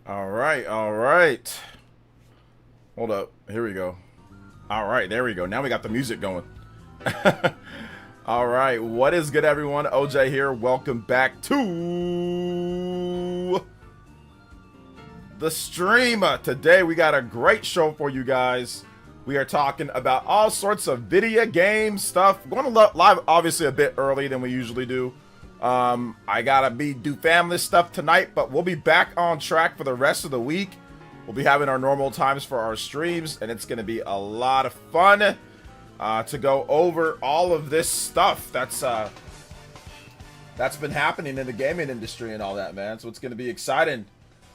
All right, all right. Hold up. Here we go. All right, there we go. Now we got the music going. All right, what is good, everyone? OJ here. Welcome back to the stream. Today we got a great show for you guys. We are talking about all sorts of video game stuff. Going to live obviously a bit early than we usually do. I gotta do family stuff tonight, but we'll be back on track for the rest of the week. We'll be having our normal times for our streams, and it's gonna be a lot of fun to go over all of this stuff that's been happening in the gaming industry and all that, man. So it's gonna be exciting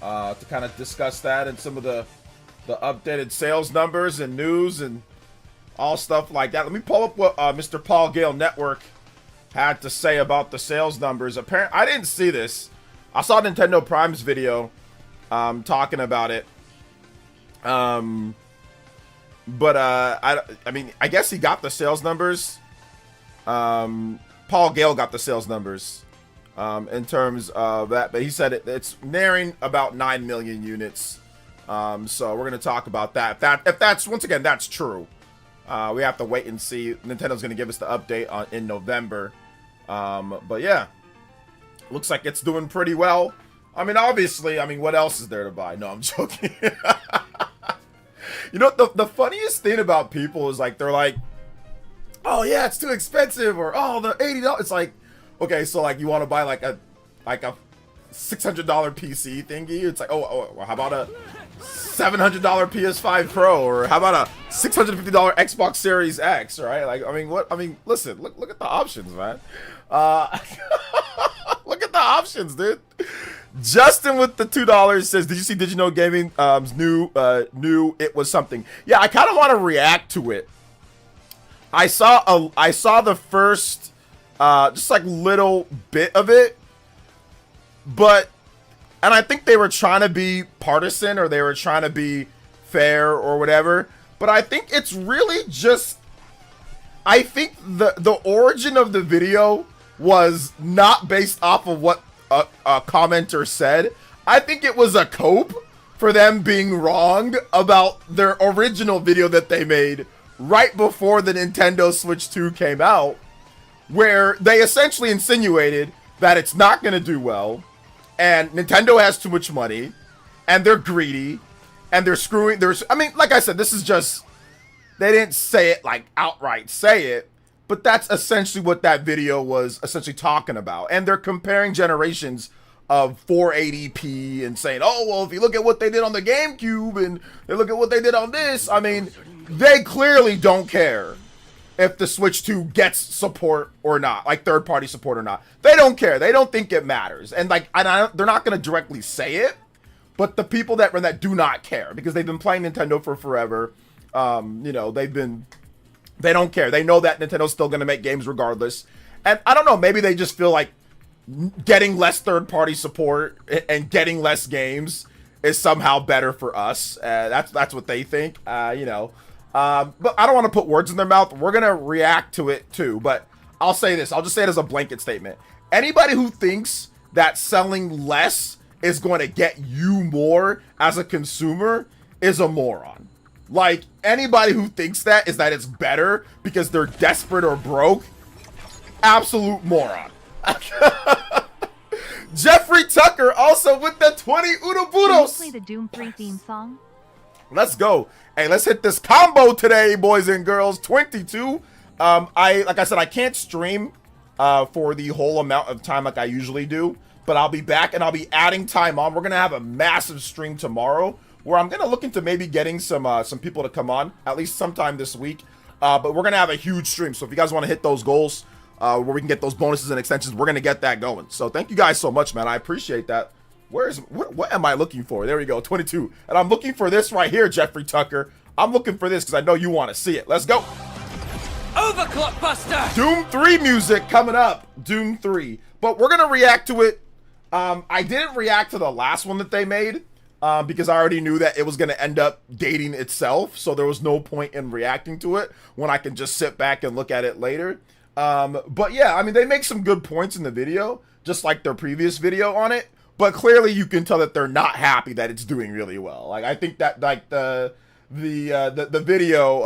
to kind of discuss that and some of the updated sales numbers and news and all stuff like that. Let me pull up what Mr. Paul Gale Network had to say about the sales numbers. Apparently, I didn't see this. I saw Nintendo Prime's video talking about it. But I mean, I guess he got the sales numbers. Paul Gale got the sales numbers in terms of that, but he said it's nearing about 9 million units. So we're gonna talk about that. If that's once again that's true. We have to wait and see. Nintendo's gonna give us the update in November. But yeah, looks like it's doing pretty well. I mean, obviously, what else is there to buy? No, I'm joking. You know, the funniest thing about people is like, they're like, oh yeah, it's too expensive, or oh, the $80. It's like, okay, so like you want to buy like a $600 PC thingy. It's like, oh, how about a $700 PS5 Pro, or how about a $650 Xbox Series X, right? Like, listen, look at the options, man. Look at the options, dude. Justin with the $2 says, "Did you see Digino Gaming new It Was Something?" Yeah, I kind of want to react to it. I saw the first just like little bit of it, and I think they were trying to be partisan, or they were trying to be fair or whatever. But I think it's really just, I think the origin of the video was not based off of what a commenter said. I think it was a cope for them being wronged about their original video that they made right before the Nintendo Switch 2 came out, where they essentially insinuated that it's not going to do well, and Nintendo has too much money, and they're greedy, and they're screwing. Like I said, this is just, they didn't say it like outright say it, but that's essentially what that video was essentially talking about. And they're comparing generations of 480p and saying, oh, well, if you look at what they did on the GameCube and they look at what they did on this, they clearly don't care if the Switch 2 gets support or not, like third-party support or not. They don't care. They don't think it matters. And like, they're not going to directly say it, but the people that do not care, because they've been playing Nintendo for forever. You know, they don't care. They know that Nintendo's still going to make games regardless. And I don't know, maybe they just feel like getting less third-party support and getting less games is somehow better for us. That's what they think, you know. But I don't want to put words in their mouth. We're going to react to it too. But I'll say this. I'll just say it as a blanket statement. Anybody who thinks that selling less is going to get you more as a consumer is a moron. Like, anybody who thinks that it's better because they're desperate or broke, absolute moron. Jeffrey Tucker also with the 20 Unobudos. Can you play the Doom 3 theme song? Let's go. Hey, let's hit this combo today, boys and girls. 22. Like I said, I can't stream for the whole amount of time like I usually do, but I'll be back and I'll be adding time on. We're gonna have a massive stream tomorrow where I'm gonna look into maybe getting some people to come on at least sometime this week. But we're gonna have a huge stream. So if you guys want to hit those goals, where we can get those bonuses and extensions, we're gonna get that going. So thank you guys so much, man. I appreciate that. What am I looking for? There we go, 22. And I'm looking for this right here, Jeffrey Tucker. I'm looking for this because I know you want to see it. Let's go. Overclock Buster! Doom 3 music coming up. Doom 3. But we're going to react to it. I didn't react to the last one that they made because I already knew that it was going to end up dating itself. So there was no point in reacting to it when I can just sit back and look at it later. But yeah, they make some good points in the video, just like their previous video on it. but clearly you can tell that they're not happy that it's doing really well. Like, I think that like the video,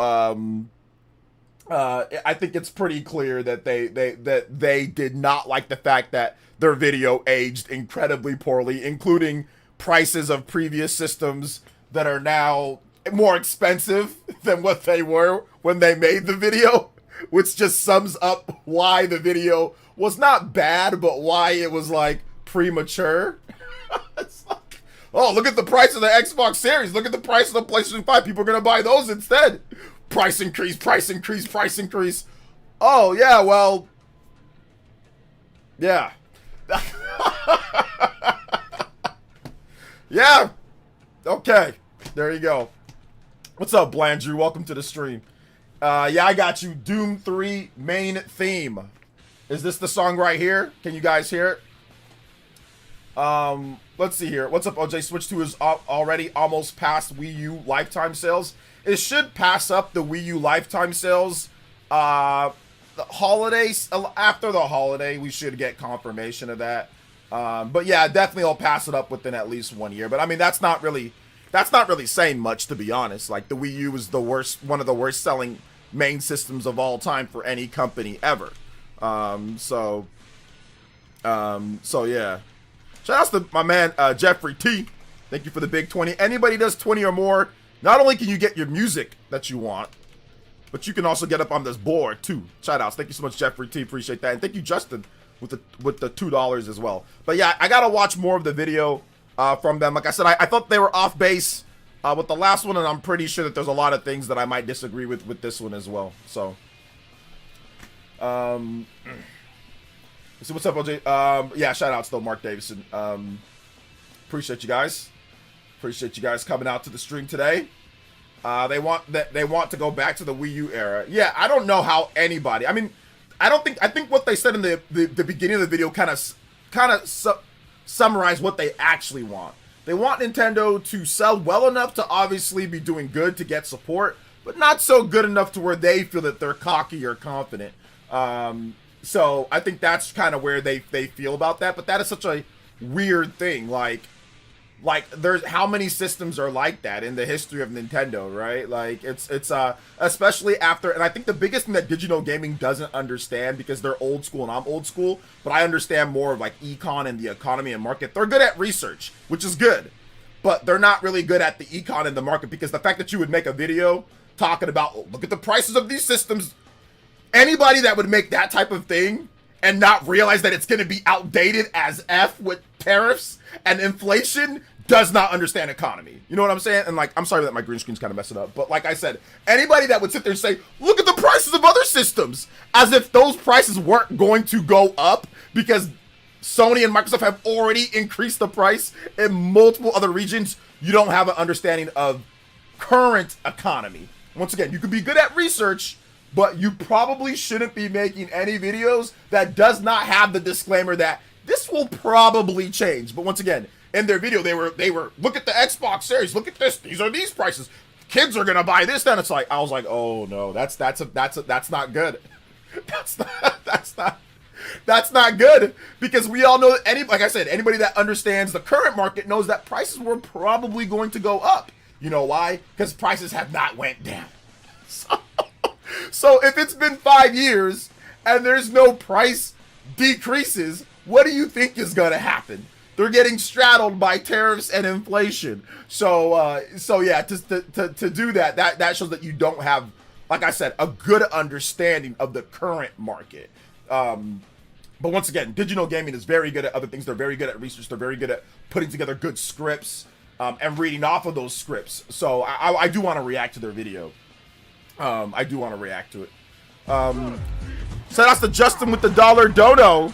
I think it's pretty clear that they did not like the fact that their video aged incredibly poorly, including prices of previous systems that are now more expensive than what they were when they made the video, which just sums up why the video was not bad, but why it was like premature. It's like, oh, look at the price of the Xbox Series. Look at the price of the PlayStation 5. People are going to buy those instead. Price increase, price increase, price increase. Oh, yeah, well, yeah. Yeah. Okay. There you go. What's up, Blandrew? Welcome to the stream. Yeah, I got you. Doom 3 main theme. Is this the song right here? Can you guys hear it? Let's see here. What's up, OJ? Switch 2 is already almost past Wii U lifetime sales. It should pass up the Wii U lifetime sales. The holidays, after the holiday, we should get confirmation of that. But yeah, definitely I'll pass it up within at least 1 year. But I mean, that's not really saying much, to be honest. Like, the Wii U is one of the worst selling main systems of all time for any company ever. So yeah. Shout out to my man, Jeffrey T. Thank you for the big 20. Anybody does 20 or more, not only can you get your music that you want, but you can also get up on this board too. Shout outs. Thank you so much, Jeffrey T. Appreciate that. And thank you, Justin, with the $2 as well. But yeah, I gotta watch more of the video from them. Like I said, I thought they were off base with the last one, and I'm pretty sure that there's a lot of things that I might disagree with this one as well. So, so what's up, OJ? Yeah, shout outs though, Mark Davison. Appreciate you guys. Appreciate you guys coming out to the stream today. They want to go back to the Wii U era. Yeah, I don't know how anybody. I mean, I think what they said in the beginning of the video kind of summarize what they actually want. They want Nintendo to sell well enough to obviously be doing good to get support, but not so good enough to where they feel that they're cocky or confident. So I think that's kind of where they feel about that. But that is such a weird thing. Like there's how many systems are like that in the history of Nintendo, right? Like it's especially after, and I think the biggest thing that digital gaming doesn't understand, because they're old school and I'm old school, but I understand more of like econ and the economy and market. They're good at research, which is good, but they're not really good at the econ and the market, because the fact that you would make a video talking about, oh, look at the prices of these systems, anybody that would make that type of thing and not realize that it's going to be outdated as F with tariffs and inflation does not understand economy. You know what I'm saying? And like, I'm sorry that my green screen's kind of messing up, but like I said, anybody that would sit there and say, look at the prices of other systems, as if those prices weren't going to go up because Sony and Microsoft have already increased the price in multiple other regions, you don't have an understanding of current economy. Once again, you can be good at research, but you probably shouldn't be making any videos that does not have the disclaimer that this will probably change. But once again, in their video, they were look at the Xbox Series, look at this, these are these prices. Kids are gonna buy this. Then it's like, I was like, oh no, that's not good. That's not good, because we all know that like I said, anybody that understands the current market knows that prices were probably going to go up. You know why? Because prices have not went down. So if it's been 5 years and there's no price decreases, what do you think is going to happen? They're getting straddled by tariffs and inflation. So yeah, to do that shows that you don't have, like I said, a good understanding of the current market. But once again, digital gaming is very good at other things. They're very good at research. They're very good at putting together good scripts and reading off of those scripts. So I do want to react to their video. I do want to react to it. So that's the Justin with the dollar dono.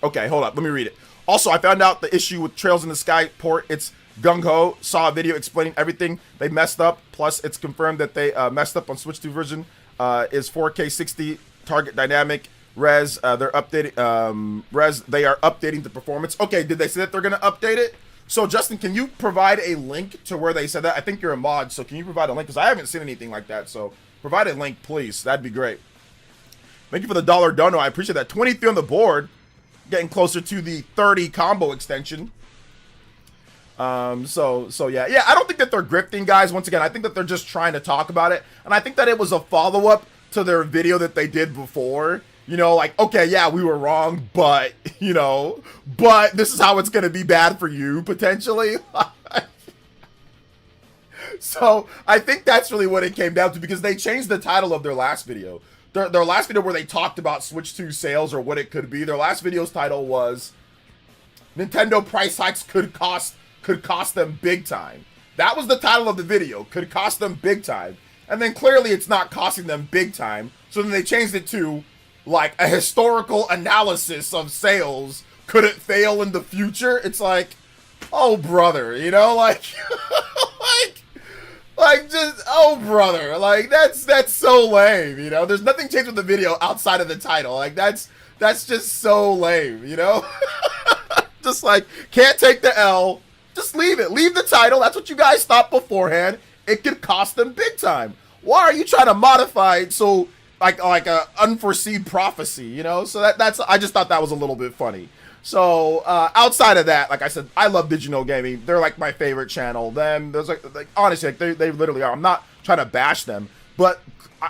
Okay, hold up. Let me read it. Also, I found out the issue with Trails in the Sky port. It's gung ho. Saw a video explaining everything they messed up. Plus, it's confirmed that they messed up on Switch 2 version. Is 4K 60 target dynamic res. They're updating res. They are updating the performance. Okay, did they say that they're gonna update it? So, Justin, can you provide a link to where they said that? I think you're a mod, so can you provide a link? Because I haven't seen anything like that, so provide a link, please. That'd be great. Thank you for the dollar dono. I appreciate that. 23 on the board. getting closer to the 30 combo extension. So yeah, I don't think that they're grifting, guys. Once again, I think that they're just trying to talk about it, and I think that it was a follow-up to their video that they did before. You know, like, okay, yeah, we were wrong, but, you know, but this is how it's gonna be bad for you, potentially. So, I think that's really what it came down to, because they changed the title of their last video. Their last video where they talked about Switch 2 sales or what it could be, their last video's title was Nintendo price hikes could cost them big time. That was the title of the video, could cost them big time. And then clearly it's not costing them big time, so then they changed it to, like, a historical analysis of sales. Could it fail in the future? It's like, oh, brother, you know, like, like just, oh, brother, like, that's so lame, you know? There's nothing changed with the video outside of the title. Like, that's just so lame, you know? Just like, can't take the L. Just leave it. Leave the title. That's what you guys thought beforehand. It could cost them big time. Why are you trying to modify it so like a unforeseen prophecy, you know? So that's I just thought that was a little bit funny. So outside of that, like I said, I love Digital Gaming. They're like my favorite channel. Them, there's like honestly, like they literally are. I'm not trying to bash them, but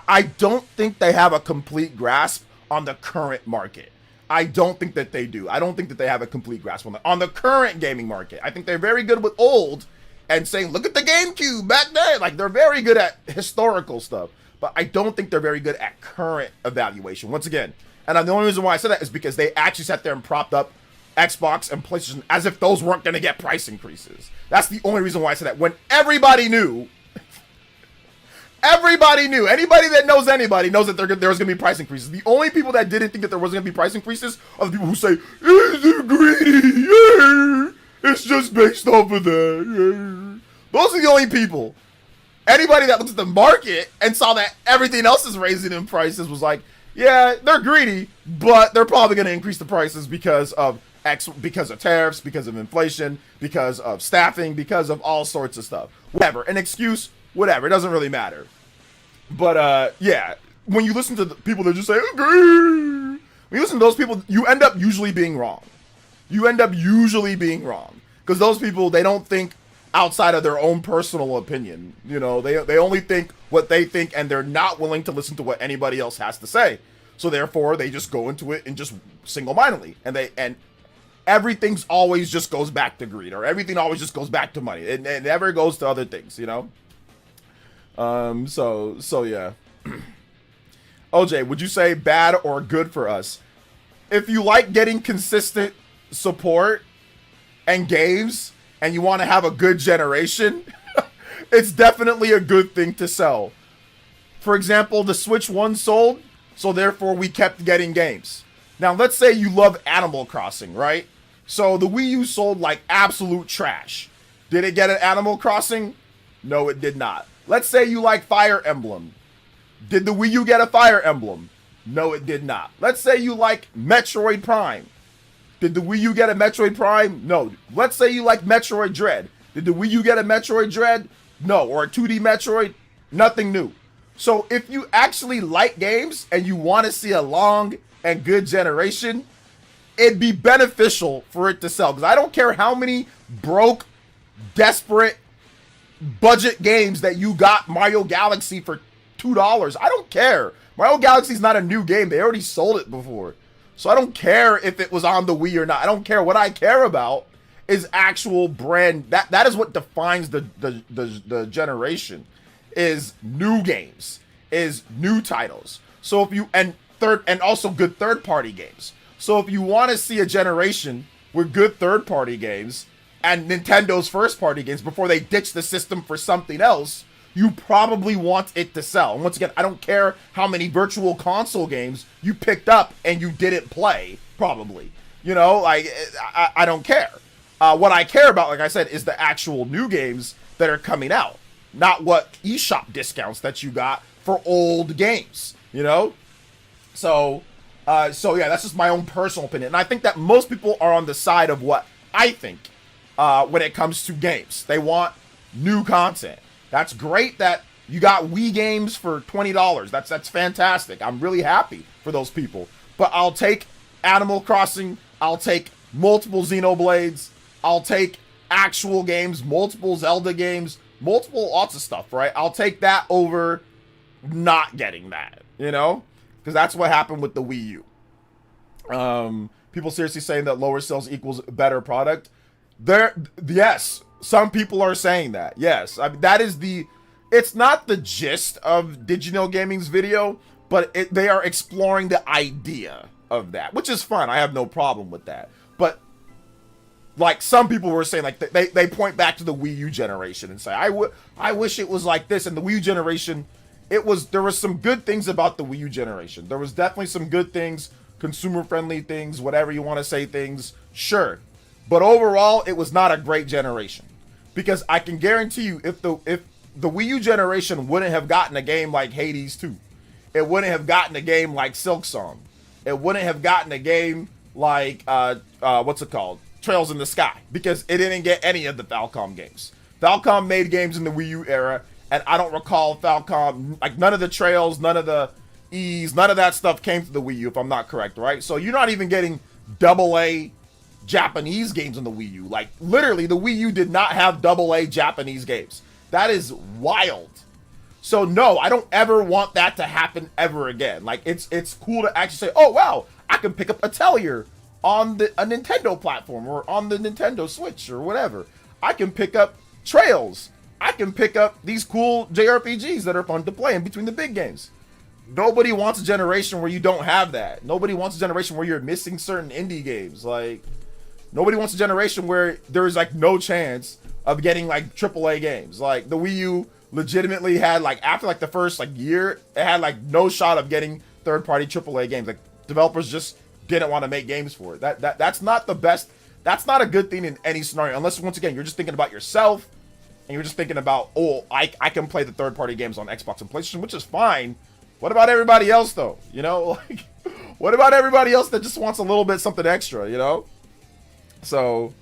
I don't think they have a complete grasp on the current market. I don't think that they do. I don't think that they have a complete grasp on the current gaming market. I think they're very good with old and saying, look at the GameCube back there. Like, they're very good at historical stuff, but I don't think they're very good at current evaluation. Once again, and the only reason why I said that is because they actually sat there and propped up Xbox and PlayStation as if those weren't going to get price increases. That's the only reason why I said that. When everybody knew, anybody that knows anybody knows that there was going to be price increases. The only people that didn't think that there wasn't going to be price increases are the people who say, it's greedy, yeah. It's just based off of that. Yeah. Those are the only people. Anybody that looked at the market and saw that everything else is raising in prices was like, yeah, they're greedy, but they're probably going to increase the prices because of tariffs, because of inflation, because of staffing, because of all sorts of stuff. Whatever, an excuse, whatever. It doesn't really matter. But yeah, when you listen to the people that just say, agree, when you listen to those people, you end up usually being wrong. Because those people, they don't think outside of their own personal opinion. You know, they only think what they think, and they're not willing to listen to what anybody else has to say. So therefore, they just go into it and just single-mindedly, and everything's always just goes back to greed, or everything always just goes back to money. It never goes to other things, you know. So yeah. OJ, would you say bad or good for us? If you like getting consistent support and games and you want to have a good generation, it's definitely a good thing to sell. For example, the Switch 1 sold, so therefore we kept getting games. Now, let's say you love Animal Crossing, right? So the Wii U sold like absolute trash. Did it get an Animal Crossing? No, it did not. Let's say you like Fire Emblem. Did the Wii U get a Fire Emblem? No, it did not. Let's say you like Metroid Prime. Did the Wii U get a Metroid Prime? No. Let's say you like Metroid Dread. Did the Wii U get a Metroid Dread? No. Or a 2D Metroid? Nothing new. So if you actually like games and you want to see a long and good generation, it'd be beneficial for it to sell. Because I don't care how many broke, desperate, budget games that you got Mario Galaxy for $2. I don't care. Mario Galaxy's not a new game. They already sold it before. So I don't care if it was on the Wii or not. I don't care. What I care about is actual brand. That is what defines the generation, is new games, is new titles. So if you and also good third-party games. So if you want to see a generation with good third-party games and Nintendo's first-party games before they ditch the system for something else, you probably want it to sell. And once again, I don't care how many virtual console games you picked up and you didn't play, probably. You know, like, I don't care. What I care about, like I said, is the actual new games that are coming out. Not what eShop discounts that you got for old games, you know? So yeah, that's just my own personal opinion. And I think that most people are on the side of what I think when it comes to games. They want new content. That's great that you got Wii games for $20. That's fantastic. I'm really happy for those people. But I'll take Animal Crossing I'll take multiple Xenoblades. I'll take actual games, multiple Zelda games, multiple lots of stuff, right? I'll take that over not getting that, you know? Because that's what happened with the Wii U. People seriously saying that lower sales equals better product. Yes, some people are saying that. Yes, I mean, that is it's not the gist of Digino Gaming's video, but they are exploring the idea of that, which is fun. I have no problem with that. But like some people were saying, like they point back to the Wii U generation and say, I wish it was like this. And the Wii U generation, there was some good things about the Wii U generation. There was definitely some good things, consumer friendly things, whatever you want to say things, sure. But overall, it was not a great generation, because I can guarantee you, if the Wii U generation wouldn't have gotten a game like Hades 2, it wouldn't have gotten a game like Silksong, it wouldn't have gotten a game like what's it called, Trails in the Sky, because it didn't get any of the Falcom games. Falcom made games in the Wii U era, and I don't recall Falcom, like none of the Trails, none of the E's, none of that stuff came to the Wii U, if I'm not correct, right? So you're not even getting AA Japanese games on the Wii U. Like literally, the Wii U did not have AA Japanese games. That is wild. So no, I don't ever want that to happen ever again. Like it's cool to actually say, oh wow, I can pick up Atelier on a Nintendo platform or on the Nintendo Switch or whatever. I can pick up Trails. I can pick up these cool JRPGs that are fun to play in between the big games. Nobody wants a generation where you don't have that. Nobody wants a generation where you're missing certain indie games. Like nobody wants a generation where there's like no chance of getting like AAA games. Like the Wii U legitimately had, like, after like the first like year, it had like no shot of getting third-party AAA games. Like developers just didn't want to make games for it. That's not the best. That's not a good thing in any scenario, unless once again you're just thinking about yourself and you're just thinking about, oh, I can play the third-party games on Xbox and PlayStation, which is fine. What about everybody else though? You know, like what about everybody else that just wants a little bit something extra? You know. So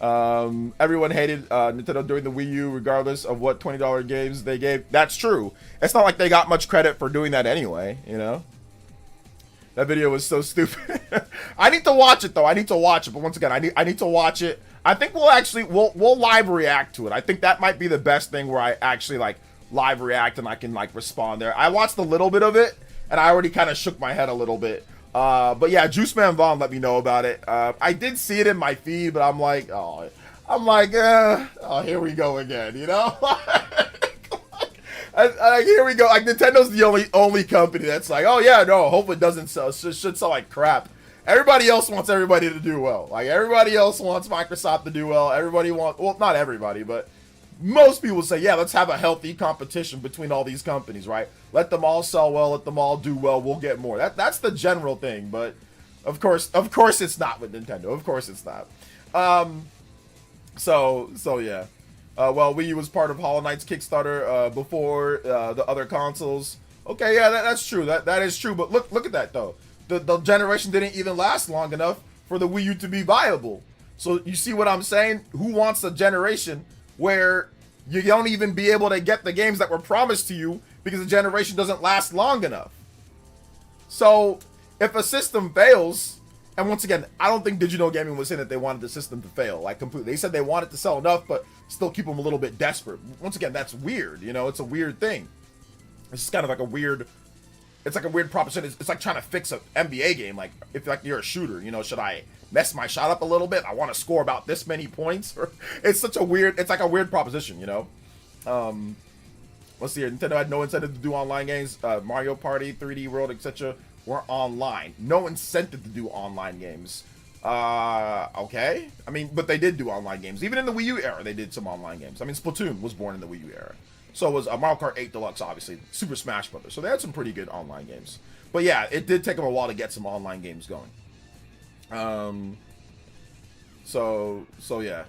everyone hated Nintendo during the Wii U, regardless of what $20 games they gave. That's true. It's not like they got much credit for doing that anyway, you know? That video was so stupid. I need to watch it though. I need to watch it. But once again, I need to watch it. I think we'll live react to it. I think that might be the best thing, where I actually like live react and I can like respond there. I watched a little bit of it and I already kind of shook my head a little bit. But yeah, Juice Man Vaughn let me know about it. I did see it in my feed, but I'm like, here we go again, you know? Here we go. Like Nintendo's the only company that's like, oh yeah, no, hope it doesn't sell. It should sell like crap. Everybody else wants everybody to do well. Like everybody else wants Microsoft to do well. Everybody wants, well, not everybody, but most people say, yeah, let's have a healthy competition between all these companies, right? Let them all sell well, let them all do well, we'll get more. That's the general thing, but of course it's not with Nintendo. Of course it's not. So yeah. Well, Wii U was part of Hollow Knight's Kickstarter before the other consoles. Okay, yeah, that's true. That is true. But look at that though. The generation didn't even last long enough for the Wii U to be viable. So you see what I'm saying? Who wants a generation where you don't even be able to get the games that were promised to you because the generation doesn't last long enough? So if a system fails, and once again, I don't think Digino Gaming was saying that they wanted the system to fail, like completely. They said they wanted to sell enough, but still keep them a little bit desperate. Once again, that's weird. You know, it's a weird thing. It's just kind of like a weird. It's like a weird proposition. It's like trying to fix an NBA game. Like if like you're a shooter, you know, should I mess my shot up a little bit? I want to score about this many points. Or it's such a weird. It's like a weird proposition, you know. Let's see here. Nintendo had no incentive to do online games. Mario Party, 3D World, etc. were online. No incentive to do online games. Okay. I mean, but they did do online games. Even in the Wii U era, they did some online games. I mean, Splatoon was born in the Wii U era. So was Mario Kart 8 Deluxe, obviously. Super Smash Brothers. So they had some pretty good online games. But yeah, it did take them a while to get some online games going. So yeah.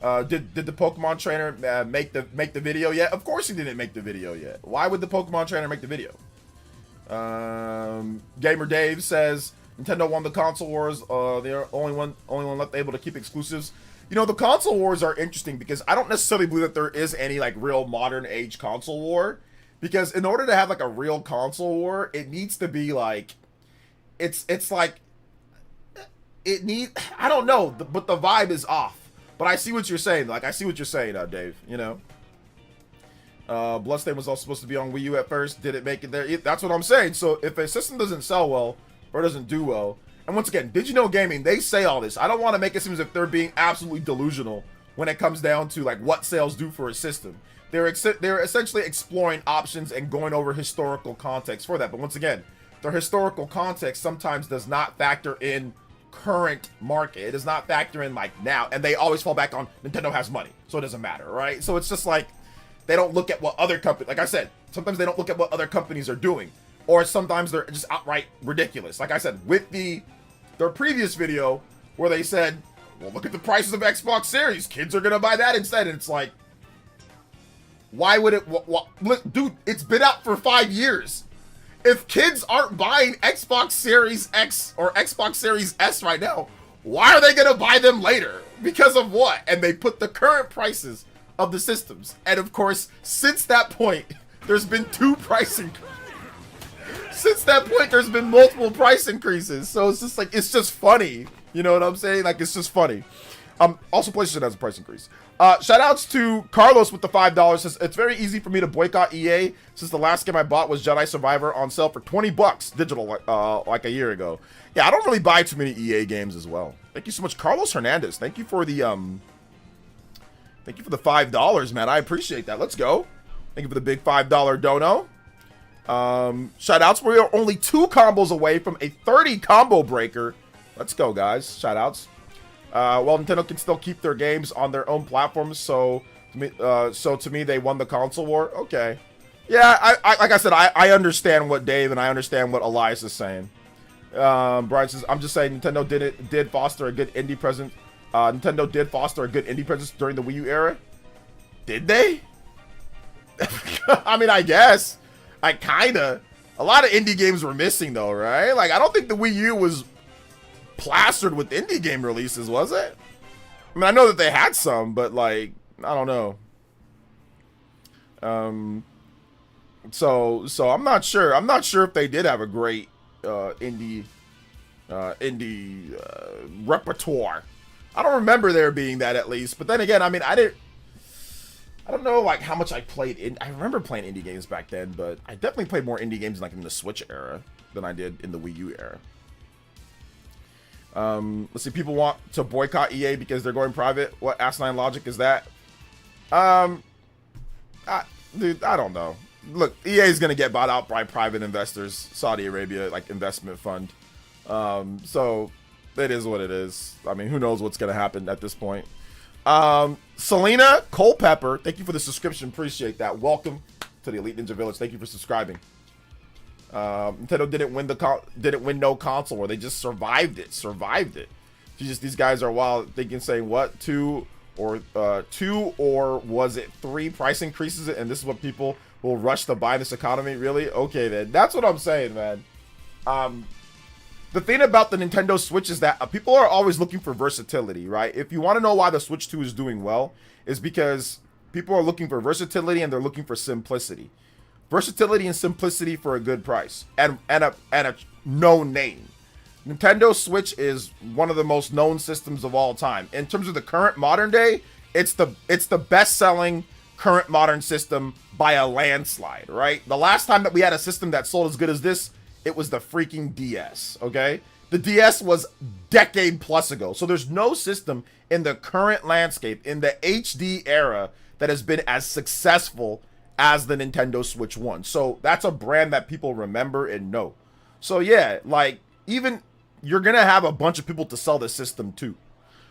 Did the Pokemon trainer make the video yet? Of course he didn't make the video yet. Why would the Pokemon trainer make the video? Gamer Dave says Nintendo won the console wars. They're only one left able to keep exclusives. You know, the console wars are interesting because I don't necessarily believe that there is any like real modern age console war, because in order to have like a real console war, it needs to be like it's like it need. I don't know, but the vibe is off. But I see what you're saying. Like, I see what you're saying, Dave. You know. Bloodstained was also supposed to be on Wii U at first. Did it make it there? That's what I'm saying. So if a system doesn't sell well or doesn't do well, and once again, Did You Know Gaming, they say all this. I don't want to make it seem as if they're being absolutely delusional when it comes down to like what sales do for a system. They're essentially exploring options and going over historical context for that. But once again, their historical context sometimes does not factor in current market. It does not factor in like now, and they always fall back on Nintendo has money, so it doesn't matter, right? So it's just like they don't look at what other companies, like I said, sometimes they don't look at what other companies are doing, or sometimes they're just outright ridiculous. Like I said, with their previous video where they said, well, look at the prices of Xbox Series, kids are gonna buy that instead, and it's like, why would it, look, dude, it's been out for 5 years. If kids aren't buying Xbox Series X or Xbox Series S right now, why are they gonna buy them later? Because of what? And they put the current prices of the systems. And of course, since that point, there's been 2 price increases. Since that point, there's been multiple price increases. So it's just like, it's just funny. You know what I'm saying? Like, it's just funny. Also, PlayStation has a price increase. Shout outs to Carlos with the $5. Says, it's very easy for me to boycott EA since the last game I bought was Jedi Survivor on sale for $20 digital like a year ago. Yeah, I don't really buy too many EA games as well. Thank you so much, Carlos Hernandez. Thank you for the $5, man. I appreciate that. Let's go. Thank you for the big $5 dono. Shout outs. We are only 2 combos away from a 30 combo breaker. Let's go, guys. Shout outs. Well, Nintendo can still keep their games on their own platforms, so to me, they won the console war. Okay, yeah, I like I said, I understand what Dave and I understand what Elias is saying. Brian says, I'm just saying Nintendo did foster a good indie presence. Nintendo did foster a good indie presence during the Wii U era. Did they? I mean, I guess. I kinda. A lot of indie games were missing though, right? Like, I don't think the Wii U was plastered with indie game releases, was it? I mean, I know that they had some, but like, I don't know. So I'm not sure. I'm not sure if they did have a great indie repertoire. I don't remember there being that, at least. But then again, I mean, I don't know like how much I played I remember playing indie games back then, but I definitely played more indie games like in the Switch era than I did in the Wii U era. Let's see, people want to boycott EA because they're going private. What asinine logic is that? Dude, I don't know. Look, EA is gonna get bought out by private investors, Saudi Arabia, like investment fund. So it is what it is. I mean, who knows what's gonna happen at this point. Selena Culpepper, thank you for the subscription. Appreciate that. Welcome to the Elite Ninja Village. Thank you for subscribing. Nintendo didn't win no console war. They just survived it. These guys are wild. Thinking, saying what, 2 or was it 3 price increases, and this is what people will rush to buy in this economy? Really? Okay, then that's what I'm saying, man. The thing about the Nintendo Switch is that people are always looking for versatility, right? If you want to know why the Switch 2 is doing well, is because people are looking for versatility and they're looking for simplicity. Versatility and simplicity for a good price and a known name. Nintendo Switch is one of the most known systems of all time. In terms of the current modern day, it's the best-selling current modern system by a landslide, right? The last time that we had a system that sold as good as this, it was the freaking DS, okay? The DS was decade plus ago. So there's no system in the current landscape, in the HD era, that has been as successful as the Nintendo Switch 1. So that's a brand that people remember and know. So yeah, like, even you're gonna have a bunch of people to sell this system to,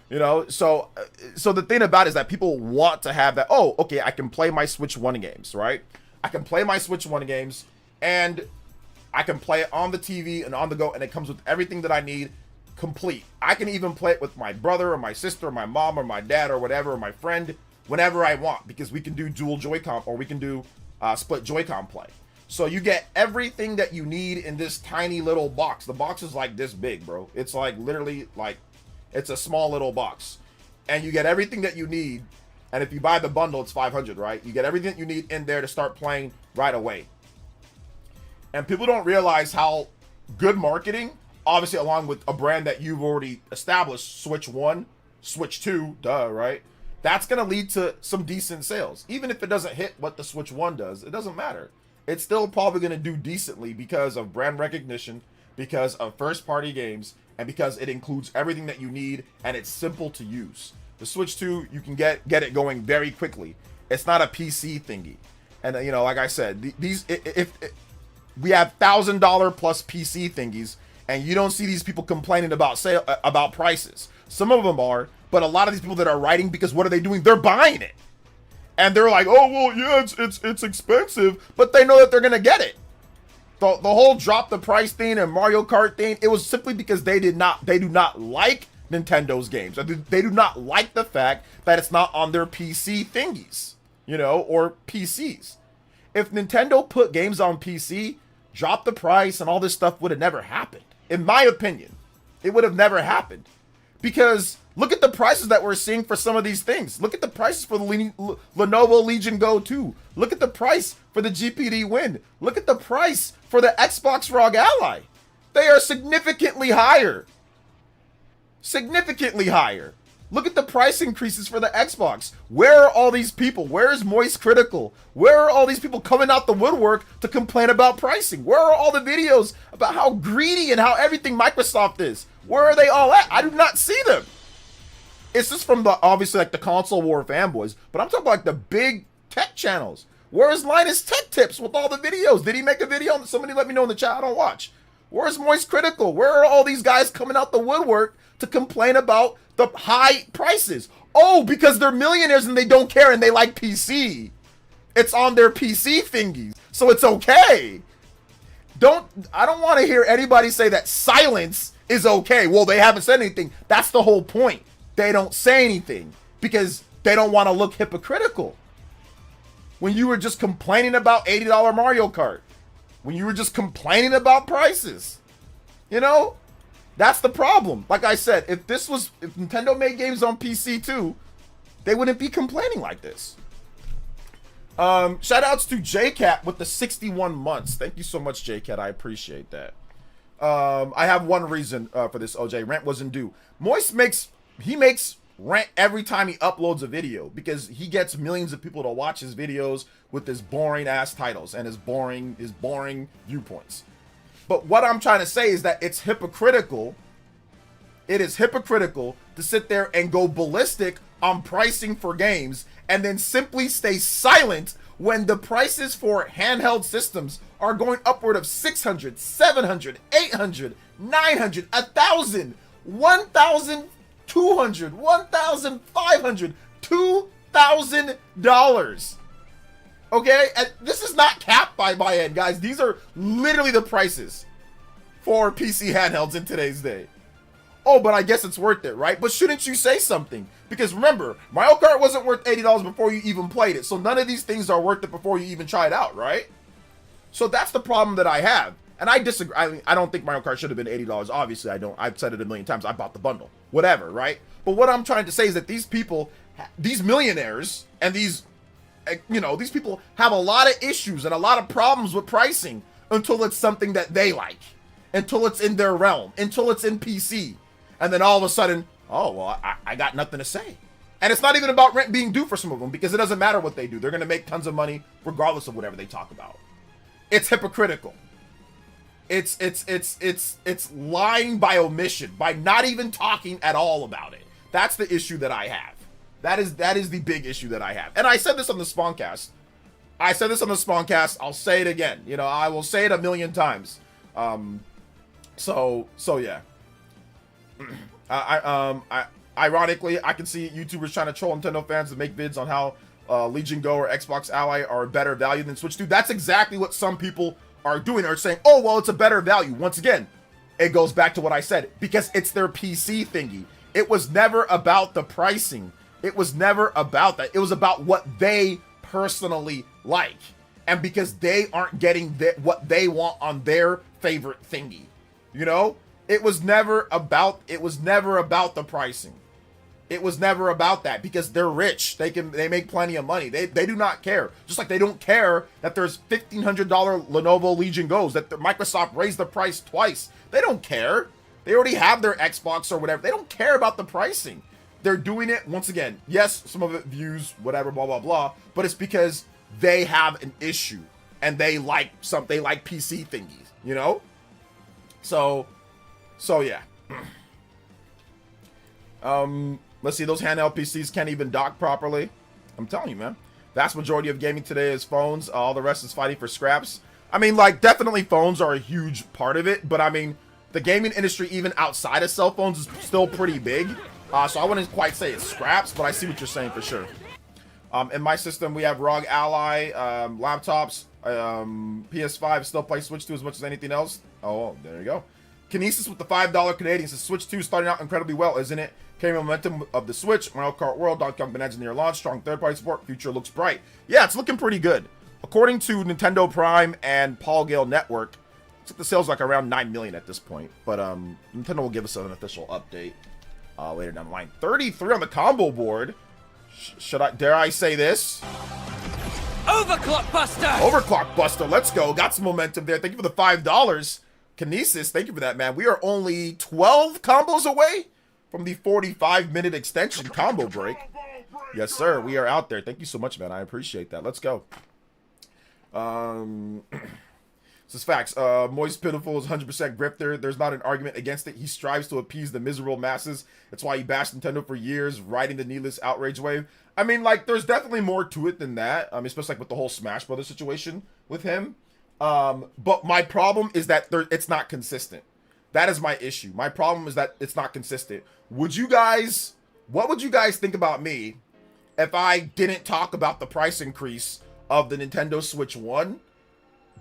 you know? So the thing about it is that people want to have that, oh, okay, I can play my Switch 1 games, right? I can play my Switch 1 games, and I can play it on the TV and on the go, and it comes with everything that I need, complete. I can even play it with my brother or my sister or my mom or my dad or whatever, or my friend, whenever I want, because we can do dual Joy-Con, or we can do split Joy-Con play. So you get everything that you need in this tiny little box. The box is like this big, bro. It's like literally like, it's a small little box. And you get everything that you need. And if you buy the bundle, it's $500, right? You get everything that you need in there to start playing right away. And people don't realize how good marketing obviously along with a brand that you've already established, Switch 1, Switch 2, duh, right? That's going to lead to some decent sales. Even if it doesn't hit what the Switch 1 does, it doesn't matter. It's still probably going to do decently because of brand recognition, because of first-party games, and because it includes everything that you need, and it's simple to use. The Switch 2, you can get it going very quickly. It's not a PC thingy. And, you know, like I said, if we have $1,000 plus PC thingies, and you don't see these people complaining about prices. Some of them are, but a lot of these people that are writing, because what are they doing? They're buying it. And they're like, oh, well, yeah, it's expensive, but they know that they're going to get it. The whole drop the price thing and Mario Kart thing, it was simply because they do not like Nintendo's games. They do not like the fact that it's not on their PC thingies, you know, or PCs. If Nintendo put games on PC, drop the price and all this stuff would have never happened. In my opinion, it would have never happened. Because look at the prices that we're seeing for some of these things. Look at the prices for the Lenovo Legion Go 2. Look at the price for the GPD Win. Look at the price for the Xbox ROG Ally. They are significantly higher. Significantly higher. Look at the price increases for the Xbox. Where are all these people? Where is Moist Critical? Where are all these people coming out the woodwork to complain about pricing? Where are all the videos about how greedy and how everything Microsoft is? Where are they all at? I do not see them. It's just from the, obviously, like the console war fanboys, but I'm talking about like the big tech channels. Where is Linus Tech Tips with all the videos? Did he make a video? Somebody let me know in the chat. I don't watch. Where's Moist Critical? Where are all these guys coming out the woodwork to complain about the high prices? Oh, because they're millionaires and they don't care and they like PC. It's on their PC thingies, so it's okay. I don't want to hear anybody say that silence is okay. Well, they haven't said anything. That's the whole point. They don't say anything because they don't want to look hypocritical. When you were just complaining about $80 Mario Kart, when you were just complaining about prices, you know, that's the problem. Like I said, if Nintendo made games on PC too, they wouldn't be complaining like this. Shout outs to JCat with the 61 months. Thank you so much, JCat. I appreciate that. I have one reason for this, OJ. Rent wasn't due. Moist makes rent every time he uploads a video because he gets millions of people to watch his videos with his boring ass titles and his boring viewpoints. But what I'm trying to say is that it's hypocritical. It is hypocritical to sit there and go ballistic on pricing for games and then simply stay silent when the prices for handheld systems are going upward of 600, 700, 800, 900, 1,000, 1,200, 1,500, $2,000. Okay, and this is not capped by my end, guys. These are literally the prices for PC handhelds in today's day. Oh, but I guess it's worth it, right? But shouldn't you say something? Because remember, Mario Kart wasn't worth $80 before you even played it. So none of these things are worth it before you even try it out, right? So that's the problem that I have. And I disagree. I don't think Mario Kart should have been $80. Obviously, I don't. I've said it a million times. I bought the bundle. Whatever, right? But what I'm trying to say is that these people, these millionaires, and these people have a lot of issues and a lot of problems with pricing until it's something that they like. Until it's in their realm. Until it's in PC. And then all of a sudden, oh, well, I got nothing to say. And it's not even about rent being due for some of them because it doesn't matter what they do. They're going to make tons of money regardless of whatever they talk about. It's hypocritical. It's lying by omission, by not even talking at all about it. That's the issue that I have. That is the big issue that I have. And I said this on the Spawncast. I'll say it again. You know, I will say it a million times. So yeah. Ironically, I can see YouTubers trying to troll Nintendo fans to make vids on how Legion Go or Xbox Ally are a better value than Switch 2. That's exactly what some people are doing, are saying, oh, well, it's a better value. Once again, it goes back to what I said, because it's their PC thingy. It was never about the pricing. It was never about that. It was about what they personally like. And because they aren't getting what they want on their favorite thingy. You know? It was never about the pricing. It was never about that because they're rich. They make plenty of money. They do not care. Just like they don't care that there's $1,500 Lenovo Legion Go's, that Microsoft raised the price twice. They don't care. They already have their Xbox or whatever. They don't care about the pricing. They're doing it, once again, yes, some of it views, whatever, blah, blah, blah, but it's because they have an issue and they like PC thingies, you know? So yeah. Let's see, those handheld PCs can't even dock properly. I'm telling you, man. Vast majority of gaming today is phones. All the rest is fighting for scraps. I mean, like, definitely phones are a huge part of it, but I mean, the gaming industry, even outside of cell phones, is still pretty big. So I wouldn't quite say it's scraps, but I see what you're saying for sure. In my system, we have ROG Ally, laptops, PS5, still play Switch 2 as much as anything else. Oh, there you go. Kinesis with the $5 Canadian says Switch 2 starting out incredibly well, isn't it? Carrying momentum of the Switch, Mario Kart World, Donkey Kong Bonanza near launch, strong third-party support, future looks bright. Yeah, it's looking pretty good. According to Nintendo Prime and Paul Gale Network, it's like the sales like around 9 million at this point. But Nintendo will give us an official update later down the line. 33 on the combo board. Dare I say this? Overclock Buster! Overclock Buster, let's go. Got some momentum there. Thank you for the $5. Kinesis, thank you for that, man. We are only 12 combos away from the 45-minute extension combo break. Yes, sir. We are out there. Thank you so much, man. I appreciate that. Let's go. This is facts. Moist Pitiful is 100% grifter. There's not an argument against it. He strives to appease the miserable masses. That's why he bashed Nintendo for years, riding the needless outrage wave. I mean, like, there's definitely more to it than that. Especially like with the whole Smash Brothers situation with him. But my problem is that it's not consistent. That is my issue. My problem is that it's not consistent. What would you guys think about me if I didn't talk about the price increase of the Nintendo Switch 1,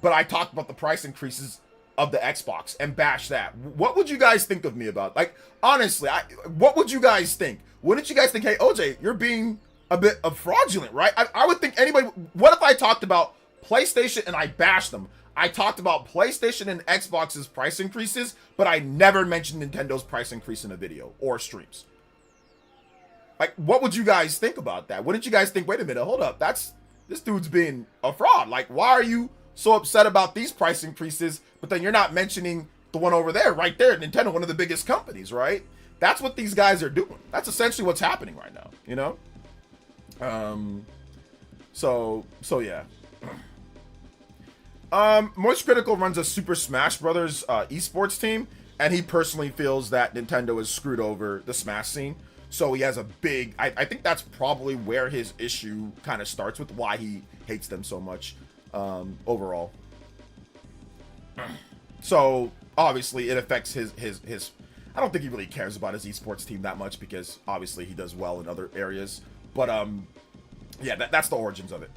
but I talked about the price increases of the Xbox and bash that? What would you guys think of me about? Like, honestly, what would you guys think? Wouldn't you guys think, hey, OJ, you're being a bit of fraudulent, right? I would think anybody, what if I talked about PlayStation and I bashed them? I talked about PlayStation and Xbox's price increases, but I never mentioned Nintendo's price increase in a video or streams. Like, what would you guys think about that? Wouldn't you guys think, wait a minute, hold up, this dude's being a fraud. Like, why are you so upset about these price increases, but then you're not mentioning the one over there, right there, Nintendo, one of the biggest companies, right? That's what these guys are doing. That's essentially what's happening right now, you know? So yeah. Moist Critical runs a Super Smash Brothers esports team, and he personally feels that Nintendo has screwed over the Smash scene. So he has a big, I think that's probably where his issue kind of starts with, why he hates them so much overall. So obviously it affects his I don't think he really cares about his esports team that much, because obviously he does well in other areas. But yeah, that's the origins of it.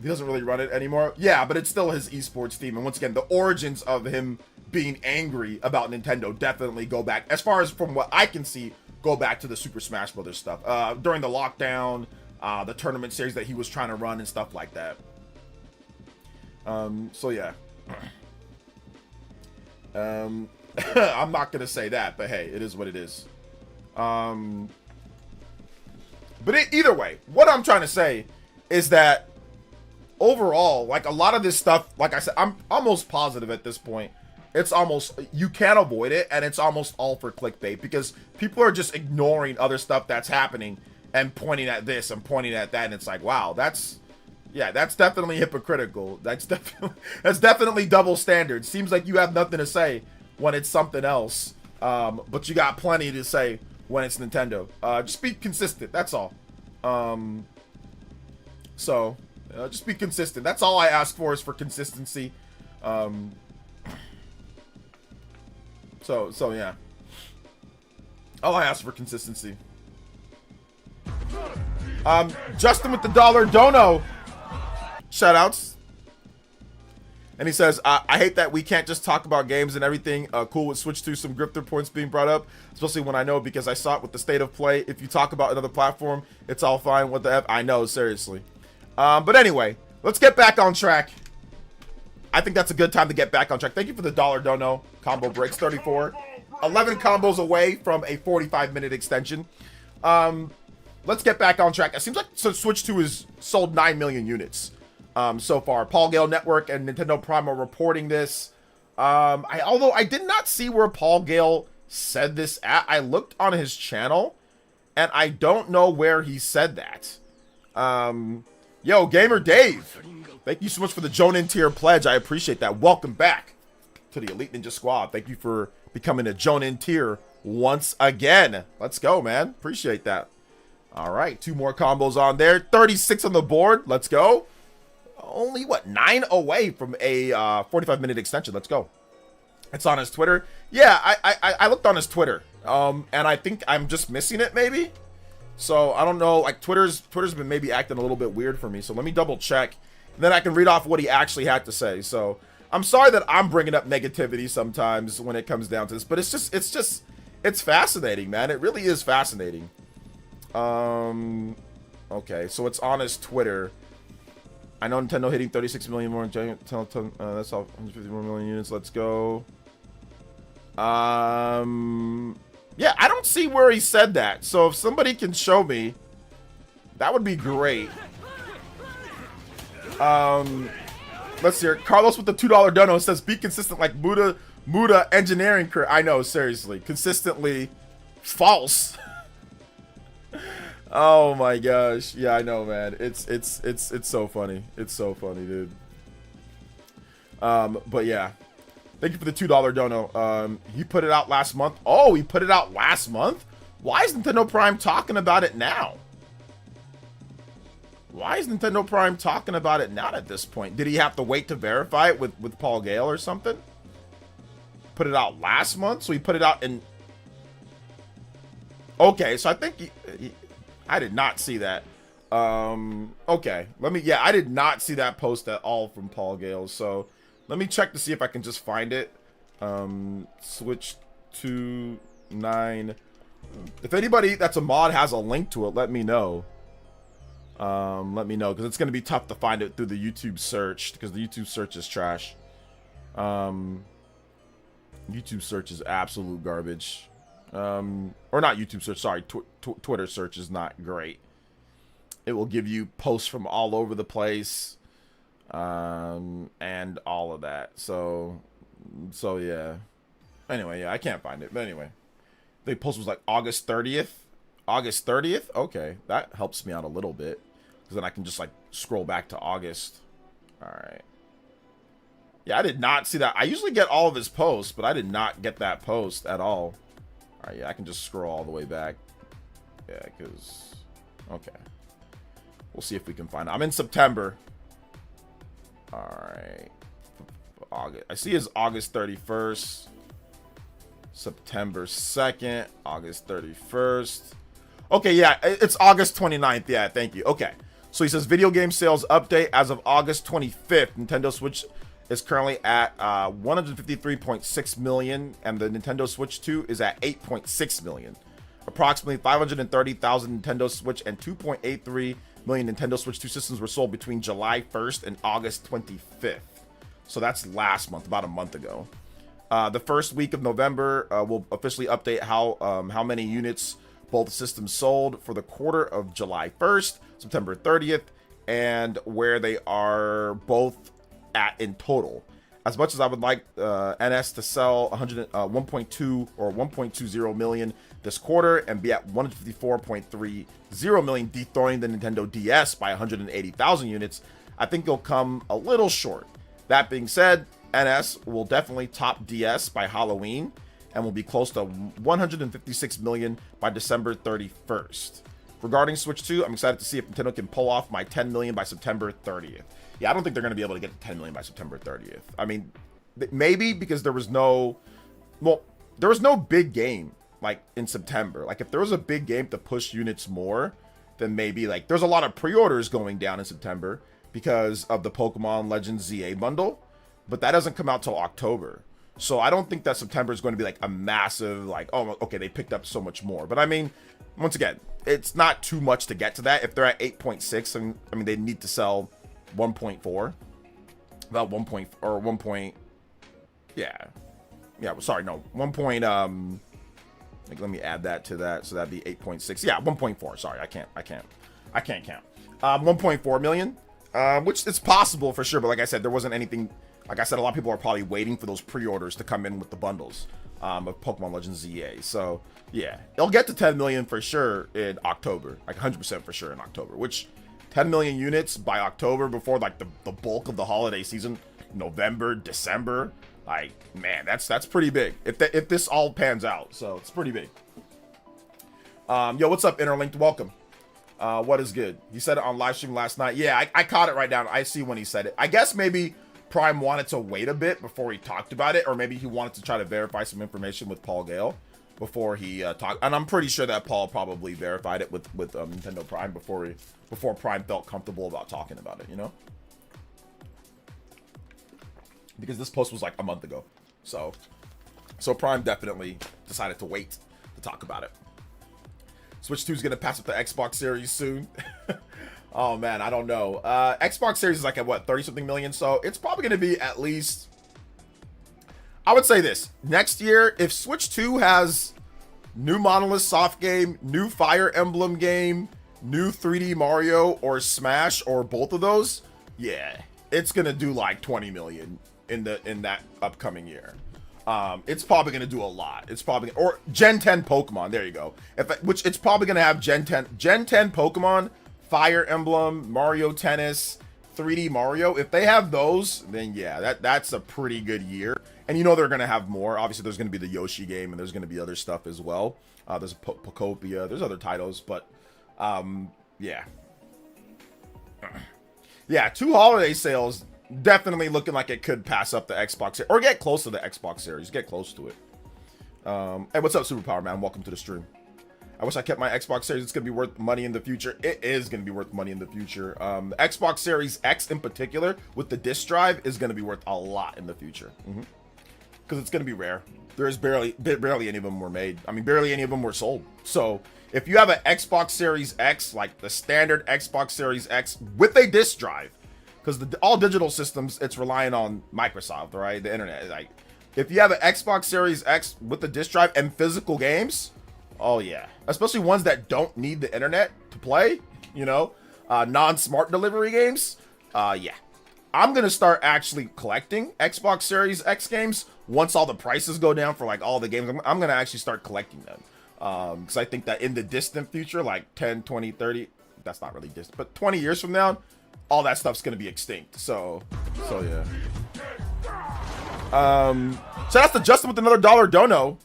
He doesn't really run it anymore. Yeah, but it's still his esports team. And once again, the origins of him being angry about Nintendo definitely go back, as far as from what I can see, go back to the Super Smash Brothers stuff. During the lockdown, the tournament series that he was trying to run and stuff like that. So yeah. I'm not going to say that, but hey, it is what it is. But either way, what I'm trying to say is that overall, like, a lot of this stuff, like I said, I'm almost positive at this point, it's almost, you can't avoid it, and it's almost all for clickbait, because people are just ignoring other stuff that's happening and pointing at this and pointing at that, and it's like, wow, that's definitely hypocritical. That's definitely double standards. Seems like you have nothing to say when it's something else, but you got plenty to say when it's Nintendo. Just be consistent, that's all. So just be consistent. That's all I ask for, is for consistency. So yeah. All I ask for consistency. Justin with the $1 dono. Shoutouts. And he says, I hate that we can't just talk about games and everything. Cool with Switch 2, some grifter points being brought up, especially when I know, because I saw it with the state of play. If you talk about another platform, it's all fine. What the F? I know, seriously. But anyway, let's get back on track. I think that's a good time to get back on track. Thank you for the $1 dono. Combo breaks 34. 11 combos away from a 45-minute extension. Let's get back on track. It seems like Switch 2 has sold 9 million units so far. Paul Gale Network and Nintendo Prime are reporting this. Although I did not see where Paul Gale said this at. I looked on his channel, and I don't know where he said that. Yo, Gamer Dave, thank you so much for the Jonin tier pledge. I appreciate that. Welcome back to the Elite Ninja Squad. Thank you for becoming a Jonin tier once again. Let's go, man. Appreciate that. All right, 2 more combos on there. 36 on the board. Let's go. Only, what, 9 away from a 45-minute extension. Let's go. It's on his Twitter. Yeah, I looked on his Twitter. And I think I'm just missing it, maybe. So, I don't know. Like, Twitter's been maybe acting a little bit weird for me. So, let me double check. And then I can read off what he actually had to say. So, I'm sorry that I'm bringing up negativity sometimes when it comes down to this. But it's fascinating, man. It really is fascinating. Okay, so it's on his Twitter. I know Nintendo hitting 36 million more. That's all 150 more million units. Let's go. Yeah, I don't see where he said that. So if somebody can show me, that would be great. Let's hear it. Carlos with the $2 dono says, "Be consistent like Muda engineering career." I know, seriously, consistently false. Oh my gosh. Yeah, I know, man. It's so funny. It's so funny, dude. But yeah. Thank you for the $2 dono. He put it out last month. Oh, he put it out last month? Why is Nintendo Prime talking about it now? Why is Nintendo Prime talking about it now at this point? Did he have to wait to verify it with Paul Gale or something? Put it out last month? So he put it out in... Okay, so I think I did not see that. Okay, yeah, I did not see that post at all from Paul Gale. So let me check to see if I can just find it. Switch to 9. If anybody that's a mod has a link to it, let me know. Let me know, because it's going to be tough to find it through the YouTube search, because the YouTube search is trash. YouTube search is absolute garbage. Or not YouTube search, sorry, Twitter search is not great. It will give you posts from all over the place, and all of that. So yeah. Anyway, yeah, I can't find it. But anyway, the post was like August 30th. August 30th? Okay, that helps me out a little bit, because then I can just like scroll back to August. All right. Yeah, I did not see that. I usually get all of his posts, but I did not get that post at all. All right, yeah, I can just scroll all the way back. Yeah, because... Okay. We'll see if we can find it. I'm in September. All right. August. I see his August 31st. September 2nd. August 31st. Okay, yeah, it's August 29th. Yeah, thank you. Okay. So he says, video game sales update as of August 25th. Nintendo Switch is currently at 153.6 million, and the Nintendo Switch 2 is at 8.6 million. Approximately 530,000 Nintendo Switch and 2.83 million Nintendo Switch 2 systems were sold between July 1st and August 25th. So that's last month, about a month ago. The first week of November will officially update how many units both systems sold for the quarter of July 1st, September 30th, and where they are both at in total. As much as I would like NS to sell 1.2 or 1.20 million this quarter and be at 154.30 million, dethroning the Nintendo DS by 180,000 units, I think it'll come a little short. That being said, NS will definitely top DS by Halloween and will be close to 156 million by December 31st. Regarding Switch 2, I'm excited to see if Nintendo can pull off my 10 million by September 30th. Yeah, I don't think they're going to be able to get to 10 million by September 30th. I mean, maybe because there was no big game like in September. Like if there was a big game to push units more, then maybe like there's a lot of pre-orders going down in September because of the Pokemon Legends ZA bundle, but that doesn't come out till October. So I don't think that September is going to be like a massive like, oh, okay, they picked up so much more. But I mean, once again, it's not too much to get to that. If they're at 8.6, and I mean, they need to sell 1.4, about 1 point or 1 point, yeah, Yeah, sorry, no, 1. Like, let me add that to that, so that'd be 8.6. Yeah, 1.4. Sorry, I can't count. 1.4 million, which is possible for sure. But like I said, there wasn't anything. Like I said, a lot of people are probably waiting for those pre-orders to come in with the bundles of Pokemon Legends ZA. So yeah, it'll get to 10 million for sure in October, like 100% for sure in October. Which 10 million units by October, before like the bulk of the holiday season, November, December. Like, man, that's pretty big if this all pans out. So it's pretty big. Yo, what's up, Interlinked? Welcome. What is good? He said it on live stream last night. Yeah, I caught it right down. I see when he said it. I guess maybe Prime wanted to wait a bit before he talked about it, or maybe he wanted to try to verify some information with Paul Gale before he talked. And I'm pretty sure that Paul probably verified it with Nintendo Prime before Prime felt comfortable about talking about it, you know? Because this post was like a month ago. So Prime definitely decided to wait to talk about it. Switch 2 is going to pass up the Xbox Series soon. Oh man, I don't know. Xbox Series is like at what, 30 something million? So it's probably going to be at least, I would say this, next year, if Switch 2 has new Monolith soft game, new Fire Emblem game, new 3D Mario, or Smash, or both of those, yeah, it's going to do like 20 million in that upcoming year. It's probably going to do a lot. It's probably, or Gen 10 Pokemon, there you go. Which it's probably going to have Gen 10 Pokemon, Fire Emblem, Mario Tennis, 3D Mario. If they have those, then yeah, that's a pretty good year. And you know they're going to have more. Obviously, there's going to be the Yoshi game, and there's going to be other stuff as well. There's Pokopia, there's other titles, but yeah. Yeah, 2 holiday sales, definitely looking like it could pass up the Xbox Series, or get close to the Xbox Series. Get close to it. Hey, what's up, Superpower Man? Welcome to the stream. I wish I kept my Xbox Series. It's going to be worth money in the future. It is going to be worth money in the future. The Xbox Series X in particular, with the disc drive, is going to be worth a lot in the future. Because it's going to be rare. There's barely any of them were made. I mean, barely any of them were sold. So if you have an Xbox Series X, like the standard Xbox Series X with a disc drive, because all digital systems, it's relying on Microsoft, right? The internet. Like, if you have an Xbox Series X with the disc drive and physical games, oh yeah, especially ones that don't need the internet to play, you know, non-smart delivery games. Yeah, I'm gonna start actually collecting Xbox Series X games once all the prices go down for like all the games. I'm gonna actually start collecting them, because I think that in the distant future, like 10, 20, 30, that's not really distant, but 20 years from now, all that stuff's gonna be extinct. So yeah. So that's the Justin with another $1 dono.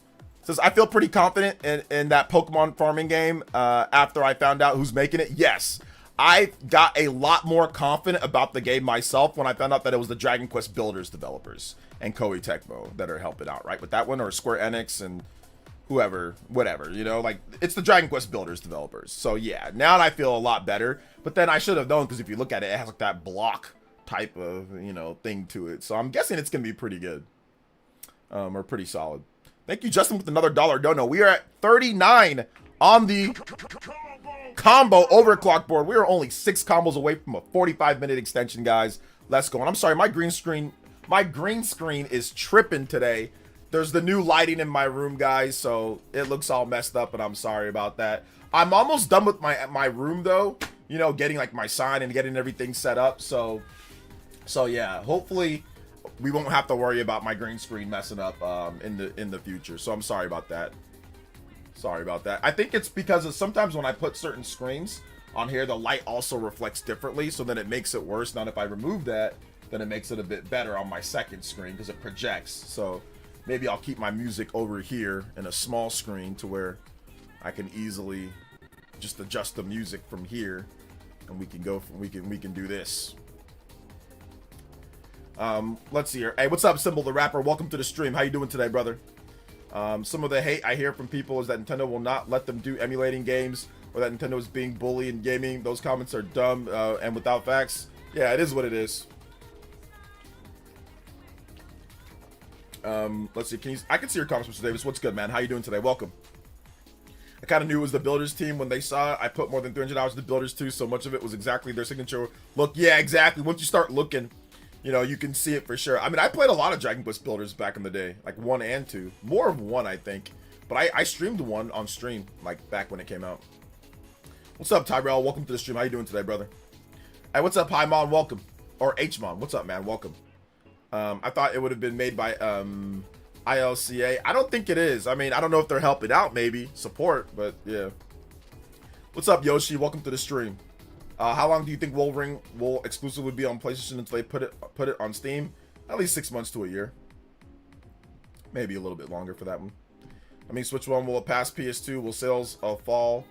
Says, I feel pretty confident in that Pokemon farming game after I found out who's making it. Yes, I got a lot more confident about the game myself when I found out that it was the Dragon Quest Builders developers and Koei Tecmo that are helping out, right? With that one, or Square Enix and whoever, whatever, you know, like it's the Dragon Quest Builders developers. So yeah, now I feel a lot better. But then I should have known, because if you look at it, it has like that block type of, you know, thing to it. So I'm guessing it's gonna be pretty good, or pretty solid. Thank you, Justin, with another $1 dono. We are at 39 on the combo overclock board. We are only 6 combos away from a 45-minute extension, guys. Let's go. And I'm sorry, my green screen is tripping today. There's the new lighting in my room, guys, so it looks all messed up, and I'm sorry about that. I'm almost done with my room, though. You know, getting like my sign and getting everything set up. So yeah, hopefully we won't have to worry about my green screen messing up in the future. So I'm sorry about that. I think it's because of sometimes when I put certain screens on here, the light also reflects differently, so then it makes it worse. Now if I remove that, then it makes it a bit better on my second screen because it projects. So maybe I'll keep my music over here in a small screen to where I can easily just adjust the music from here, and we can do this. Let's see here. Hey, what's up, Symbol the Rapper? Welcome to the stream. How you doing today, brother? Some of the hate I hear from people is that Nintendo will not let them do emulating games, or that Nintendo is being bullied in gaming. Those comments are dumb and without facts. Yeah, it is what it is. Let's see. I can see your comments, Mr. Davis. What's good, man? How you doing today? Welcome. I kind of knew it was the Builders team when they saw it. I put more than 300 hours into Builders too, so much of it was exactly their signature look. Yeah, exactly. Once you start looking, you know, you can see it for sure. I mean, I played a lot of Dragon Quest builders back in the day, like 1 and 2. More of 1, I think. But I streamed 1 on stream, like back when it came out. What's up, Tyrell? Welcome to the stream. How you doing today, brother? Hey, what's up, Hi-Mon? Welcome. Or H-Mon. What's up, man? Welcome. I thought it would have been made by ILCA. I don't think it is. I mean, I don't know if they're helping out, maybe. Support, but yeah. What's up, Yoshi? Welcome to the stream. How long do you think Wolverine will exclusively be on PlayStation until they put it on Steam? At least 6 months to a year. Maybe a little bit longer for that one. I mean, Switch 1 will pass PS2. Will sales fall?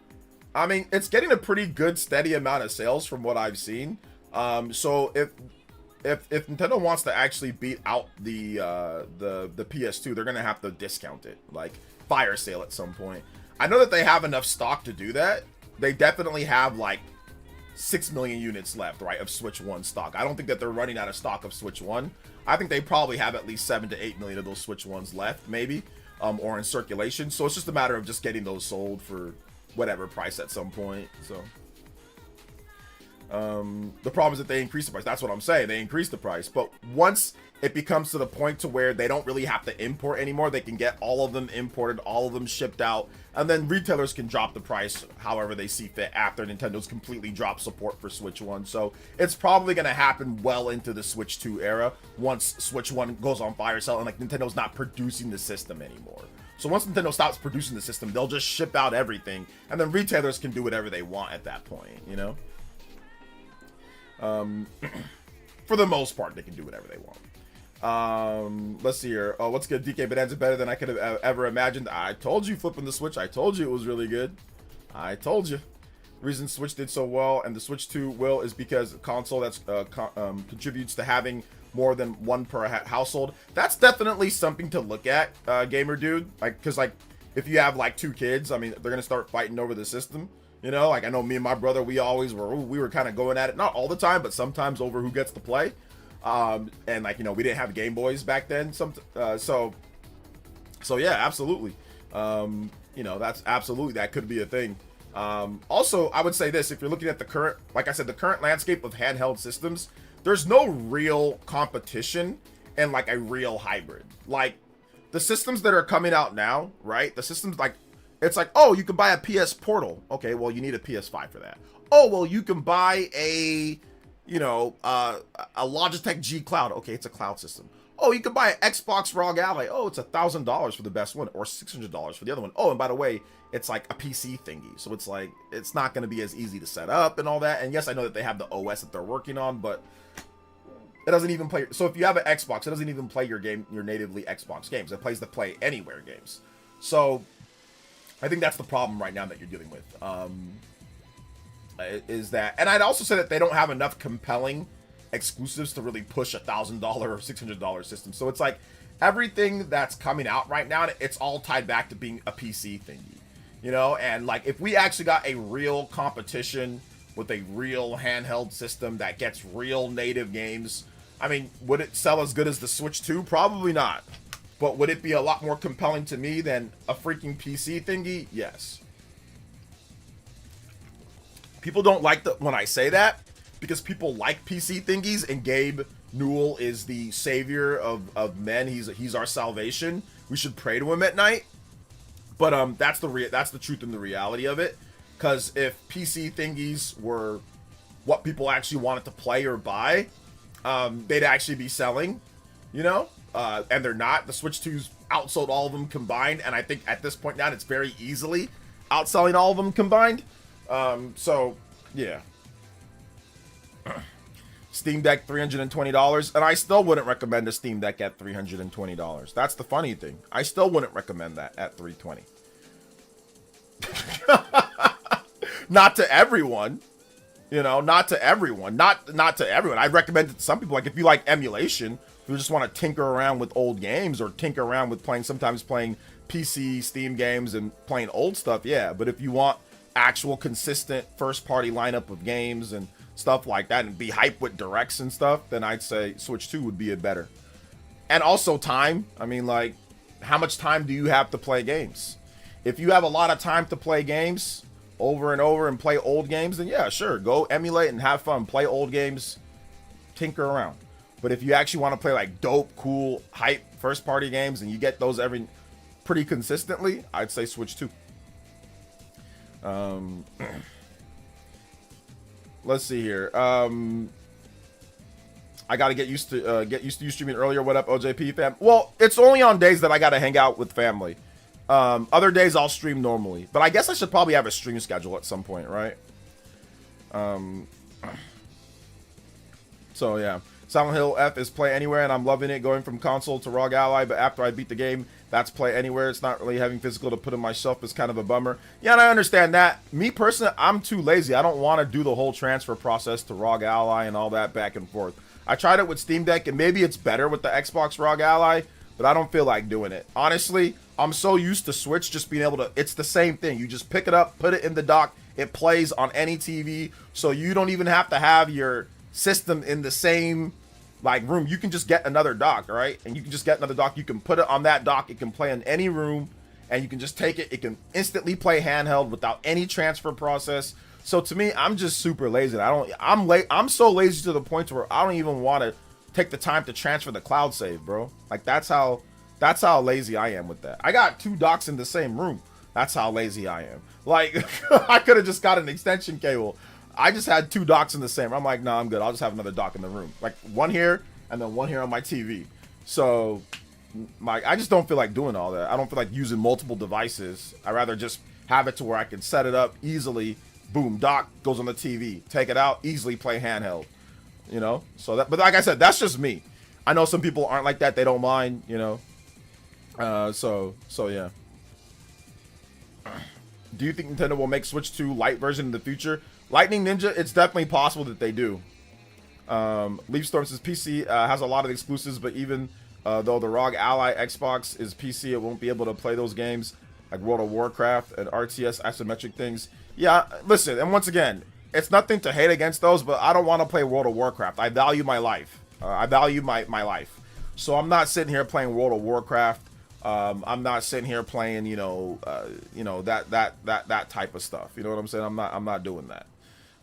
I mean, it's getting a pretty good, steady amount of sales from what I've seen. So if Nintendo wants to actually beat out the PS2, they're gonna have to discount it, like fire sale at some point. I know that they have enough stock to do that. They definitely have like 6 million units left, right, of Switch 1 stock. I don't think that they're running out of stock of Switch 1. I think they probably have at least 7 to 8 million of those Switch 1s left, maybe, or in circulation. So it's just a matter of just getting those sold for whatever price at some point. So the problem is that they increase the price. That's what I'm saying. They increase the price, but once it becomes to the point to where they don't really have to import anymore, they can get all of them imported, all of them shipped out, and then retailers can drop the price however they see fit after Nintendo's completely dropped support for Switch 1. So it's probably going to happen well into the Switch 2 era once Switch 1 goes on fire sale and like Nintendo's not producing the system anymore. So once Nintendo stops producing the system, they'll just ship out everything, and then retailers can do whatever they want at that point, you know? For the most part, they can do whatever they want. Let's see here. Oh, what's good? DK Bonanza better than I could have ever imagined. I told you, flipping the Switch. I told you it was really good. I told you. The reason Switch did so well and the Switch 2 will is because a console that's contributes to having more than one per household. That's definitely something to look at, gamer dude. Like, cause like if you have like 2 kids, I mean, they're gonna start fighting over the system. You know, like I know me and my brother, we were kind of going at it, not all the time, but sometimes over who gets to play. And like, you know, we didn't have Game Boys back then. So yeah, absolutely. You know, that's absolutely, that could be a thing. Also, I would say this, if you're looking at the current, like I said, the current landscape of handheld systems, there's no real competition and like a real hybrid. Like the systems that are coming out now, right? The systems like, it's like, oh, you can buy a PS Portal. Okay, well, you need a PS5 for that. Oh, well, you can buy a, you know, a Logitech G Cloud. Okay, it's a cloud system. Oh, you can buy an Xbox ROG Ally. Oh, it's $1,000 for the best one, or $600 for the other one. Oh, and by the way, it's like a PC thingy. So it's like, it's not going to be as easy to set up and all that. And yes, I know that they have the OS that they're working on, but it doesn't even play. So if you have an Xbox, it doesn't even play your natively Xbox games. It plays the Play Anywhere games. So I think that's the problem right now that you're dealing with, is that, and I'd also say that they don't have enough compelling exclusives to really push $1,000 or $600 system. So it's like everything that's coming out right now, it's all tied back to being a PC thingy, you know? And like, if we actually got a real competition with a real handheld system that gets real native games, I mean, would it sell as good as the Switch 2? Probably not. But would it be a lot more compelling to me than a freaking PC thingy? Yes. People don't like when I say that because people like PC thingies, and Gabe Newell is the savior of men. He's our salvation. We should pray to him at night. But that's the truth and the reality of it. Because if PC thingies were what people actually wanted to play or buy, they'd actually be selling, you know? And they're not. The Switch 2's outsold all of them combined, and I think at this point now it's very easily outselling all of them combined. So yeah. Steam Deck $320, and I still wouldn't recommend a Steam Deck at $320. That's the funny thing. I still wouldn't recommend that at $320. Not to everyone. You know, not to everyone. Not to everyone. I'd recommend it to some people. Like if you like emulation, if you just want to tinker around with old games or tinker around with sometimes playing PC Steam games and playing old stuff, yeah. But if you want actual consistent first party lineup of games and stuff like that and be hyped with directs and stuff, then I'd say Switch 2 would be a better. And also time. I mean, like, how much time do you have to play games? If you have a lot of time to play games over and over and play old games, then yeah, sure, go emulate and have fun. Play old games, tinker around. But if you actually want to play like dope, cool, hype first party games and you get those every pretty consistently, I'd say Switch 2. Let's see here. I gotta get used to you streaming earlier. What up, OJP fam? Well, it's only on days that I gotta hang out with family. Other days I'll stream normally, but I guess I should probably have a stream schedule at some point, right? So yeah, Silent Hill F is play anywhere, and I'm loving it. Going from console to ROG Ally, but after I beat the game, that's play anywhere. It's not really having physical to put on my shelf is kind of a bummer. Yeah, and I understand that. Me personally, I'm too lazy. I don't want to do the whole transfer process to ROG Ally and all that back and forth. I tried it with Steam Deck, and maybe it's better with the Xbox ROG Ally, but I don't feel like doing it. Honestly, I'm so used to Switch just being able to, it's the same thing. You just pick it up, put it in the dock, it plays on any TV, so you don't even have to have your system in the same like room. You can just get another dock, right? And you can just get another dock. You can put it on that dock. It can play in any room, and you can just take it. It can instantly play handheld without any transfer process. So to me, I'm just super lazy. I'm so lazy to the point where I don't even want to take the time to transfer the cloud save, bro. Like that's how lazy I am with that. I got 2 docks in the same room. That's how lazy I am. Like I could have just got an extension cable. I just had 2 docks in the same. I'm like, no, I'm good. I'll just have another dock in the room. Like one here and then one here on my TV. So I just don't feel like doing all that. I don't feel like using multiple devices. I rather just have it to where I can set it up easily. Boom, dock goes on the TV. Take it out, easily play handheld. You know? So that, but like I said, that's just me. I know some people aren't like that. They don't mind, you know. So yeah. Do you think Nintendo will make Switch 2 Lite version in the future? Lightning Ninja, it's definitely possible that they do. Leafstorm says PC has a lot of exclusives, but even though the ROG Ally Xbox is PC, it won't be able to play those games like World of Warcraft and RTS isometric things. Yeah, listen, and once again, it's nothing to hate against those, but I don't want to play World of Warcraft. I value my life. I value my life. So I'm not sitting here playing World of Warcraft. I'm not sitting here playing, that type of stuff. You know what I'm saying? I'm not doing that.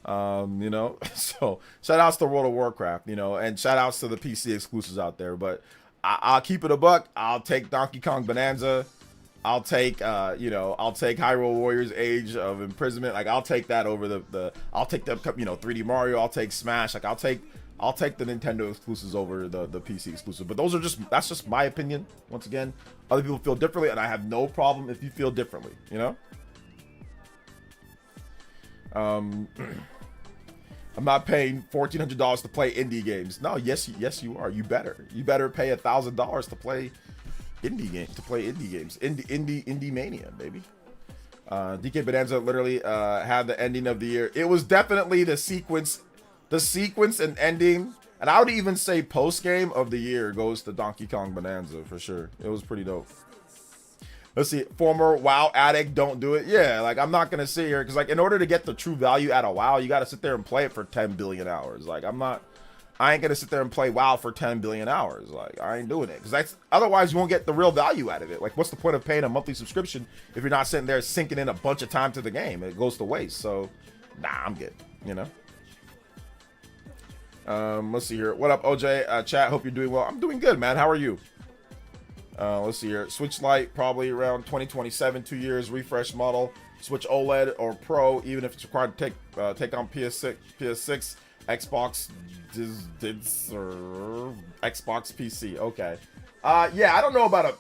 So shout outs to World of Warcraft, and shout outs to the PC exclusives out there. But I'll keep it a buck. I'll take Donkey Kong Bonanza. I'll take Hyrule Warriors Age of Imprisonment. Like I'll take that over I'll take the 3D Mario. I'll take Smash. Like I'll take the Nintendo exclusives over the PC exclusive. But that's just my opinion. Once again, other people feel differently, and I have no problem if you feel differently. I'm not paying $1,400 to play indie games. No, yes you are. You better pay $1,000 to play indie games. Indie Mania, baby. DK Bonanza literally had the ending of the year. It was definitely the sequence and ending, and I would even say post game of the year goes to Donkey Kong Bonanza for sure. It was pretty dope. Let's see, former WoW addict, don't do it. Yeah, like I'm not gonna sit here because like in order to get the true value out of WoW, you got to sit there and play it for 10 billion hours. Like I ain't gonna sit there and play WoW for 10 billion hours. Like I ain't doing it because otherwise you won't get the real value out of it. Like what's the point of paying a monthly subscription if you're not sitting there sinking in a bunch of time to the game? It goes to waste. So nah, I'm good. Let's see here. What up, OJ? Chat, hope you're doing well. I'm doing good, man. How are you? Let's see here. Switch Lite probably around 2027, 2 years refresh model. Switch OLED or Pro, even if it's required to take on PS6, Xbox or Xbox PC. Okay. Yeah, I don't know about a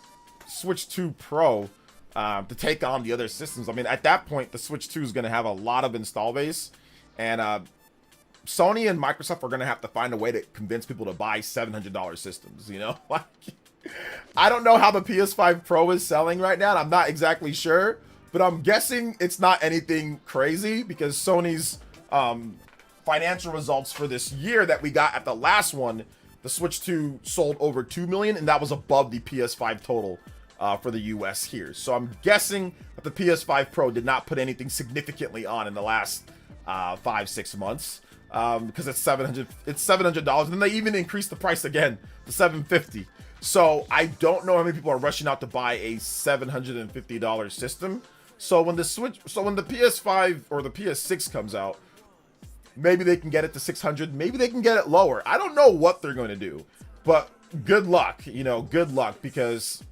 Switch 2 Pro to take on the other systems. I mean, at that point, the Switch 2 is going to have a lot of install base, and Sony and Microsoft are going to have to find a way to convince people to buy $700 systems. Like. I don't know how the PS5 Pro is selling right now. I'm not exactly sure, but I'm guessing it's not anything crazy because Sony's financial results for this year that we got at the last one, the Switch 2 sold over 2 million, and that was above the PS5 total for the US here. So I'm guessing that the PS5 Pro did not put anything significantly on in the last 5-6 months because it's $700, and then they even increased the price again to $750. So I don't know how many people are rushing out to buy a $750 system. So when the PS5 or the PS6 comes out, Maybe they can get it to 600. Maybe they can get it lower. I don't know what they're going to do, but good luck, you know, good luck, because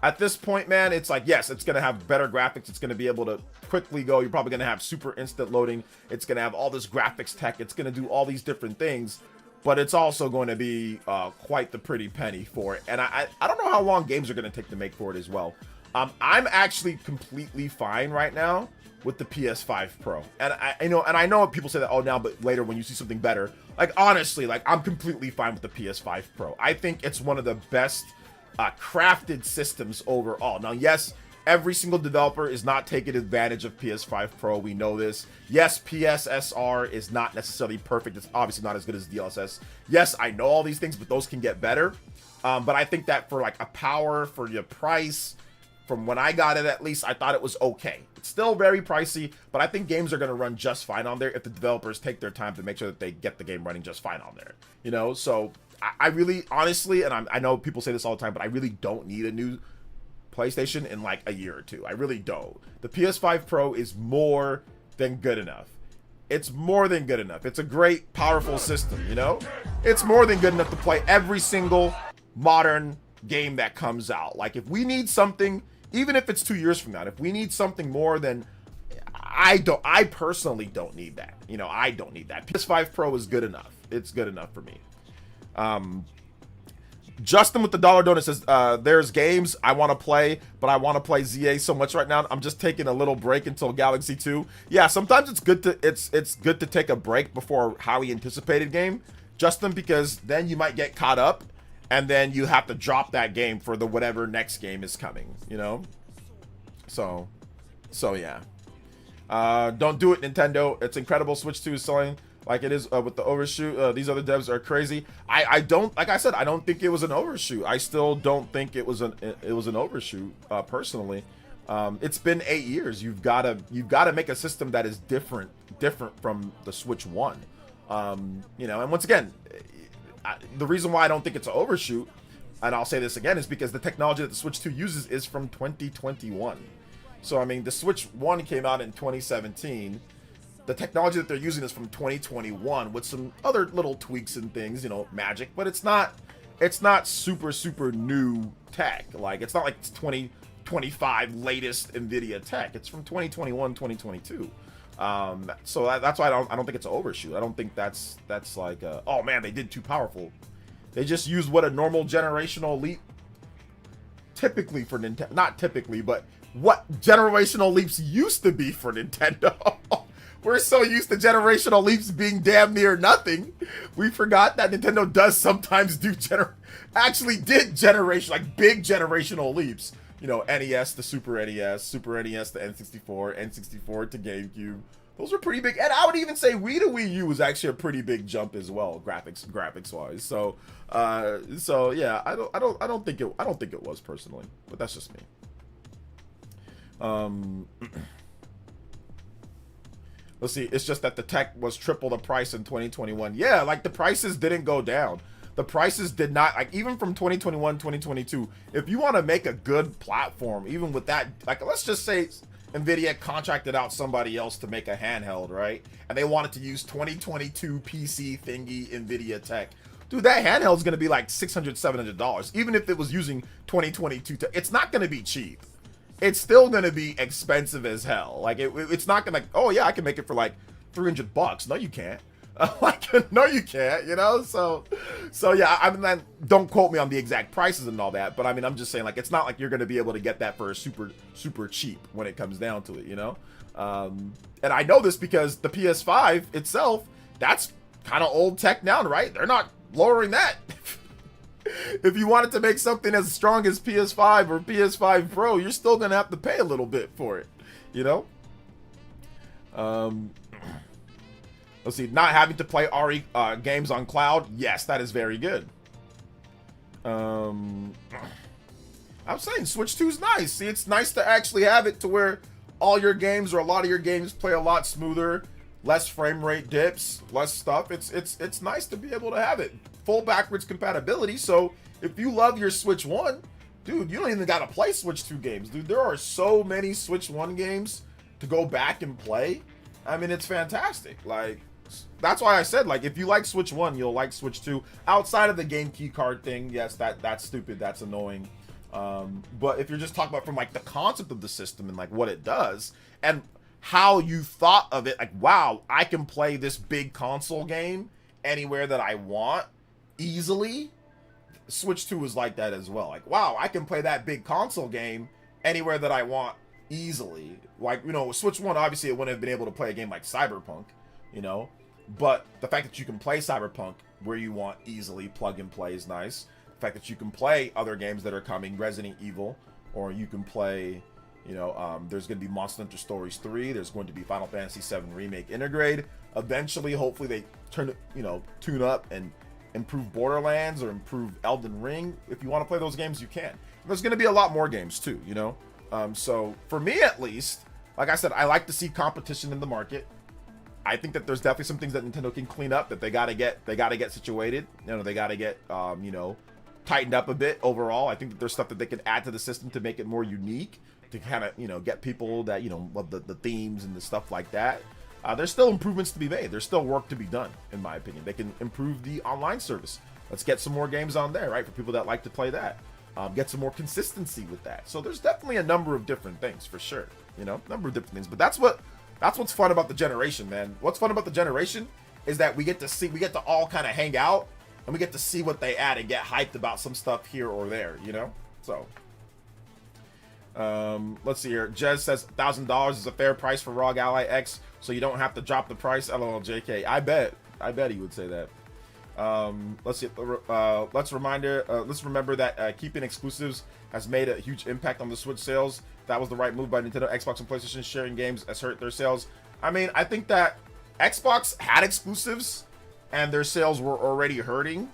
at this point, man, it's like, yes, it's going to have better graphics. It's going to be able to quickly go. You're probably going to have super instant loading. It's going to have all this graphics tech. It's going to do all these different things, but it's also going to be quite the pretty penny for it. And I don't know how long games are going to take to make for it as well. I'm actually completely fine right now with the PS5 Pro. And I know people say that, oh, now, but later when you see something better, like, honestly, like, I'm completely fine with the PS5 Pro. I think it's one of the best crafted systems overall. Now, yes, every single developer is not taking advantage of PS5 Pro. We know this. Yes, PSSR is not necessarily perfect. It's obviously not as good as DLSS. Yes, I know all these things, but those can get better. But I think that for like a power, for your price, from when I got it, at least, I thought it was okay. It's still very pricey, but I think games are going to run just fine on there if the developers take their time to make sure that they get the game running just fine on there. You know, so I really, honestly, and I know people say this all the time, but I really don't need a new PlayStation in like a year or two. I really don't. The PS5 Pro is more than good enough. It's more than good enough. It's a great, powerful system, you know? It's more than good enough to play every single modern game that comes out. Like, if we need something, even if it's 2 years from now, if we need something more, then I personally don't need that. You know, I don't need that. PS5 Pro is good enough. It's good enough for me. Justin with the dollar donut says, there's games I want to play, but I want to play ZA so much right now. I'm just taking a little break until Galaxy 2. Yeah, sometimes it's good to take a break before highly anticipated game, Justin, because then you might get caught up and then you have to drop that game for the whatever next game is coming, you know? So yeah. Don't do it, Nintendo. It's incredible. Switch 2 is selling like it is with the overshoot. These other devs are crazy. I don't, like I said, I don't think it was an overshoot. I still don't think it was an overshoot, personally. It's been 8 years. You've got to make a system that is different from the Switch 1. You know, and once again, the reason why I don't think it's an overshoot, and I'll say this again, is because the technology that the Switch 2 uses is from 2021. So, I mean, the Switch 1 came out in 2017. The technology that they're using is from 2021 with some other little tweaks and things, you know, magic, but it's not super new tech. Like, it's not like it's 2025 latest NVIDIA tech. It's from 2021, 2022. So that's why I don't think it's an overshoot. I don't think that's like, oh man, they did too powerful. They just used what a normal generational leap typically for Nintendo, not typically, but what generational leaps used to be for Nintendo. We're so used to generational leaps being damn near nothing. We forgot that Nintendo does sometimes do actually did like big generational leaps. You know, NES to Super NES, Super NES to N64, N64 to GameCube. Those were pretty big, and I would even say Wii to Wii U was actually a pretty big jump as well, graphics wise. So, yeah, I don't think it was personally, but that's just me. Let's see, it's just that the tech was triple the price in 2021. Yeah, like the prices didn't go down. The prices did not, like, even from 2021, 2022, if you want to make a good platform, even with that, like, let's just say NVIDIA contracted out somebody else to make a handheld, right? And they wanted to use 2022 PC thingy NVIDIA tech. Dude, that handheld is going to be like $600, $700. Even if it was using 2022 tech, it's not going to be cheap. It's still going to be expensive as hell. Like, it's not going to, oh yeah, I can make it for like $300. No, you can't. Like, no, you can't, you know? So yeah, I mean, don't quote me on the exact prices and all that, but I mean, I'm just saying, like, it's not like you're going to be able to get that for super cheap when it comes down to it, you know? And I know this because the PS5 itself, that's kind of old tech now, right? They're not lowering that. If you wanted to make something as strong as PS5 or PS5 Pro, you're still going to have to pay a little bit for it, you know? Let's see, not having to play RE games on cloud. Yes, that is very good. I'm saying Switch 2 is nice. See, it's nice to actually have it to where all your games or a lot of your games play a lot smoother, less frame rate dips, less stuff. It's nice to be able to have it. Full backwards compatibility. So if you love your Switch 1, dude, you don't even gotta play Switch 2 games, dude. There are so many Switch 1 games to go back and play. I mean, it's fantastic. Like, that's why I said, like, if you like Switch 1, you'll like Switch 2. Outside of the game key card thing, yes, that's stupid, that's annoying. But if you're just talking about from like the concept of the system and like what it does and how you thought of it, like, wow, I can play this big console game anywhere that I want easily. Switch 2 is like that as well. Like, wow, I can play that big console game anywhere that I want easily. Like, you know, Switch 1, obviously it wouldn't have been able to play a game like Cyberpunk, you know, but the fact that you can play Cyberpunk where you want easily, plug and play, is nice. The fact that you can play other games that are coming, Resident Evil, or you can play, you know, there's going to be Monster Hunter Stories 3, there's going to be Final Fantasy 7 Remake Intergrade. Eventually, hopefully they turn it, you know, tune up and improve Borderlands or improve Elden Ring. If you want to play those games, you can. There's going to be a lot more games too, you know. So for me at least, like I said, I like to see competition in the market. I think that there's definitely some things that Nintendo can clean up, that they gotta get situated. You know, they gotta get you know, tightened up a bit overall. I think that there's stuff that they can add to the system to make it more unique, to kind of, you know, get people that, you know, love the themes and the stuff like that. There's still improvements to be made. There's still work to be done, in my opinion. They can improve the online service. Let's get some more games on there, right, for people that like to play that. Get some more consistency with that. So there's definitely a number of different things, for sure. You know, number of different things. But that's what's fun about the generation, man. What's fun about the generation is that we get to all kind of hang out, and we get to see what they add and get hyped about some stuff here or there, you know? So, let's see here. Jez says $1,000 is a fair price for ROG Ally X, so you don't have to drop the price. LOL JK. I bet he would say that. Let's see. Let's remember that keeping exclusives has made a huge impact on the Switch sales. That was the right move by Nintendo. Xbox and PlayStation sharing games has hurt their sales. I mean, I think that Xbox had exclusives and their sales were already hurting,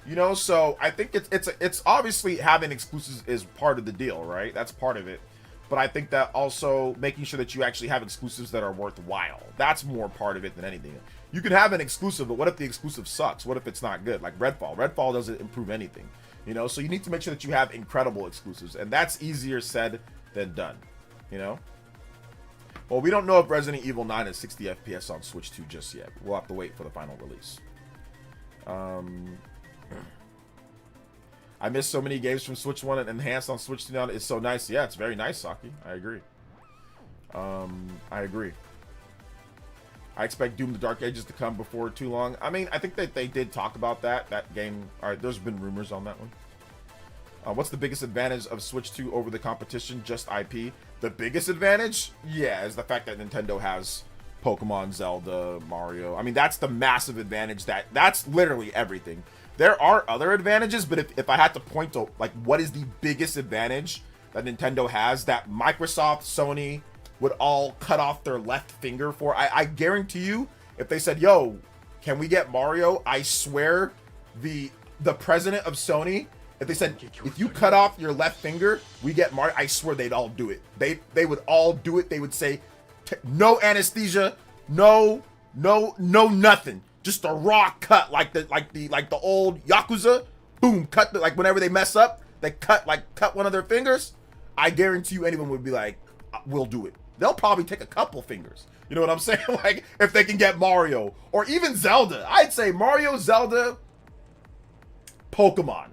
you know. So I think it's obviously having exclusives is part of the deal, right? That's part of it. But I think that also making sure that you actually have exclusives that are worthwhile, that's more part of it than anything. You can have an exclusive, but what if the exclusive sucks? What if it's not good? Like Redfall. Redfall doesn't improve anything, you know? So you need to make sure that you have incredible exclusives, and that's easier said than done, you know? Well, we don't know if Resident Evil 9 is 60 FPS on Switch 2 just yet. We'll have to wait for the final release. I missed so many games from Switch 1, and enhanced on Switch 2 now is so nice. Yeah, it's very nice, Saki. I agree. I agree. I expect Doom the Dark Ages to come before too long. I mean, I think that they did talk about that game. All right, there's been rumors on that one. What's the biggest advantage of Switch 2 over the competition? Just IP. The biggest advantage? Yeah, is the fact that Nintendo has Pokemon, Zelda, Mario. I mean, that's the massive advantage. That's literally everything. There are other advantages, but if I had to point to, like, what is the biggest advantage that Nintendo has that Microsoft, Sony would all cut off their left finger for, I guarantee you, if they said, yo, can we get Mario? I swear the president of Sony, if they said, if you cut off your left finger, we get Mario, I swear they'd all do it. They would all do it. They would say, no anesthesia, no nothing. Just a raw cut, like the old Yakuza. Boom, cut like whenever they mess up, they cut one of their fingers. I guarantee you anyone would be like, we'll do it. They'll probably take a couple fingers. You know what I'm saying? Like, if they can get Mario or even Zelda. I'd say Mario, Zelda, Pokemon.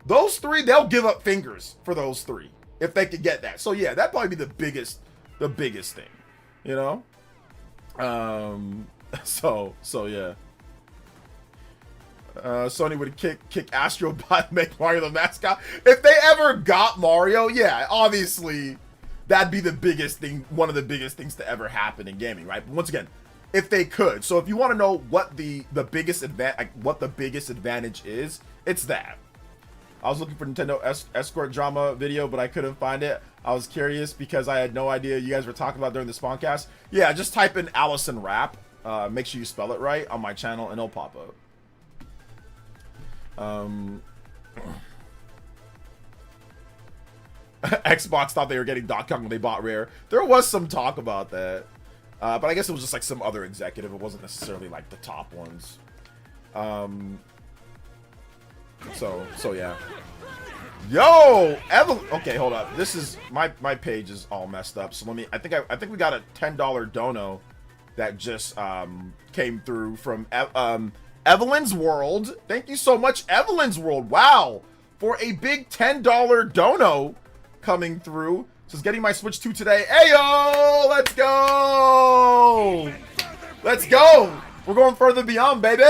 Those three, they'll give up fingers for those three if they could get that. So yeah, that'd probably be the biggest thing, you know? So yeah. Sony would kick Astro Bot, make Mario the mascot. If they ever got Mario, yeah, obviously that'd be the biggest thing, one of the biggest things to ever happen in gaming, right? But once again, if they could. So if you want to know what the biggest advantage is, it's that. I was looking for Nintendo escort drama video, but I couldn't find it. I was curious because I had no idea you guys were talking about during the Spawncast. Yeah, just type in Allison Rap. Make sure you spell it right on my channel, and it'll pop up. Xbox thought they were getting Donkey Kong when they bought Rare. There was some talk about that, but I guess it was just like some other executive. It wasn't necessarily like the top ones. So yeah. Yo, okay, hold up. This is my page is all messed up. So I think we got a $10 dono that just came through from Evelyn's World. Thank you so much, Evelyn's World. Wow, for a big $10 dono coming through. Just getting my Switch 2 today. Ayo, let's go. Let's go. We're going further beyond, baby.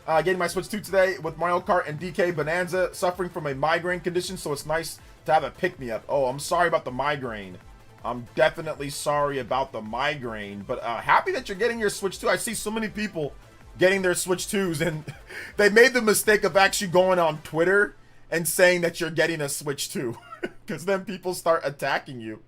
Getting my Switch 2 today with Mario Kart and DK Bonanza, suffering from a migraine condition, so it's nice to have a pick-me-up. Oh, I'm sorry about the migraine. I'm definitely sorry about the migraine, but happy that you're getting your Switch 2. I see so many people getting their Switch 2s, and they made the mistake of actually going on Twitter and saying that you're getting a Switch 2, because then people start attacking you.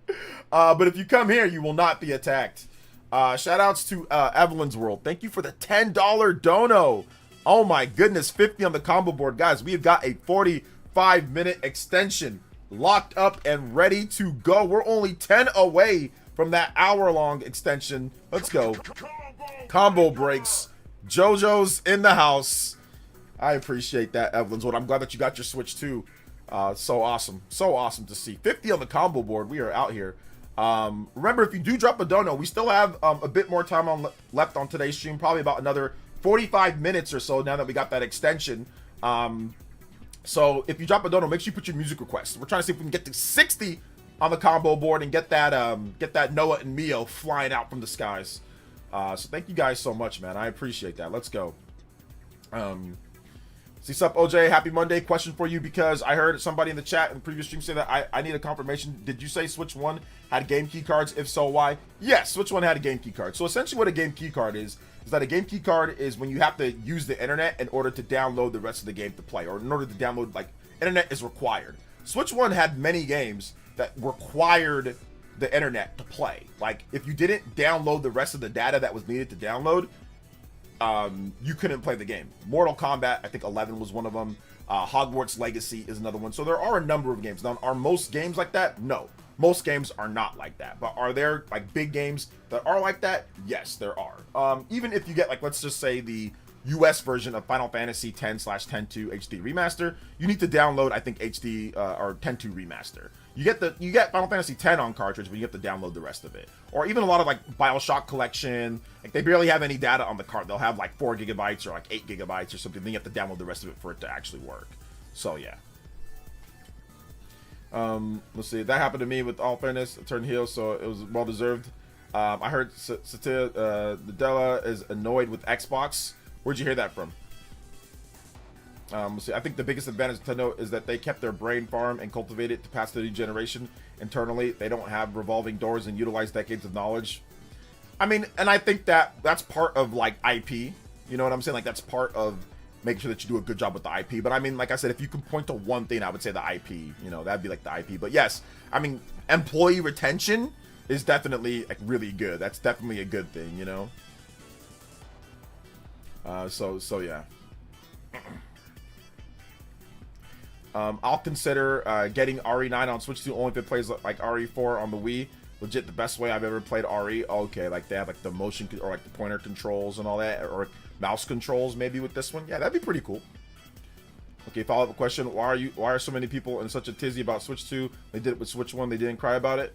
But if you come here, you will not be attacked. Shout outs to Evelyn's World. Thank you for the $10 dono. Oh my goodness, 50 on the combo board. Guys, we have got a 45-minute extension locked up and ready to go. We're only 10 away from that hour-long extension. Let's go. Combo breaks. JoJo's in the house. I appreciate that, Evelyn's World. I'm glad that you got your Switch too. So awesome. So awesome to see. 50 on the combo board. We are out here. Remember, if you do drop a dono, we still have a bit more time left on today's stream. Probably about another 45 minutes or so now that we got that extension. So if you drop a dono, make sure you put your music request. We're trying to see if we can get to 60 on the combo board and get that Noah and Mio flying out from the skies. So thank you guys so much, man. I appreciate that. Let's go. See, sup, OJ, happy Monday. Question for you, because I heard somebody in the chat in the previous stream say that I need a confirmation. Did you say Switch 1 had game key cards? If so, why? Yes, Switch 1 had a game key card. So essentially what a game key card is that a game key card is when you have to use the internet in order to download the rest of the game to play, or in order to download, like, internet is required. Switch 1 had many games that required the internet to play. Like, if you didn't download the rest of the data that was needed to download, you couldn't play the game. Mortal Kombat, I think 11 was one of them. Hogwarts Legacy is another one. So there are a number of games. Now, are most games like that? No. Most games are not like that. But are there, like, big games that are like that? Yes, there are. Even if you get, like, let's just say the US version of Final Fantasy X/10-2 HD Remaster, you need to download, I think, HD or 10-2 Remaster. You get Final Fantasy X on cartridge, but you have to download the rest of it. Or even a lot of, like, BioShock Collection, like, they barely have any data on the card. They'll have like 4 gigabytes or like 8 gigabytes or something. Then you have to download the rest of it for it to actually work. So yeah. Let's see. That happened to me with All Fairness. It turned heel, so it was well deserved. I heard Satya Nadella is annoyed with Xbox. Where'd you hear that from? Let's see. I think the biggest advantage of Nintendo is that they kept their brain farm and cultivated it to pass the new generation internally. They don't have revolving doors and utilize decades of knowledge. I mean, and I think that that's part of, like, IP. You know what I'm saying? Like, that's part of making sure that you do a good job with the IP. But I mean, like I said, if you can point to one thing, I would say the IP. You know, that'd be like the IP. But yes, I mean, employee retention is definitely, like, really good. That's definitely a good thing, you know? So yeah. I'll consider getting RE9 on Switch 2 only if it plays like RE4 on the Wii. Legit the best way I've ever played RE. Okay, like they have like the motion or like the pointer controls and all that, or mouse controls maybe with this one. Yeah, that'd be pretty cool. Okay, follow-up question. Why are so many people in such a tizzy about Switch 2? They did it with Switch 1, they didn't cry about it.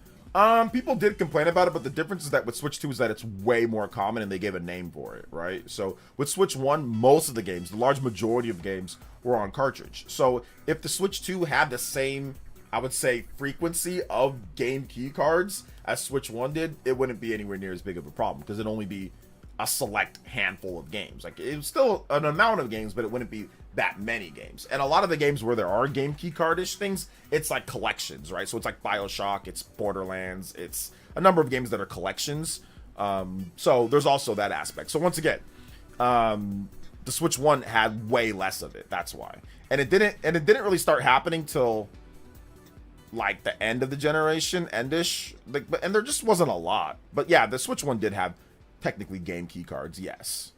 People did complain about it, but the difference is that with Switch 2 is that it's way more common and they gave a name for it, right? So with Switch 1, most of the games, the large majority of games, were on cartridge. So if the Switch 2 had the same, I would say, frequency of game key cards as Switch 1 did, it wouldn't be anywhere near as big of a problem, because it'd only be a select handful of games. Like, it was still an amount of games, but it wouldn't be that many games. And a lot of the games where there are game key card-ish things, it's like collections, right? So it's like BioShock, it's Borderlands, it's a number of games that are collections. So there's also that aspect. So once again, the Switch 1 had way less of it. That's why. And it didn't really start happening till like the end of the generation, endish. Like, and there just wasn't a lot. But yeah, the Switch 1 did have technically game key cards, yes.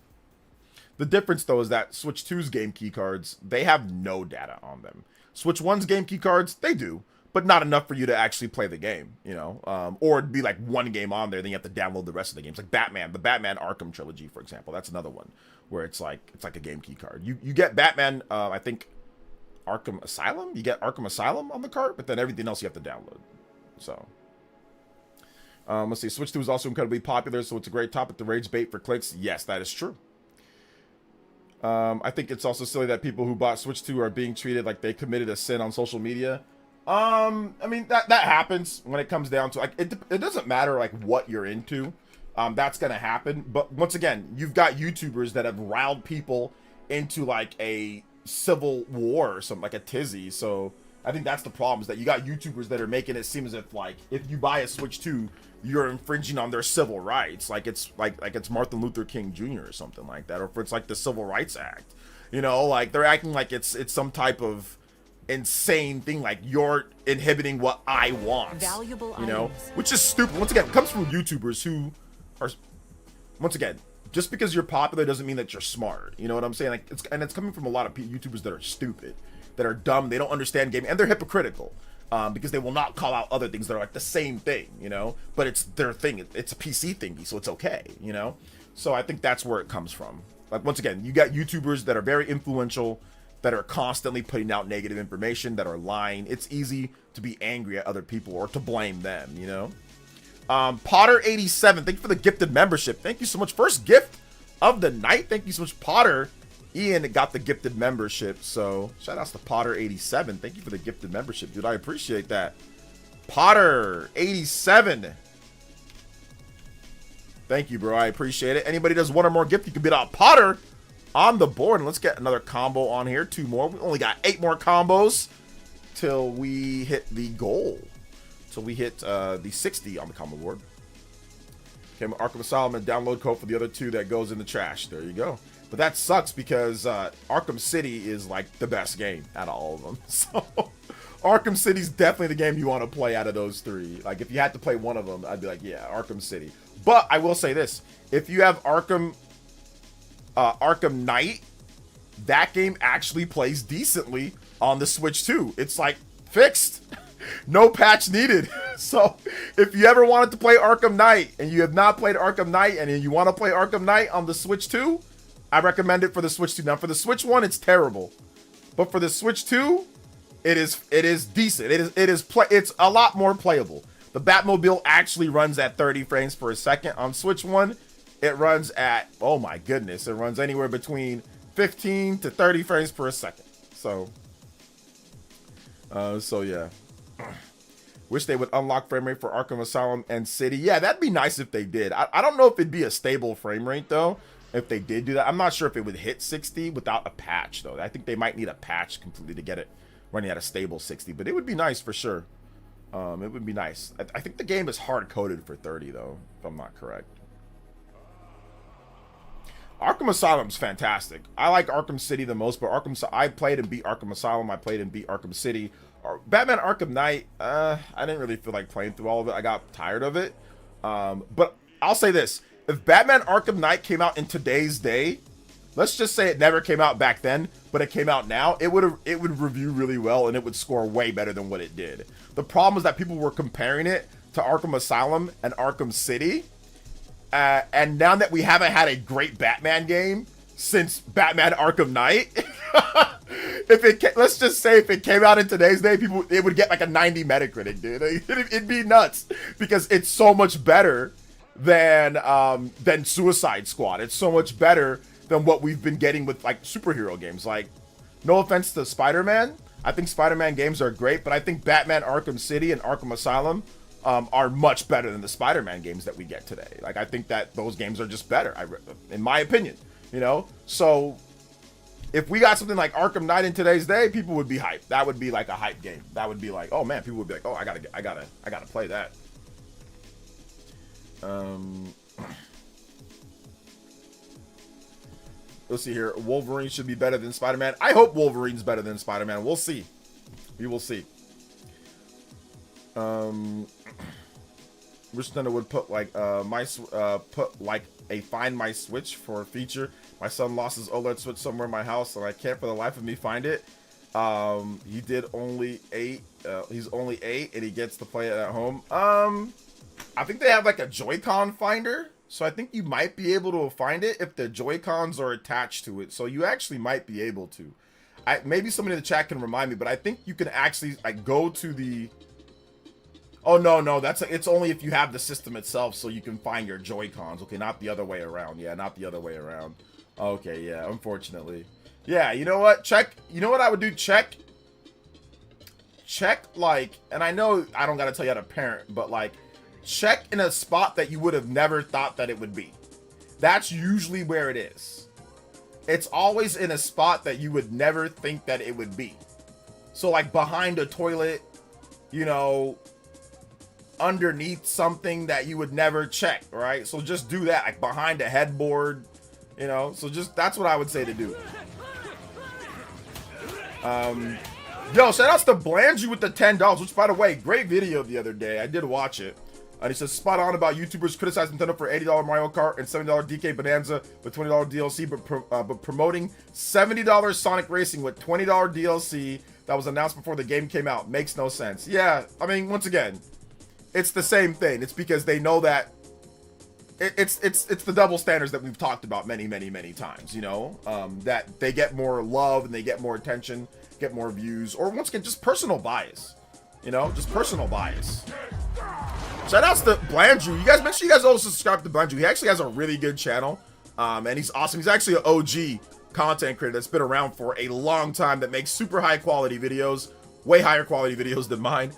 The difference though is that Switch 2's game key cards, they have no data on them. Switch 1's game key cards, they do, but not enough for you to actually play the game, you know? Or it'd be like one game on there, then you have to download the rest of the games. Like Batman, the Batman Arkham trilogy, for example. That's another one where it's like a game key card. You get Batman, I think Arkham Asylum? You get Arkham Asylum on the cart, but then everything else you have to download. So Let's see. Switch 2 is also incredibly popular, so it's a great topic to rage bait for clicks. Yes, that is true. I think it's also silly that people who bought Switch 2 are being treated like they committed a sin on social media. I mean, that happens when it comes down to, like, it doesn't matter, like, what you're into. That's gonna happen. But once again, you've got YouTubers that have riled people into, like, a civil war or something, like a tizzy. So I think that's the problem, is that you got YouTubers that are making it seem as if, like, if you buy a Switch 2, you're infringing on their civil rights, like it's it's Martin Luther King Jr. or something like that, or if it's like the Civil Rights Act, you know, like they're acting like it's some type of insane thing, like you're inhibiting what I want, Valuable you know, items. which is stupid. Once again, it comes from YouTubers who are, once again, just because you're popular doesn't mean that you're smart. You know what I'm saying? Like it's coming from a lot of YouTubers that are stupid, that are dumb, they don't understand gaming, and they're hypocritical. Because they will not call out other things that are like the same thing, you know, but it's their thing. It's a PC thingy, so it's okay, you know. So I think that's where it comes from. Like, once again, you got YouTubers that are very influential, that are constantly putting out negative information, that are lying. It's easy to be angry at other people or to blame them, you know. Potter87, thank you for the gifted membership. Thank you so much. First gift of the night. Thank you so much, Potter. Ian got the gifted membership, so shout outs to Potter87. Thank you for the gifted membership, dude. I appreciate that. Potter87. Thank you, bro. I appreciate it. Anybody does one or more gift, you can beat out Potter on the board. And let's get another combo on here. 2 more. We only got 8 more combos till we hit the goal. Till we hit the 60 on the combo board. Okay, Arkham Asylum and download code for the other 2 that goes in the trash. There you go. But that sucks because Arkham City is like the best game out of all of them. So Arkham City's definitely the game you want to play out of those 3. Like, if you had to play one of them, I'd be like, yeah, Arkham City. But I will say this: if you have Arkham Knight, that game actually plays decently on the Switch too. It's like fixed. No patch needed. So if you ever wanted to play Arkham Knight and you have not played Arkham Knight and you want to play Arkham Knight on the Switch 2, I recommend it for the Switch 2. Now for the Switch 1, it's terrible. But for the Switch 2, it is decent. It's a lot more playable. The Batmobile actually runs at 30 frames per second. On Switch 1, it runs at, oh my goodness, it runs anywhere between 15 to 30 frames per second. So yeah. Wish they would unlock frame rate for Arkham Asylum and City. Yeah, that'd be nice if they did. I don't know if it'd be a stable frame rate though, if they did do that. I'm not sure if it would hit 60 without a patch though. I think they might need a patch completely to get it running at a stable 60, but it would be nice for sure. It would be nice. I think the game is hard coded for 30 though, if I'm not correct. Arkham Asylum's fantastic. I like Arkham City the most, but I played and beat Arkham Asylum. I played and beat Arkham City. Batman Arkham Knight, I didn't really feel like playing through all of it. I got tired of it. But I'll say this: if Batman Arkham Knight came out in today's day, let's just say it never came out back then, but it came out now, it would review really well and it would score way better than what it did. The problem is that people were comparing it to Arkham Asylum and Arkham City. And now that we haven't had a great Batman game since Batman Arkham Knight, let's just say if it came out in today's day, it would get like a 90 Metacritic, dude. It'd be nuts because it's so much better than Suicide Squad. It's so much better than what we've been getting with like superhero games. Like, no offense to Spider-Man, I think Spider-Man games are great, but I think Batman Arkham City and Arkham Asylum are much better than the Spider-Man games that we get today. Like, I think that those games are just better, in my opinion, you know? So if we got something like Arkham Knight in today's day, people would be hyped. That would be like a hype game. That would be like, oh man, people would be like, oh, I gotta play that. Let's see here. Wolverine should be better than Spider-Man. I hope Wolverine's better than Spider-Man. We'll see. We will see. Wish Nintendo would put like a Find My Switch for a feature. My son lost his OLED Switch somewhere in my house, and I can't for the life of me find it. He's only 8, and he gets to play it at home. I think they have like a Joy-Con finder, so I think you might be able to find it if the Joy-Cons are attached to it. So you actually might be able to. Maybe somebody in the chat can remind me, but I think you can actually like go to the Oh no, it's only if you have the system itself, so you can find your Joy-Cons. Okay, not the other way around. Yeah, not the other way around. Okay, yeah, unfortunately. Yeah, you know what? Check. You know what I would do? Check, like, and I know I don't gotta tell you how to parent, but like, check in a spot that you would have never thought that it would be. That's usually where it is. It's always in a spot that you would never think that it would be. So like behind a toilet, you know, underneath something that you would never check, right? So just do that, like behind a headboard, you know. So just, that's what I would say to do. Yo, shout outs to Blandrew with the $10, which by the way, great video the other day. I did watch it. And he says, spot on about YouTubers criticizing Nintendo for $80 Mario Kart and $70 DK Bonanza with $20 DLC, but promoting $70 Sonic Racing with $20 DLC that was announced before the game came out. Makes no sense. Yeah, I mean, once again, it's the same thing. It's because they know that it's the double standards that we've talked about many times, you know, that they get more love and they get more attention, get more views, or once again, just personal bias, you know, just personal bias. Shout outs to Blandrew. You guys, make sure you guys also subscribe to Blandrew. He actually has a really good channel, and he's awesome. He's actually an OG content creator that's been around for a long time that makes super high quality videos, way higher quality videos than mine.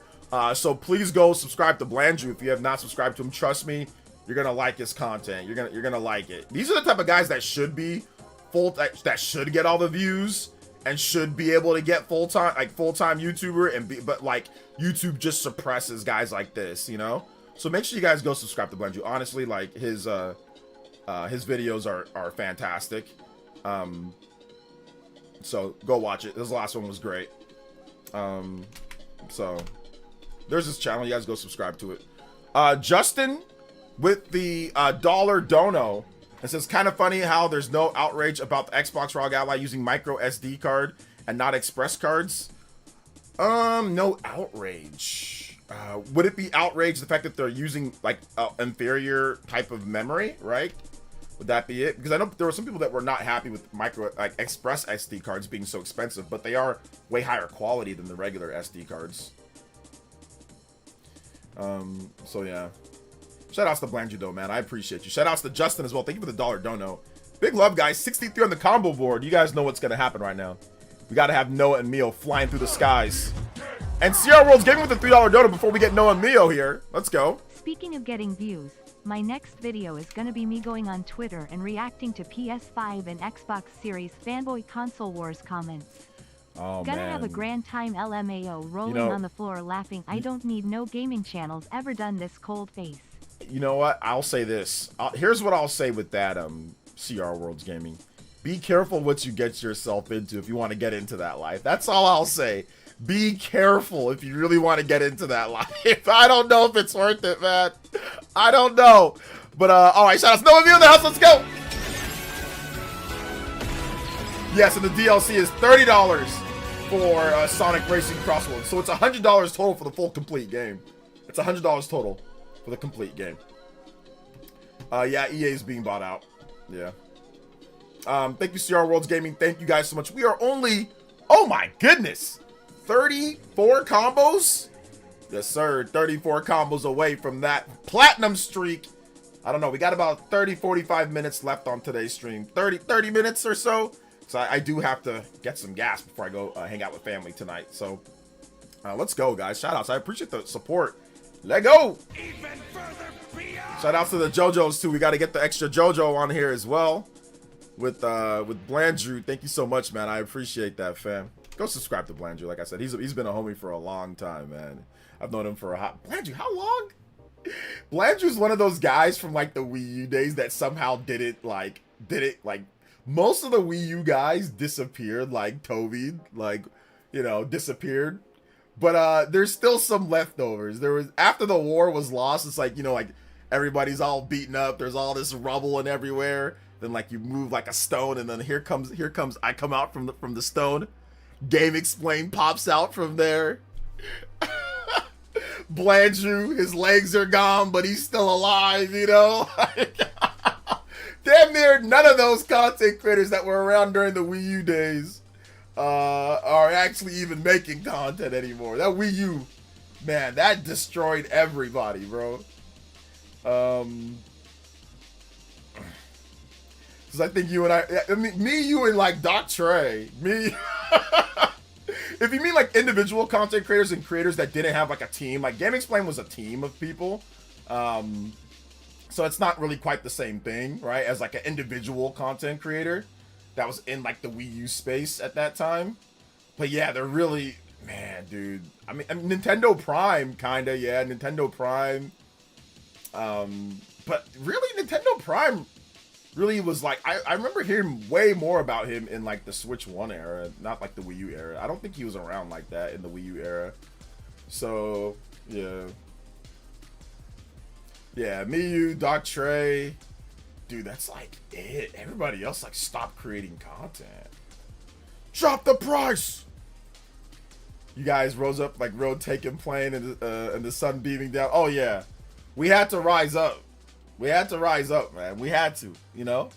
So please go subscribe to Blandrew if you have not subscribed to him. Trust me, you're gonna like his content. You're gonna like it. These are the type of guys that should be that should get all the views and should be able to get full-time YouTuber and be, but like YouTube just suppresses guys like this, you know? So make sure you guys go subscribe to Blandrew. Honestly, like his videos are fantastic. So go watch it. This last one was great. So there's this channel. You guys go subscribe to it. Justin with the dollar dono. It says, kind of funny how there's no outrage about the Xbox ROG Ally using micro SD card and not express cards. No outrage. Would it be outrage the fact that they're using like inferior type of memory, right? Would that be it? Because I know there were some people that were not happy with express SD cards being so expensive, but they are way higher quality than the regular SD cards. So yeah. Shout outs to Blandrew though, man. I appreciate you. Shout outs to Justin as well. Thank you for the dollar dono. Big love, guys. 63 on the combo board. You guys know what's gonna happen right now. We gotta have Noah and Mio flying through the skies. And CR World's giving with the $3 dono before we get Noah and Mio here. Let's go. Speaking of getting views, my next video is gonna be me going on Twitter and reacting to PS5 and Xbox Series fanboy console wars comments. Oh, Gonna man. have a grand time LMAO rolling on the floor laughing. I don't need no gaming channels ever done this cold face. You know what? I'll say this. Here's what I'll say with that CR World's Gaming. Be careful what you get yourself into if you want to get into that life. That's all I'll say. Be careful if you really want to get into that life. I don't know if it's worth it, man. I don't know. But all right, shout out to Noah View in the house. Let's go. Yes, and the DLC is $30 for Sonic Racing Crossroads. So it's $100 total for the full complete game. It's $100 total for the complete game. Yeah, EA is being bought out. Yeah. Thank you, CR World's Gaming. Thank you guys so much. We are only, oh my goodness, 34 combos? Yes, sir. 34 combos away from that platinum streak. I don't know. We got about 30, 45 minutes left on today's stream. 30 minutes or so. So I do have to get some gas before I go hang out with family tonight. So let's go, guys. Shout outs. I appreciate the support. Let go. Even further beyond. Shout outs to the JoJo's too. We got to get the extra JoJo on here as well. With Blandrew. Thank you so much, man. I appreciate that, fam. Go subscribe to Blandrew. Like I said, he's been a homie for a long time, man. I've known him for a hot. Blandrew, how long? Blandrew's one of those guys from like the Wii U days that somehow did it like most of the Wii U guys disappeared, like Toby, like, you know, disappeared. But there's still some leftovers. There was, after the war was lost, it's like, you know, like everybody's all beaten up. There's all this rubble and everywhere. Then like you move like a stone, and then here comes I come out from the stone. Game Explain pops out from there. Blandrew, his legs are gone, but he's still alive, you know? Damn near none of those content creators that were around during the Wii U days are actually even making content anymore. That Wii U Man, that destroyed everybody, bro. Because I think you and I mean, me, you, and like Doc Trey, me. If you mean like individual content creators and creators that didn't have like a team, like Game Explain was a team of people. So it's not really quite the same thing, right? As like an individual content creator that was in like the Wii U space at that time. But yeah, they're really, man, dude. I mean Nintendo Prime, kinda, yeah, Nintendo Prime. But really, Nintendo Prime really was like, I remember hearing way more about him in like the Switch 1 era, not like the Wii U era. I don't think he was around like that in the Wii U era. So, yeah. Yeah, me, you, Doc Trey. Dude, that's like it. Everybody else like stopped creating content. Drop the price! You guys rose up like road taking plane and the sun beaming down. Oh yeah. We had to rise up. We had to rise up, man. We had to, you know?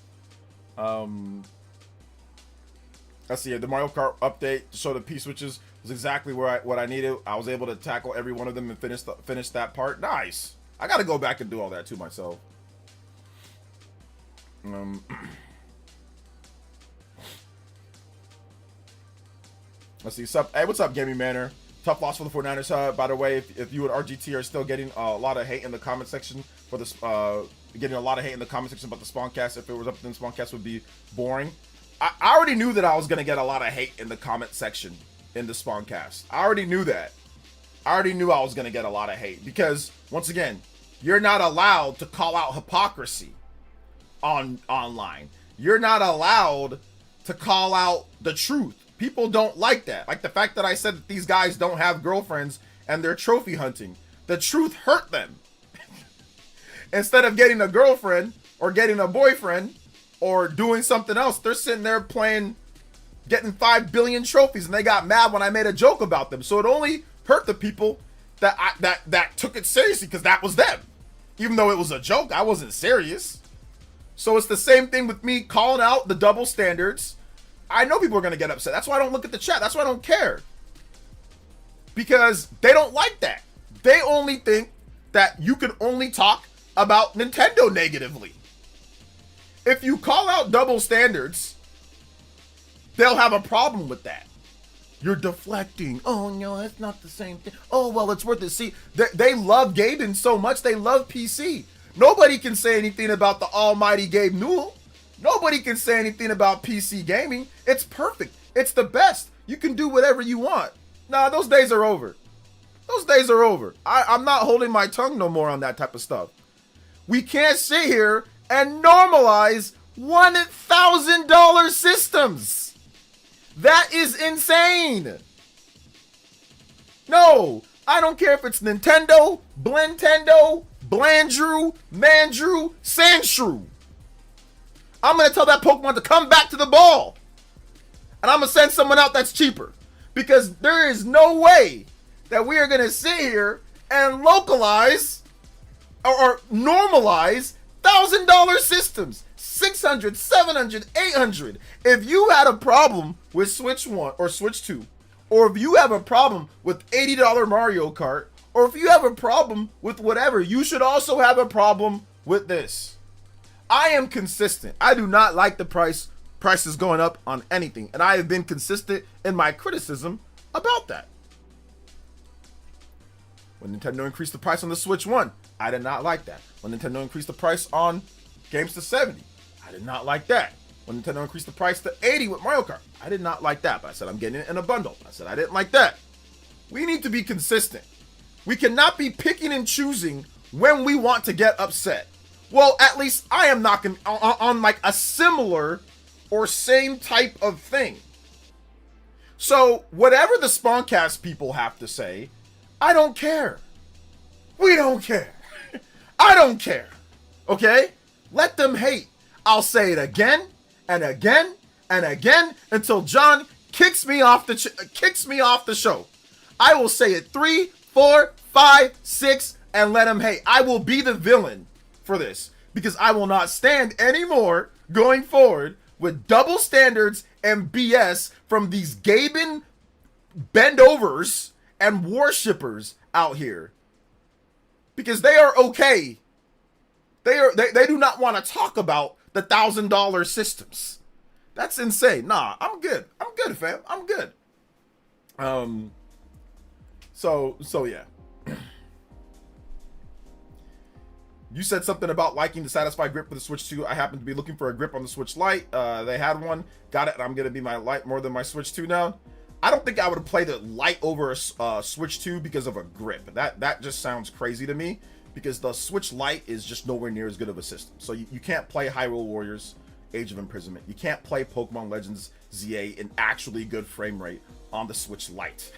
Let's see, the Mario Kart update to show the P-switches was exactly what I needed. I was able to tackle every one of them and finish that part. Nice. I gotta go back and do all that too myself. Let's see. Hey, what's up, Gaming Manor? Tough loss for the 49ers. By the way, if you and RGT are still getting a lot of hate in the comment section for this, getting a lot of hate in the comment section about the Spawncast. If it was up, then Spawncast would be boring. I already knew that I was gonna get a lot of hate in the comment section in the Spawncast. I already knew that. I already knew I was gonna get a lot of hate because, once again, you're not allowed to call out hypocrisy online. You're not allowed to call out the truth. People don't like that. Like the fact that I said that these guys don't have girlfriends and they're trophy hunting. The truth hurt them. Instead of getting a girlfriend or getting a boyfriend or doing something else, they're sitting there playing, getting 5 billion trophies, and they got mad when I made a joke about them. So it only hurt the people that took it seriously because that was them. Even though it was a joke, I wasn't serious. So it's the same thing with me calling out the double standards. I know people are going to get upset. That's why I don't look at the chat. That's why I don't care. Because they don't like that. They only think that you can only talk about Nintendo negatively. If you call out double standards, they'll have a problem with that. You're deflecting. Oh, no, that's not the same thing. Oh, well, it's worth it. See, they love Gaben so much. They love PC. Nobody can say anything about the almighty Gabe Newell. Nobody can say anything about PC gaming. It's perfect. It's the best. You can do whatever you want. Nah, those days are over. Those days are over. I'm not holding my tongue no more on that type of stuff. We can't sit here and normalize $1,000 systems. That is insane. No, I don't care if it's Nintendo, Blintendo, Blandrew, Mandrew, Sandshrew. I'm going to tell that Pokemon to come back to the ball. And I'm going to send someone out that's cheaper. Because there is no way that we are going to sit here and localize or normalize $1,000 systems. 600, 700, 800. If you had a problem with Switch 1 or Switch 2, or if you have a problem with $80 Mario Kart, or if you have a problem with whatever, you should also have a problem with this. I am consistent. I do not like the prices going up on anything, and I have been consistent in my criticism about that. When Nintendo increased the price on the Switch 1, I did not like that. When Nintendo increased the price on games to 70, I did not like that. When Nintendo increased the price to 80 with Mario Kart, I did not like that, but I said I'm getting it in a bundle. I said I didn't like that. We need to be consistent. We cannot be picking and choosing when we want to get upset. Well, at least I am not on like a similar or same type of thing. So whatever the Spawncast people have to say, I don't care. We don't care. I don't care. Okay? Let them hate. I'll say it again and again and again until John kicks me off the show. I will say it 3, 4, 5, 6 and let him hate. I will be the villain for this because I will not stand anymore going forward with double standards and BS from these Gaben bendovers and worshippers out here because they are okay. They do not want to talk about the $1,000 systems. That's insane. Nah, I'm good. I'm good, fam. I'm good. So yeah. You said something about liking the Satisfy grip for the Switch 2. I happen to be looking for a grip on the Switch Lite. They had one, got it, and I'm gonna be my Lite more than my Switch 2 now. I don't think I would play the Lite over a Switch 2 because of a grip. That just sounds crazy to me, because the Switch Lite is just nowhere near as good of a system. So you can't play Hyrule Warriors Age of Imprisonment. You can't play Pokemon Legends ZA in actually good frame rate on the Switch Lite.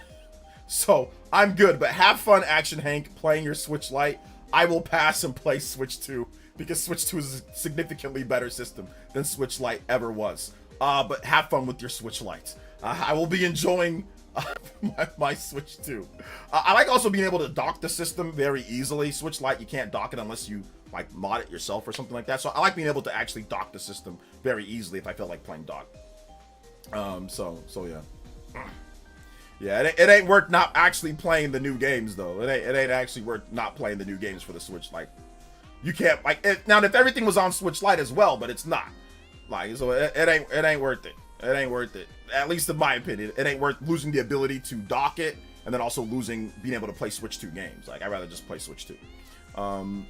So I'm good, but have fun, Action Hank, playing your Switch Lite. I will pass and play Switch 2 because Switch 2 is a significantly better system than Switch Lite ever was. But have fun with your Switch Lite. I will be enjoying my Switch 2. I like also being able to dock the system very easily. Switch Lite, you can't dock it unless you like mod it yourself or something like that. So I like being able to actually dock the system very easily if I feel like playing dock. So yeah. Yeah, it ain't worth not actually playing the new games though. It ain't actually worth not playing the new games for the Switch. Like, you can't now if everything was on Switch Lite as well, but it's not. Like, so it ain't worth it. It ain't worth it. At least in my opinion, it ain't worth losing the ability to dock it and then also losing being able to play Switch 2 games. Like, I'd rather just play Switch 2. I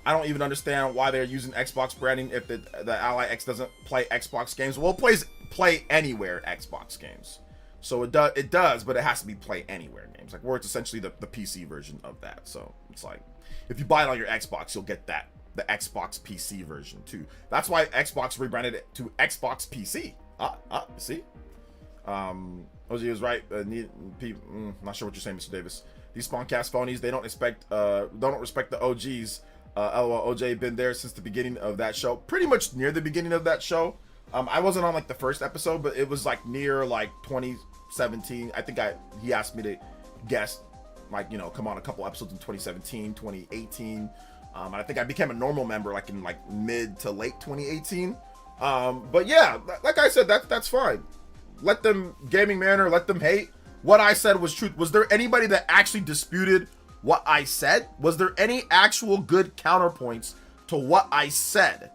don't even understand why they're using Xbox branding if the Ally X doesn't play Xbox games. Well, it plays Play Anywhere Xbox games. So it does, but it has to be Play Anywhere games. Like, where it's essentially the PC version of that. So it's like, if you buy it on your Xbox, you'll get that, the Xbox PC version too. That's why Xbox rebranded it to Xbox PC. See? Ozzy was right. Not sure what you're saying, Mr. Davis. These Spawncast phonies, they don't respect the OGs. LOL, OJ been there since the beginning of that show. Pretty much near the beginning of that show. I wasn't on like the first episode, but it was like near like 2017. I think he asked me to guest, like, you know, come on a couple episodes in 2017, 2018. And I think I became a normal member like in like mid to late 2018. But yeah, like I said, that's fine. Let them gaming manner, let them hate. What I said was truth. Was there anybody that actually disputed what I said? Was there any actual good counterpoints to what I said?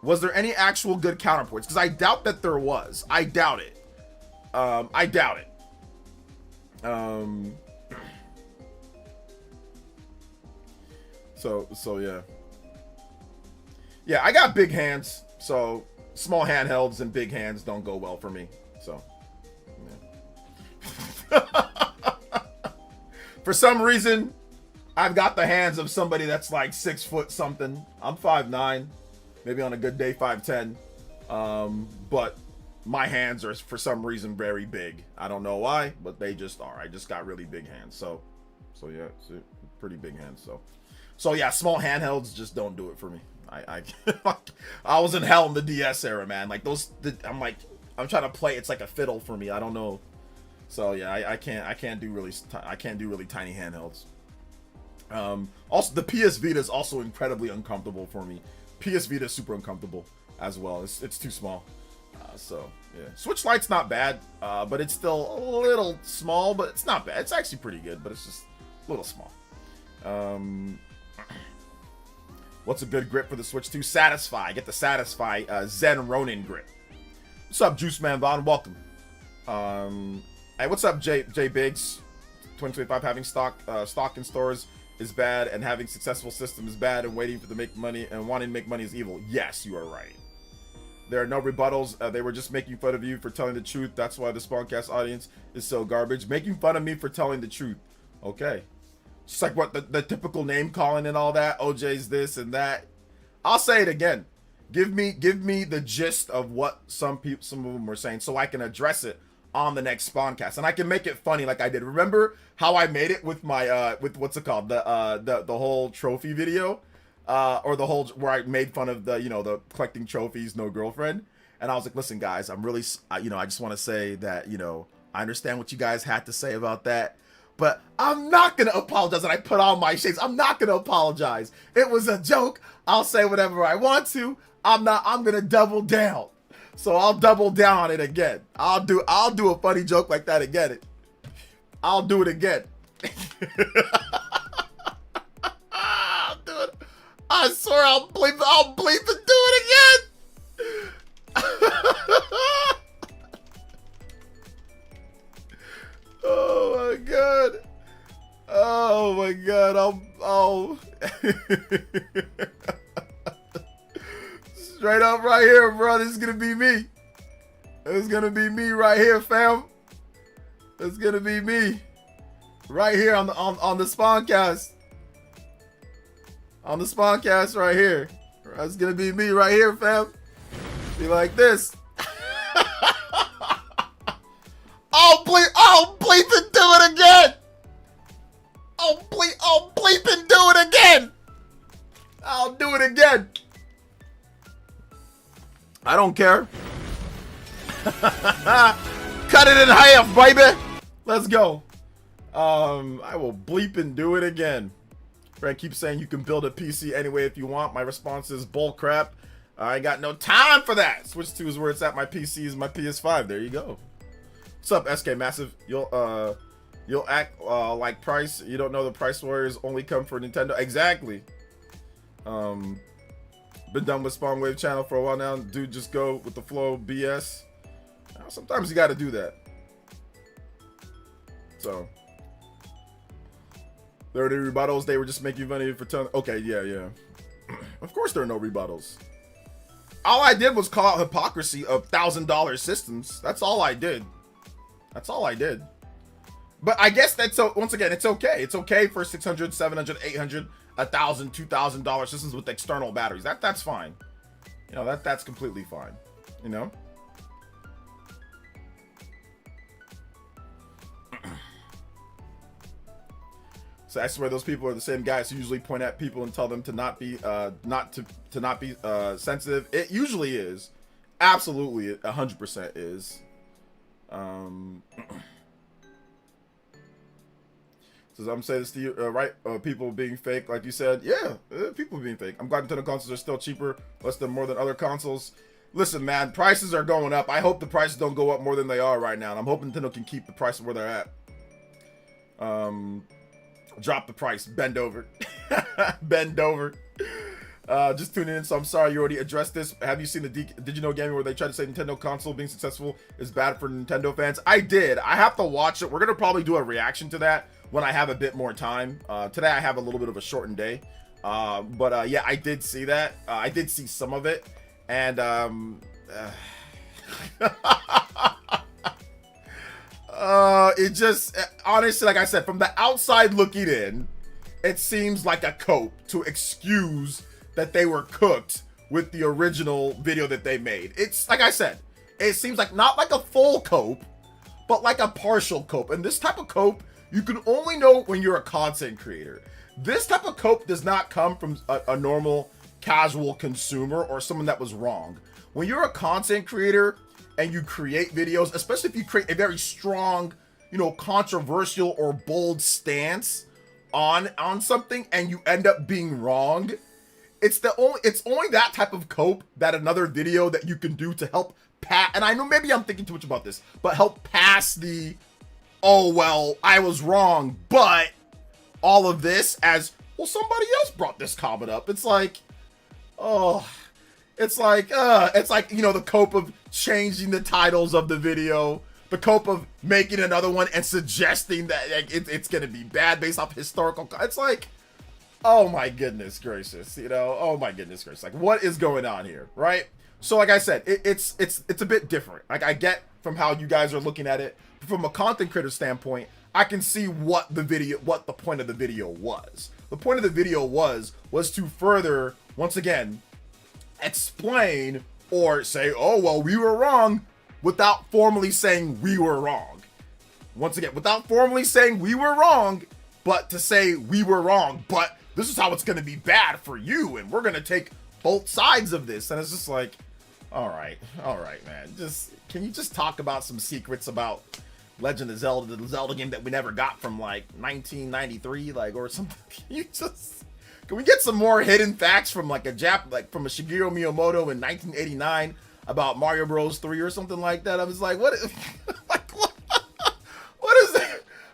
Was there any actual good counterpoints? Because I doubt that there was. I doubt it. I doubt it. So yeah. Yeah, I got big hands, so small handhelds and big hands don't go well for me. So yeah. For some reason, I've got the hands of somebody that's like 6 foot something. I'm 5'9". Maybe on a good day 5'10", but my hands are for some reason very big. I don't know why, but they just are. I just got really big hands, so yeah, it's pretty big hands. So yeah, small handhelds just don't do it for me. I was in hell in the DS era, man. Like I'm trying to play. It's like a fiddle for me. I don't know. So yeah, I can't do really tiny handhelds. Also, the PS Vita is also incredibly uncomfortable for me. PS Vita is super uncomfortable as well. It's too small. So yeah, Switch Lite's not bad, but it's still a little small, but it's not bad. It's actually pretty good, but it's just a little small. What's a good grip for the Switch 2? Satisfy. Get the Satisfy Zen Ronin grip. What's up, Juice Man Vaughn? Welcome. Hey, what's up, J Biggs? 2025 having stock in stores is bad, and having successful system is bad, and waiting for to make money and wanting to make money is evil. Yes, you are right. There are no rebuttals. They were just making fun of you for telling the truth. That's why the Spawncast audience is so garbage. Making fun of me for telling the truth. Okay. Just like what the typical name calling and all that. OJ's this and that. I'll say it again. Give me the gist of what some of them were saying so I can address it on the next Spawncast, and I can make it funny like I did. Remember how I made it with my with what's it called, the whole trophy video, or the whole where I made fun of the, you know, the collecting trophies, no girlfriend, and I was like, listen guys, I'm really, you know, I just want to say that, you know, I understand what you guys had to say about that, but I'm not gonna apologize. And I put on my shades. I'm not gonna apologize. It was a joke. I'll say whatever I want to. I'm gonna double down. So I'll double down on it again. I'll do a funny joke like that again. I'll do it again. I'll do it. I swear I'll bleep and do it again. Oh my god. Oh my god. I'll straight up right here, bro. This is gonna be me. It's gonna be me right here, fam. It's gonna be me. Right here on the Spawncast. On the Spawncast right here. That's gonna be me right here, fam. Be like this. I'll bleep and do it again. I'll bleep and do it again. I'll do it again. I don't care. Cut it in half, baby. Let's go. I will bleep and do it again. Frank keeps saying you can build a PC anyway if you want. My response is bull crap. I ain't got no time for that. Switch 2 is where it's at. My PC is my PS5. There you go. What's up, SK Massive? You'll act like Price. You don't know the Price Warriors only come for Nintendo. Exactly. Been done with Spawn Wave channel for a while now. Dude, just go with the flow BS. Sometimes you got to do that. So there are the rebuttals. They were just making money for ton. Okay, yeah. Of course there are no rebuttals. All I did was call out hypocrisy of $1,000 systems. That's all I did. That's all I did. But I guess that's so. Once again, it's okay. It's okay for $600, $700, $800, $1,000, $2,000 systems with external batteries. That's fine. You know, that's completely fine. You know. So I swear those people are the same guys who usually point at people and tell them to not be not be sensitive. It usually is. Absolutely, 100% is. So I'm saying this to you, right? People being fake, like you said. Yeah, people being fake. I'm glad Nintendo consoles are still cheaper, more than other consoles. Listen, man, prices are going up. I hope the prices don't go up more than they are right now. And I'm hoping Nintendo can keep the price where they're at. Drop the price. Bend over. Bend over. Just tuning in, so I'm sorry you already addressed this. Have you seen the Did You Know Gaming where they tried to say Nintendo console being successful is bad for Nintendo fans? I did. I have to watch it. We're going to probably do a reaction to that when I have a bit more time. Today I have a little bit of a shortened day. But yeah, I did see that. I did see some of it. And it just, honestly, like I said, from the outside looking in, it seems like a cope to excuse that they were cooked with the original video that they made. It's, like I said, it seems like not like a full cope, but like a partial cope. And this type of cope, you can only know when you're a content creator. This type of cope does not come from a normal casual consumer or someone that was wrong. When you're a content creator and you create videos, especially if you create a very strong, you know, controversial or bold stance on something and you end up being wrong, it's only that type of cope that another video that you can do to help and I know maybe I'm thinking too much about this, but help pass the, oh well, I was wrong, but all of this as, well, somebody else brought this comment up. It's like, oh, it's like, you know, the cope of changing the titles of the video, the cope of making another one and suggesting that it's gonna be bad based off historical. It's like, oh my goodness gracious, you know, oh my goodness gracious, like what is going on here, right? So like I said, it's a bit different. Like I get from how you guys are looking at it, but from a content creator standpoint, I can see what the point of the video was. The point of the video was to further, once again, explain or say, oh well, we were wrong, without formally saying we were wrong. Once again, without formally saying we were wrong, but to say we were wrong, but this is how it's going to be bad for you, and we're going to take both sides of this. And it's just like, all right, man. Can you just talk about some secrets about Legend of Zelda, the Zelda game that we never got from like 1993, like, or something? Can we get some more hidden facts from like from a Shigeru Miyamoto in 1989 about Mario Bros 3 or something like that? I was like, what is it?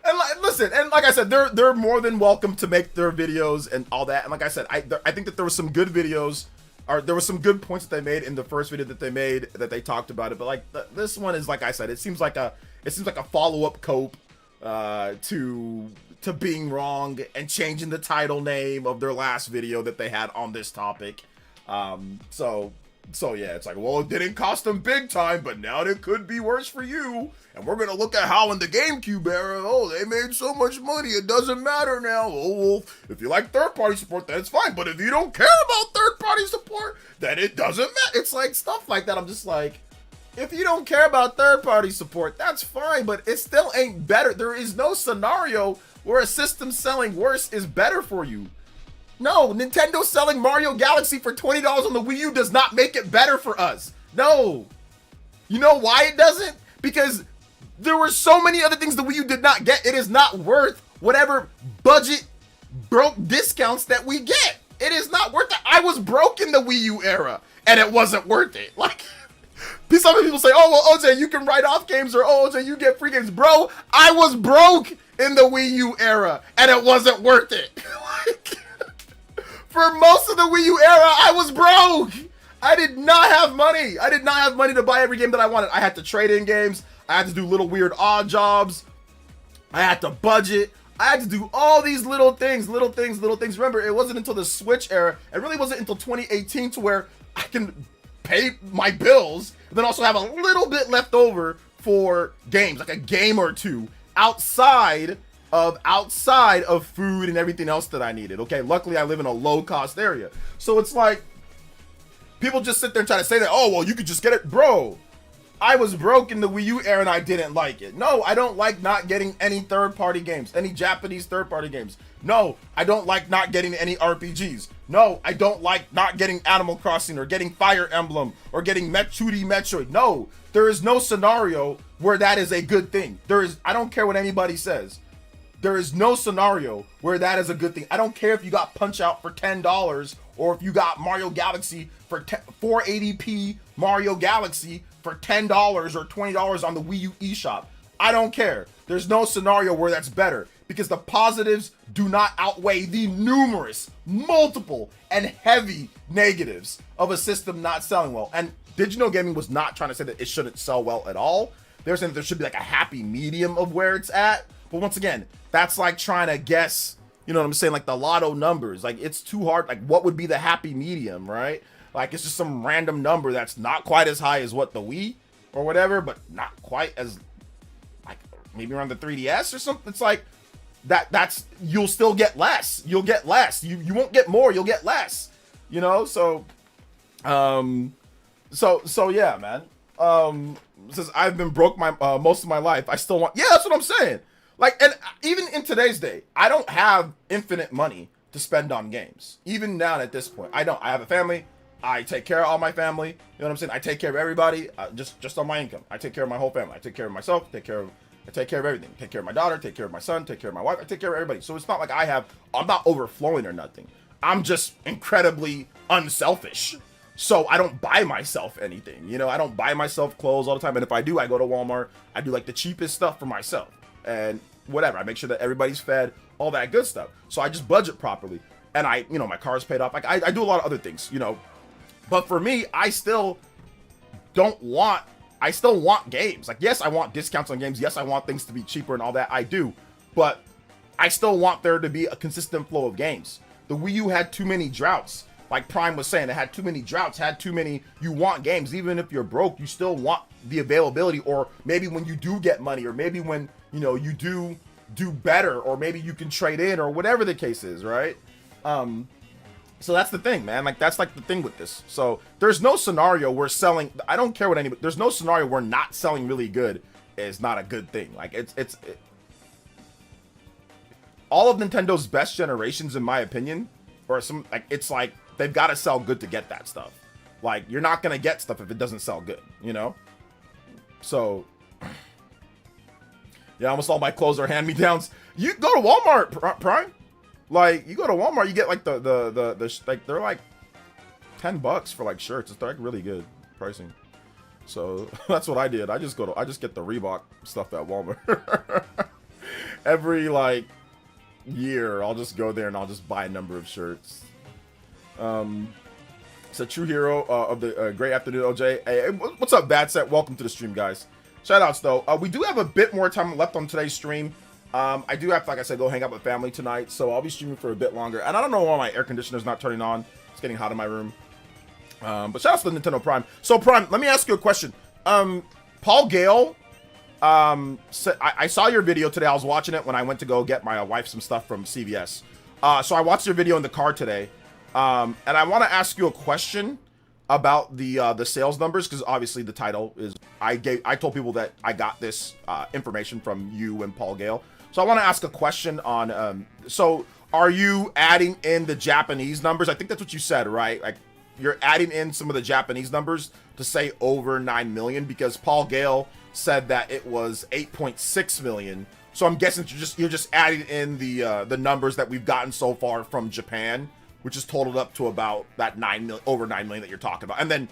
And like, listen, listen, and like I said, they're more than welcome to make their videos and all that. And like I said, I think that there was some good videos, or there was some good points that they made in the first video that they made, that they talked about it. But like this one is, like I said, it seems like a follow-up cope to being wrong and changing the title name of their last video that they had on this topic. So yeah, it's like, well, it didn't cost them big time, but now it could be worse for you. And we're gonna look at how in the GameCube era, oh, they made so much money, it doesn't matter now. Oh, well, if you like third-party support, then it's fine. But if you don't care about third-party support, then it doesn't matter. It's like stuff like that. I'm just like, if you don't care about third-party support, that's fine, but it still ain't better. There is no scenario where a system selling worse is better for you. No, Nintendo selling Mario Galaxy for $20 on the Wii U does not make it better for us. No. You know why it doesn't? Because there were so many other things the Wii U did not get. It is not worth whatever budget broke discounts that we get. It is not worth it. I was broke in the Wii U era, and it wasn't worth it. Like, some people say, oh, well, OJ, you can write off games, or, oh, OJ, you get free games. Bro, I was broke in the Wii U era, and it wasn't worth it. Like, for most of the Wii U era, I was broke. I did not have money. I did not have money to buy every game that I wanted. I had to trade in games. I had to do little weird odd jobs. I had to budget. I had to do all these little things. Remember, it wasn't until the Switch era. It really wasn't until 2018 to where I can pay my bills, and then also have a little bit left over for games, like a game or two outside of food and everything else that I needed. Okay, luckily I live in a low cost area, so it's like people just sit there and try to say that, oh, well, you could just get it. Bro, I was broke in the Wii U era and I didn't like it. No, I don't like not getting any third-party games, any Japanese third-party games. No, I don't like not getting any RPGs. No, I don't like not getting Animal Crossing or getting Fire Emblem or getting 2D Metroid. No, there is no scenario where that is a good thing. I don't care what anybody says. There is no scenario where that is a good thing. I don't care if you got Punch-Out for $10 or if you got Mario Galaxy for 480p Mario Galaxy for $10 or $20 on the Wii U eShop. I don't care. There's no scenario where that's better because the positives do not outweigh the numerous, multiple, and heavy negatives of a system not selling well. And Digital Gaming was not trying to say that it shouldn't sell well at all. They're saying that there should be like a happy medium of where it's at. But once again, that's like trying to guess, you know what I'm saying, like the lotto numbers. Like, it's too hard. Like, what would be the happy medium, right? Like, it's just some random number that's not quite as high as what the Wii or whatever, but not quite as, like, maybe around the 3DS or something. It's like, that's, you'll still get less. You'll get less. You won't get more, you'll get less. You know? So yeah, man. Since I've been broke most of my life, I still want, yeah, that's what I'm saying. Like, and even in today's day, I don't have infinite money to spend on games. Even now at this point, I don't. I have a family. I take care of all my family. You know what I'm saying? I take care of everybody just on my income. I take care of my whole family. I take care of myself. I take care of everything. Take care of my daughter. Take care of my son. Take care of my wife. I take care of everybody. So it's not like I'm not overflowing or nothing. I'm just incredibly unselfish. So I don't buy myself anything. You know, I don't buy myself clothes all the time. And if I do, I go to Walmart. I do like the cheapest stuff for myself. And whatever, I make sure that everybody's fed, all that good stuff. So I just budget properly, and my car's paid off. Like I do a lot of other things, you know. But for me, I still want games. Like, yes, I want discounts on games. Yes, I want things to be cheaper and all that. I do, but I still want there to be a consistent flow of games. The Wii U had too many droughts. Like Prime was saying, it had too many droughts, you want games. Even if you're broke, you still want the availability, or maybe when you do get money, or maybe when, you know, you do better, or maybe you can trade in, or whatever the case is, right? So that's the thing, man. Like, that's like the thing with this. So there's no scenario where selling, I don't care what anybody, there's no scenario where not selling really good is not a good thing. Like, it's all of Nintendo's best generations, in my opinion, or some, like, it's like, they've got to sell good to get that stuff. Like, you're not going to get stuff if it doesn't sell good, you know? So, yeah, almost all my clothes are hand-me-downs. You go to Walmart, Prime. Like, you go to Walmart, you get, like, like, they're, like, $10 for, like, shirts. It's, like, really good pricing. So, that's what I did. I just get the Reebok stuff at Walmart. every like year, I'll just go there and I'll just buy a number of shirts. It's a true hero of the great afternoon, OJ. Hey, what's up, Bad Set? Welcome to the stream, guys. Shout outs though. We do have a bit more time left on today's stream. I do have to, like I said, go hang out with family tonight, so I'll be streaming for a bit longer. And I don't know why my air conditioner's not turning on. It's getting hot in my room. But shout out to Nintendo Prime. So Prime, let me ask you a question. Paul Gale, I saw your video today. I was watching it when I went to go get my wife some stuff from CVS. So I watched your video in the car today. And I want to ask you a question about the sales numbers, because obviously the title is I told people that I got this information from you and Paul Gale. So I want to ask a question on so are you adding in the Japanese numbers? I think that's what you said, right? Like you're adding in some of the Japanese numbers to say over 9 million, because Paul Gale said that it was 8.6 million. So I'm guessing you're just adding in the numbers that we've gotten so far from Japan, which is totaled up to about that over 9 million that you're talking about. And then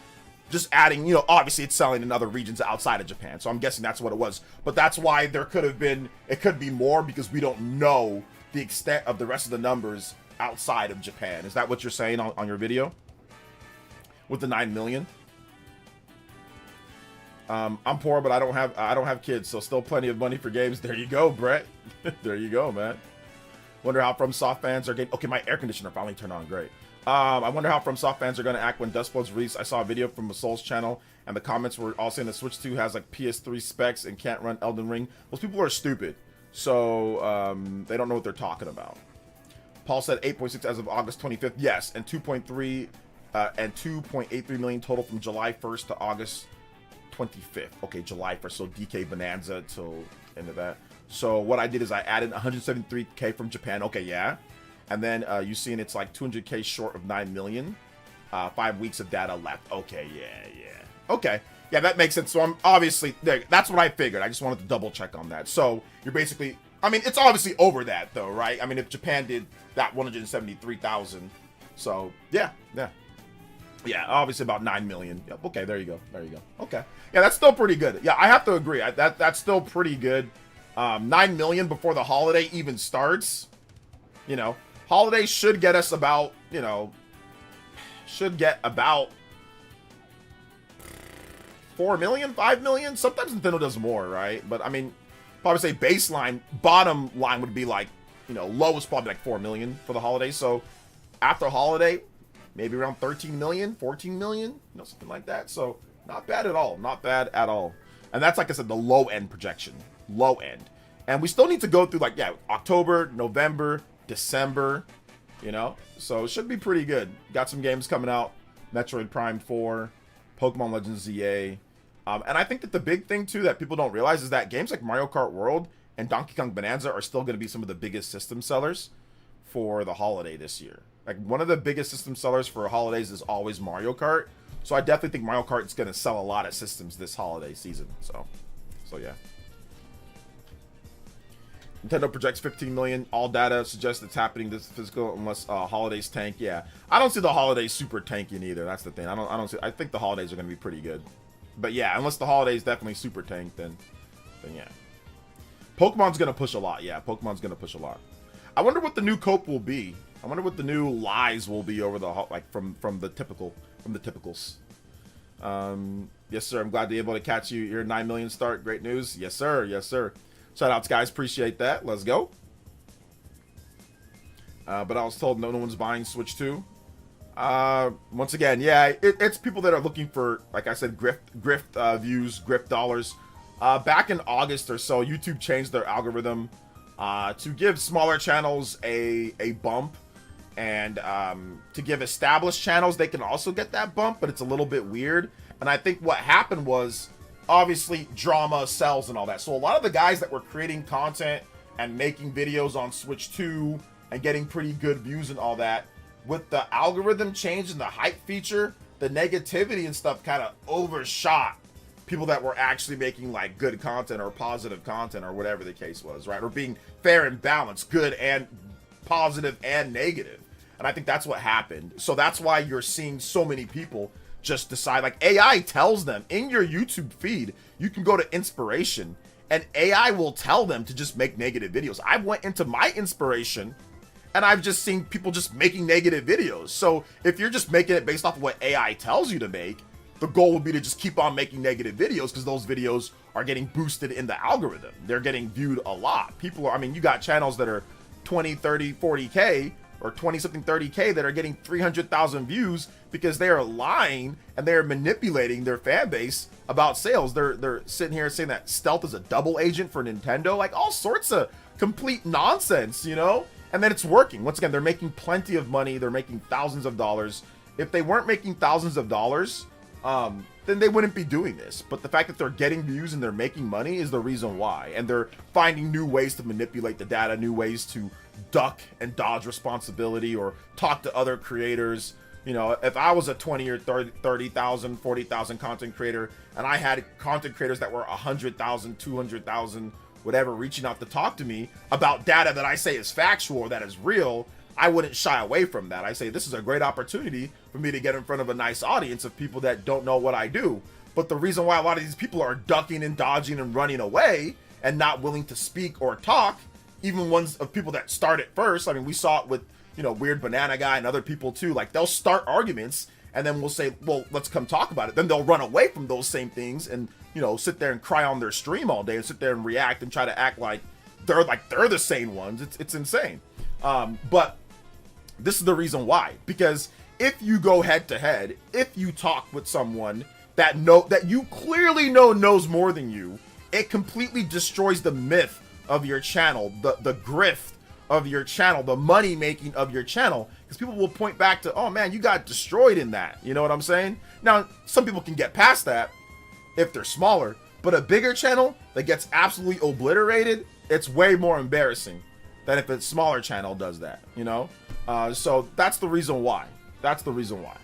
just adding, you know, obviously it's selling in other regions outside of Japan. So I'm guessing that's what it was. But that's why it could be more, because we don't know the extent of the rest of the numbers outside of Japan. Is that what you're saying on your video? With the 9 million? I'm poor, but I don't have kids, so still plenty of money for games. There you go, Brett. There you go, man. Wonder how FromSoft fans are getting... Okay, my air conditioner finally turned on. Great. I wonder how FromSoft fans are going to act when Dustblood's released. I saw a video from Souls channel, and the comments were all saying the Switch 2 has like PS3 specs and can't run Elden Ring. Those people are stupid. So, they don't know what they're talking about. Paul said 8.6 as of August 25th. Yes, and 2.3 and 2.83 million total from July 1st to August 25th. Okay, July 1st. So DK Bonanza till end of that. So what I did is I added 173K from Japan. Okay, yeah. And then you seen it's like 200K short of 9 million. 5 weeks of data left. Okay, yeah. Okay. Yeah, that makes sense. So I'm obviously, that's what I figured. I just wanted to double check on that. So you're basically, I mean, it's obviously over that though, right? I mean, if Japan did that 173,000. So yeah. Yeah, obviously about 9 million. Yep, okay, there you go. Okay. Yeah, that's still pretty good. Yeah, I have to agree. That's still pretty good. 9 million before the holiday even starts. You know, holiday should get us about, you know, should get about 4 million, 5 million. Sometimes Nintendo does more, right? But I mean, probably say baseline, bottom line would be like, you know, lowest probably like 4 million for the holiday. So after holiday, maybe around 13 million, 14 million, you know, something like that. So not bad at all. Not bad at all. And that's, like I said, the low end projection. Low end. And we still need to go through, like, yeah, October, November, December, you know? So it should be pretty good. Got some games coming out. Metroid Prime 4, Pokemon Legends ZA. And I think that the big thing, too, that people don't realize is that games like Mario Kart World and Donkey Kong Bonanza are still going to be some of the biggest system sellers for the holiday this year. Like, one of the biggest system sellers for holidays is always Mario Kart. So I definitely think Mario Kart is going to sell a lot of systems this holiday season. So yeah. Nintendo projects 15 million. All data suggests it's happening this physical unless holidays tank. Yeah, I don't see the holidays super tanking either. That's the thing. I don't see. I think the holidays are going to be pretty good. But yeah, unless the holidays definitely super tank, then yeah. Pokemon's going to push a lot. Yeah, Pokemon's going to push a lot. I wonder what the new cope will be. I wonder what the new lies will be over the like from the typicals. Yes, sir. I'm glad to be able to catch you. Your 9 million start. Great news. Yes, sir. Yes, sir. Shout outs, guys. Appreciate that. Let's go. But I was told no one's buying Switch 2. Once again, yeah, it's people that are looking for, like I said, grift views, grift dollars. Back in August or so, YouTube changed their algorithm to give smaller channels a bump. And to give established channels, they can also get that bump, but it's a little bit weird. And I think what happened was, obviously, drama sells and all that. So a lot of the guys that were creating content and making videos on Switch 2 and getting pretty good views and all that, with the algorithm change and the hype feature, the negativity and stuff kind of overshot people that were actually making like good content or positive content or whatever the case was, right? Or being fair and balanced, good and positive and negative. And I think that's what happened. So that's why you're seeing so many people just decide, like, AI tells them in your YouTube feed, you can go to inspiration and AI will tell them to just make negative videos. I went into my inspiration and I've just seen people just making negative videos. So if you're just making it based off of what AI tells you to make, the goal would be to just keep on making negative videos because those videos are getting boosted in the algorithm. They're getting viewed a lot. People are, I mean, you got channels that are 20, 30, 40K or 20 something 30K that are getting 300,000 views because they are lying and they're manipulating their fan base about sales. They're sitting here saying that Stealth is a double agent for Nintendo, like all sorts of complete nonsense, you know? And then it's working. Once again, they're making plenty of money. They're making thousands of dollars. If they weren't making thousands of dollars, then they wouldn't be doing this. But the fact that they're getting views and they're making money is the reason why. And they're finding new ways to manipulate the data, new ways to duck and dodge responsibility or talk to other creators. You know, if I was a 20 or 30,000, 40,000 content creator and I had content creators that were 100,000, 200,000, whatever, reaching out to talk to me about data that I say is factual or that is real, I wouldn't shy away from that. I say, this is a great opportunity for me to get in front of a nice audience of people that don't know what I do. But the reason why a lot of these people are ducking and dodging and running away and not willing to speak or talk, even ones of people that start it first. I mean, we saw it with, you know, Weird Banana Guy and other people too. Like, they'll start arguments and then we'll say, well, let's come talk about it. Then they'll run away from those same things and, you know, sit there and cry on their stream all day and sit there and react and try to act like they're the sane ones. It's insane. But this is the reason why, because if you go head to head, if you talk with someone that you clearly know knows more than you, it completely destroys the myth of your channel, the grift of your channel, the money making of your channel, because people will point back to, oh man, you got destroyed in that. You know what I'm saying? Now, some people can get past that if they're smaller, but a bigger channel that gets absolutely obliterated, it's way more embarrassing than if a smaller channel does that, you know? So that's the reason why. That's the reason why.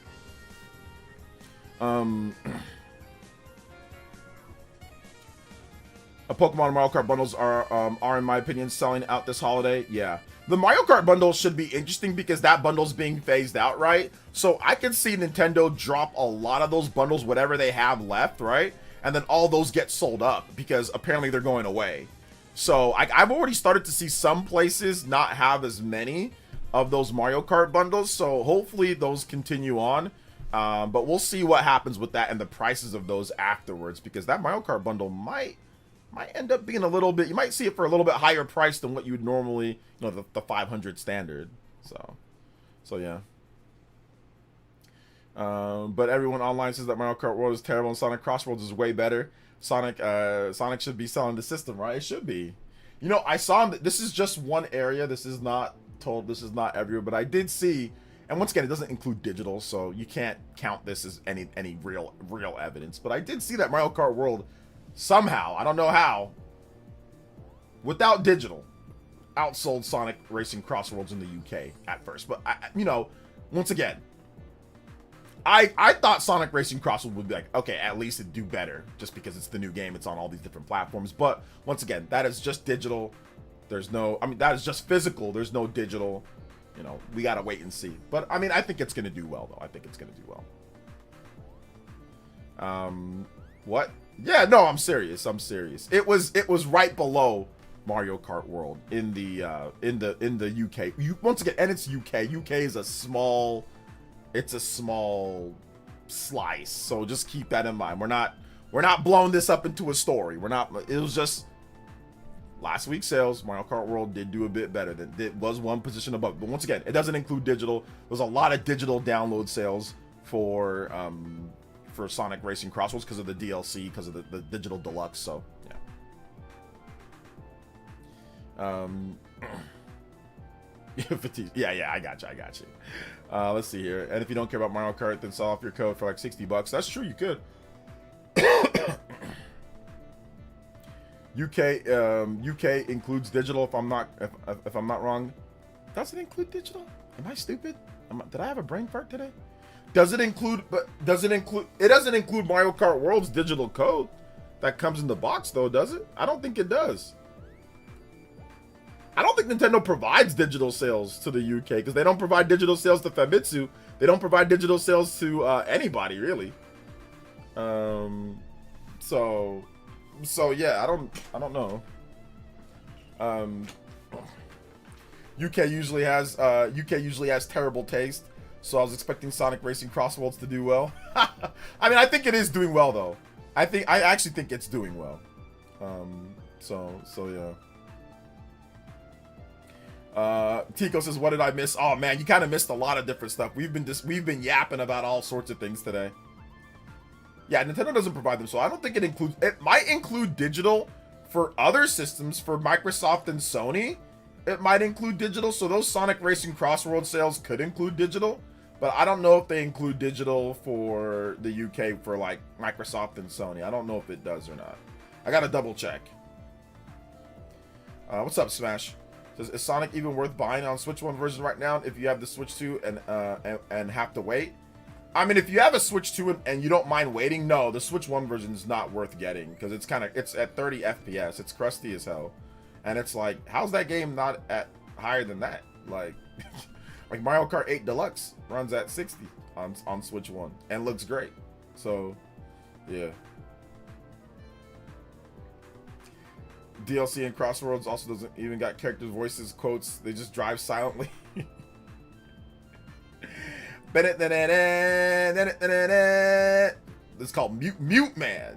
Pokemon and Mario Kart bundles are, in my opinion, selling out this holiday. Yeah. The Mario Kart bundle should be interesting because that bundle's being phased out, right? So I can see Nintendo drop a lot of those bundles, whatever they have left, right? And then all those get sold up because apparently they're going away. So I've already started to see some places not have as many of those Mario Kart bundles. So hopefully those continue on. But we'll see what happens with that and the prices of those afterwards, because that Mario Kart bundle might end up being a little bit, you might see it for a little bit higher price than what you would normally, you know, the 500 standard. So yeah. But everyone online says that Mario Kart World is terrible and Sonic Crossroads is way better. Sonic should be selling the system, right? It should be. You know, I saw him, this is just one area. This is not everywhere, but I did see, and once again, it doesn't include digital, so you can't count this as any real evidence. But I did see that Mario Kart World somehow, I don't know how, without digital, outsold Sonic Racing Crossroads in the UK at first. But you know, once again, I thought Sonic Racing Crossroads would be like, okay, at least it'd do better just because it's the new game, it's on all these different platforms. But once again, that is just digital. There's no, I mean, that is just physical. There's no digital. You know, we gotta wait and see. But I mean, I think it's gonna do well though. I think it's gonna do well. What? Yeah, no, I'm serious. It was right below Mario Kart World in the UK. Once again, and it's UK. UK is a small slice. So just keep that in mind. We're not blowing this up into a story. It was just last week's sales. Mario Kart World did do a bit better. It was one position above. But once again, it doesn't include digital. There's a lot of digital download sales for Sonic Racing Crossroads because of the DLC, because of the digital deluxe. So yeah. Yeah, I got you. Let's see here. And if you don't care about Mario Kart, then sell off your code for like $60. That's true, you could. UK includes digital. If I'm not wrong, does it include digital? Am I stupid? Did I have a brain fart today? Does it include? But does it include? It doesn't include Mario Kart World's digital code that comes in the box, though, does it? I don't think it does. I don't think Nintendo provides digital sales to the UK because they don't provide digital sales to Famitsu. They don't provide digital sales to anybody really. So So yeah, I don't know. UK usually has terrible taste, so I was expecting Sonic Racing Cross Worlds to do well. I mean, I think it is doing well though. I actually think it's doing well. So yeah. Tico says, "What did I miss?" Oh man, you kind of missed a lot of different stuff. We've been yapping about all sorts of things today. Yeah, Nintendo doesn't provide them, so I don't think it includes. It might include digital for other systems, for Microsoft and Sony. It might include digital, so those Sonic Racing Cross World sales could include digital, but I don't know if they include digital for the UK for like Microsoft and Sony. I don't know if it does or not. I gotta double check. What's up, Smash? Says, is Sonic even worth buying on Switch 1 version right now if you have the Switch 2 and have to wait? I mean, if you have a Switch 2 and you don't mind waiting, no, the Switch 1 version is not worth getting because it's at 30 FPS. It's crusty as hell. And it's like, how's that game not at higher than that? Like, like Mario Kart 8 Deluxe runs at 60 on Switch 1 and looks great. So, yeah. DLC and Crossroads also doesn't even got characters' voices, quotes. They just drive silently. It's called Mute Man.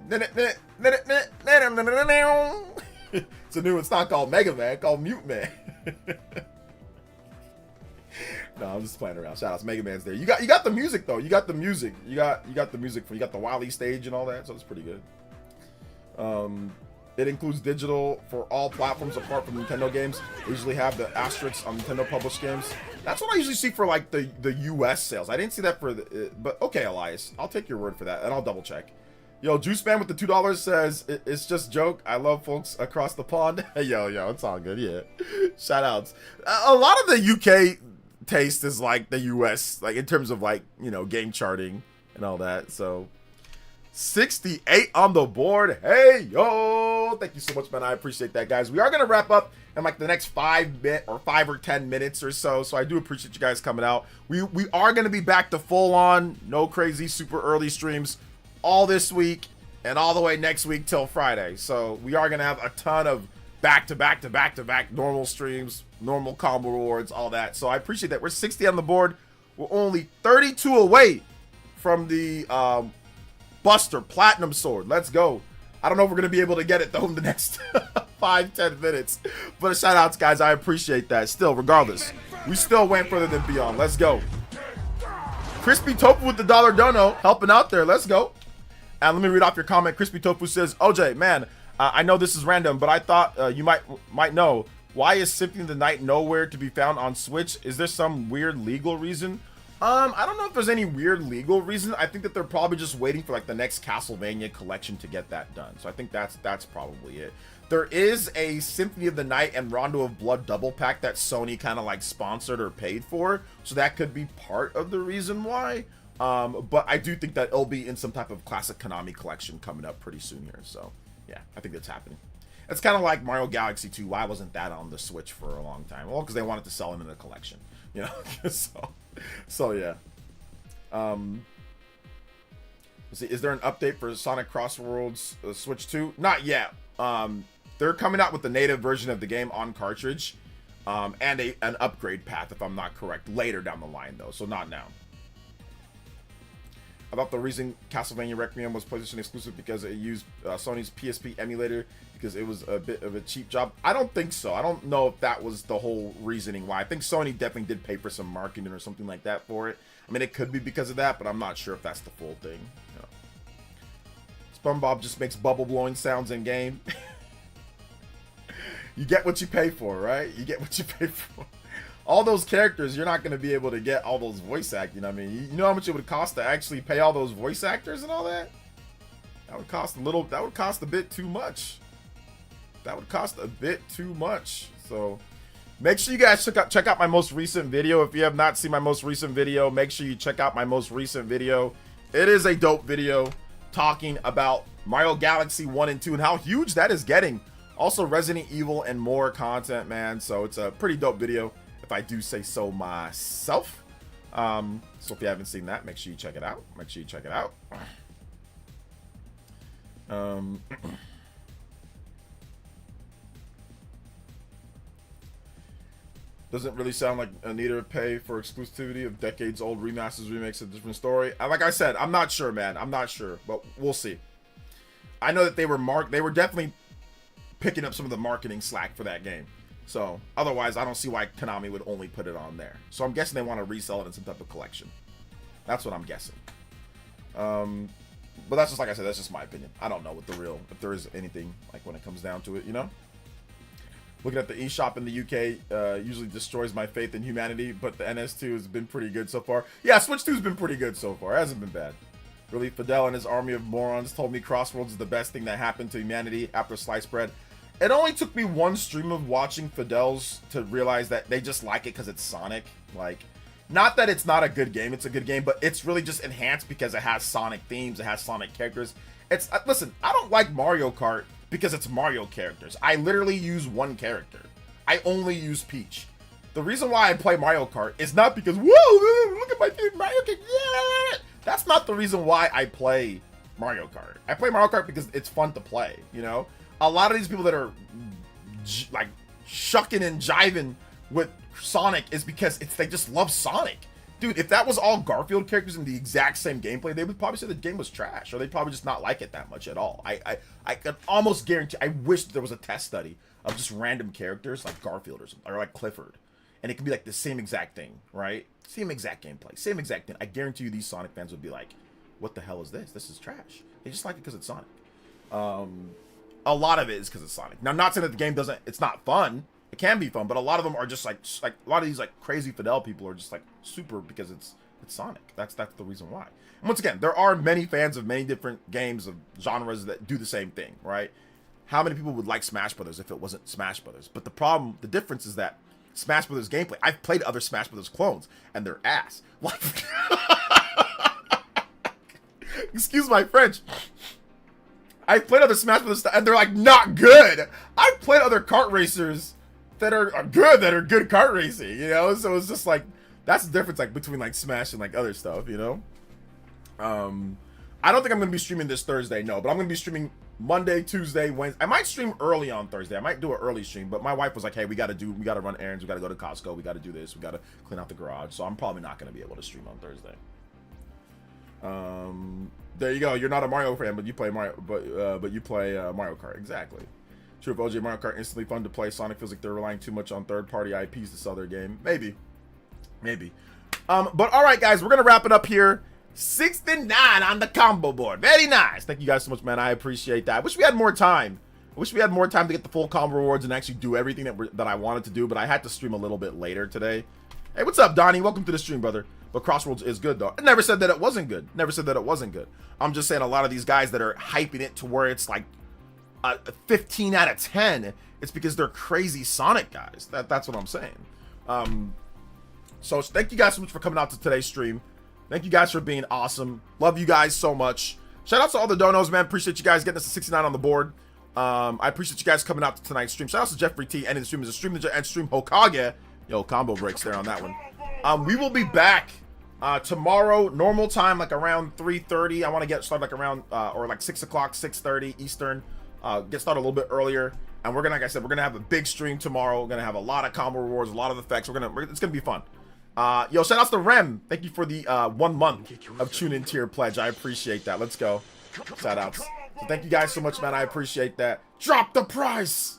It's not called Mega Man, it's called Mute Man. No, I'm just playing around. Shout outs, Mega Man's there. You got the music though. You got the music. You got the music you got the Wily stage and all that, so it's pretty good. It includes digital for all platforms apart from Nintendo games. They usually have the asterisks on Nintendo published games. That's what I usually see for like the US sales. I didn't see that for the, but okay, Elias, I'll take your word for that and I'll double check. Yo, Juice Man with the $2 says, it's just joke. I love folks across the pond. yo, it's all good, yeah. Shout outs. A lot of the UK taste is like the US, like in terms of like, you know, game charting and all that, so. 68 on the board. Hey, yo. Thank you so much, man. I appreciate that, guys. We are going to wrap up in like the next 5 or 10 minutes or so. So I do appreciate you guys coming out. We are going to be back to full on, no crazy, super early streams all this week and all the way next week till Friday. So we are going to have a ton of back-to-back normal streams, normal combo rewards, all that. So I appreciate that. We're 60 on the board. We're only 32 away from the Buster Platinum Sword. Let's go. I don't know if we're going to be able to get it though in the next 5-10 minutes. But shout outs, guys. I appreciate that. Still, regardless, we still went further than beyond. Let's go. Crispy Tofu with the $1 dono helping out there. Let's go. And let me read off your comment. Crispy Tofu says, OJ, man, I know this is random, but I thought you might know. Why is Symphony of the Night nowhere to be found on Switch? Is there some weird legal reason? I don't know if there's any weird legal reason. I think that they're probably just waiting for like the next Castlevania collection to get that done. So I think that's probably it. There is a Symphony of the Night and Rondo of Blood double pack that Sony kind of like sponsored or paid for. So that could be part of the reason why. But I do think that it'll be in some type of classic Konami collection coming up pretty soon here. So yeah, I think that's happening. It's kind of like Mario Galaxy 2. Why wasn't that on the Switch for a long time? Well, because they wanted to sell it in the collection, you know. So yeah. Let's see, is there an update for Sonic Cross Worlds Switch 2? Not yet. They're coming out with the native version of the game on cartridge, and an upgrade path, if I'm not correct, later down the line though. So not now. I thought the reason Castlevania Requiem was PlayStation exclusive because it used Sony's PSP emulator because it was a bit of a cheap job. I don't think so. I don't know if that was the whole reasoning why. I think Sony definitely did pay for some marketing or something like that for it. I mean, it could be because of that, but I'm not sure if that's the full thing. You know. SpongeBob just makes bubble blowing sounds in game. You get what you pay for, right? You get what you pay for. All those characters, you're not going to be able to get all those voice acting. I mean, you know how much it would cost to actually pay all those voice actors and all that? That would cost a bit too much. That would cost a bit too much. So make sure you guys check out my most recent video. If you have not seen my most recent video, make sure you check out my most recent video. It is a dope video talking about Mario Galaxy 1 and 2 and how huge that is getting. Also Resident Evil and more content, man. So it's a pretty dope video, if I do say so myself. So if you haven't seen that, make sure you check it out. Doesn't really sound like a need to pay for exclusivity of decades-old remasters, remakes, a different story. Like I said, I'm not sure, man. I'm not sure, but we'll see. I know that they were definitely picking up some of the marketing slack for that game. So otherwise, I don't see why Konami would only put it on there. So I'm guessing they want to resell it in some type of collection. That's what I'm guessing. But that's just, like I said, that's just my opinion. I don't know what if there is anything like when it comes down to it, you know? Looking at the eShop in the UK usually destroys my faith in humanity, but the NS2 has been pretty good so far. Yeah, Switch 2 has been pretty good so far. It hasn't been bad. Really, Fidel and his army of morons told me Crossworlds is the best thing that happened to humanity after sliced bread. It only took me one stream of watching Fidel's to realize that they just like it because it's Sonic. Like, not that it's not a good game, it's a good game, but it's really just enhanced because it has Sonic themes, it has Sonic characters. It's listen, I don't like Mario Kart because it's Mario characters. I literally use one character. I only use Peach. The reason why I play Mario Kart is not because, whoa, look at my favorite Mario Kart, yeah! That's not the reason why I play Mario Kart. I play Mario Kart because it's fun to play, you know? A lot of these people that are, like, shucking and jiving with Sonic is because they just love Sonic. Dude, if that was all Garfield characters in the exact same gameplay, they would probably say the game was trash, or they'd probably just not like it that much at all. I can almost guarantee, I wish there was a test study of just random characters like Garfield or like Clifford, and it could be like the same exact thing, right? Same exact gameplay, same exact thing. I guarantee you these Sonic fans would be like, what the hell is this? This is trash. They just like it because it's Sonic. A lot of it is because it's Sonic. Now, I'm not saying that the game it's not fun. It can be fun, but a lot of them are just like a lot of these like crazy Fidel people are just like super because it's Sonic. That's the reason why. And once again, there are many fans of many different games of genres that do the same thing, right? How many people would like Smash Brothers if it wasn't Smash Brothers? But the difference is that Smash Brothers gameplay. I've played other Smash Brothers clones and they're ass. Like, excuse my French. I've played other Smash Brothers and they're like not good. I've played other kart racers that are good kart racing, you know? So it's just like, that's the difference like between like Smash and like other stuff, you know? I don't think I'm going to be streaming this Thursday, no, but I'm going to be streaming Monday, Tuesday, Wednesday. I might stream early on Thursday. I might do an early stream, but my wife was like, hey, we got to run errands. We got to go to Costco. We got to do this. We got to clean out the garage. So I'm probably not going to be able to stream on Thursday. There you go. You're not a Mario fan, but you play Mario, but you play Mario Kart. Exactly. True, if OJ Mario Kart instantly fun to play, Sonic feels like they're relying too much on third-party IPs to sell their game. Maybe. But all right, guys, we're gonna wrap it up here. 69 on the combo board. Very nice. Thank you guys so much, man. I appreciate that. I wish we had more time. I wish we had more time to get the full combo rewards and actually do everything that I wanted to do, but I had to stream a little bit later today. Hey, what's up, Donnie? Welcome to the stream, brother. But Crossworlds is good, though. I never said that it wasn't good. Never said that it wasn't good. I'm just saying a lot of these guys that are hyping it to where it's like a 15 out of 10, it's because they're crazy Sonic guys. That's what I'm saying. So thank you guys so much for coming out to today's stream. Thank you guys for being awesome. Love you guys so much. Shout out to all the donos, man. Appreciate you guys getting us to 69 on the board. I appreciate you guys coming out to tonight's stream. Shout out to Jeffrey T. Ending the stream is a stream ninja and stream Hokage. Yo, combo breaks there on that one. We will be back tomorrow, normal time, like around 3:30. I want to get started like around or like 6 o'clock, 6:30 Eastern. Get started a little bit earlier, and we're gonna, like I said, we're gonna have a big stream tomorrow. We're gonna have a lot of combo rewards, a lot of effects. It's gonna be fun. Yo, shout outs to Rem. Thank you for the 1 month of tune in tier pledge. I appreciate that. Let's go. Shout outs. So thank you guys so much, man. I appreciate that. Drop the price.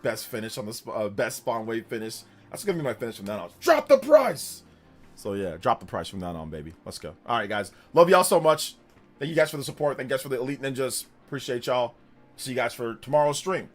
Best finish on the best spawn wave finish. That's gonna be my finish from now on. Drop the price. So yeah, drop the price from now on, baby. Let's go. All right, guys. Love y'all so much. Thank you guys for the support. Thank you guys for the Elite Ninjas. Appreciate y'all. See you guys for tomorrow's stream.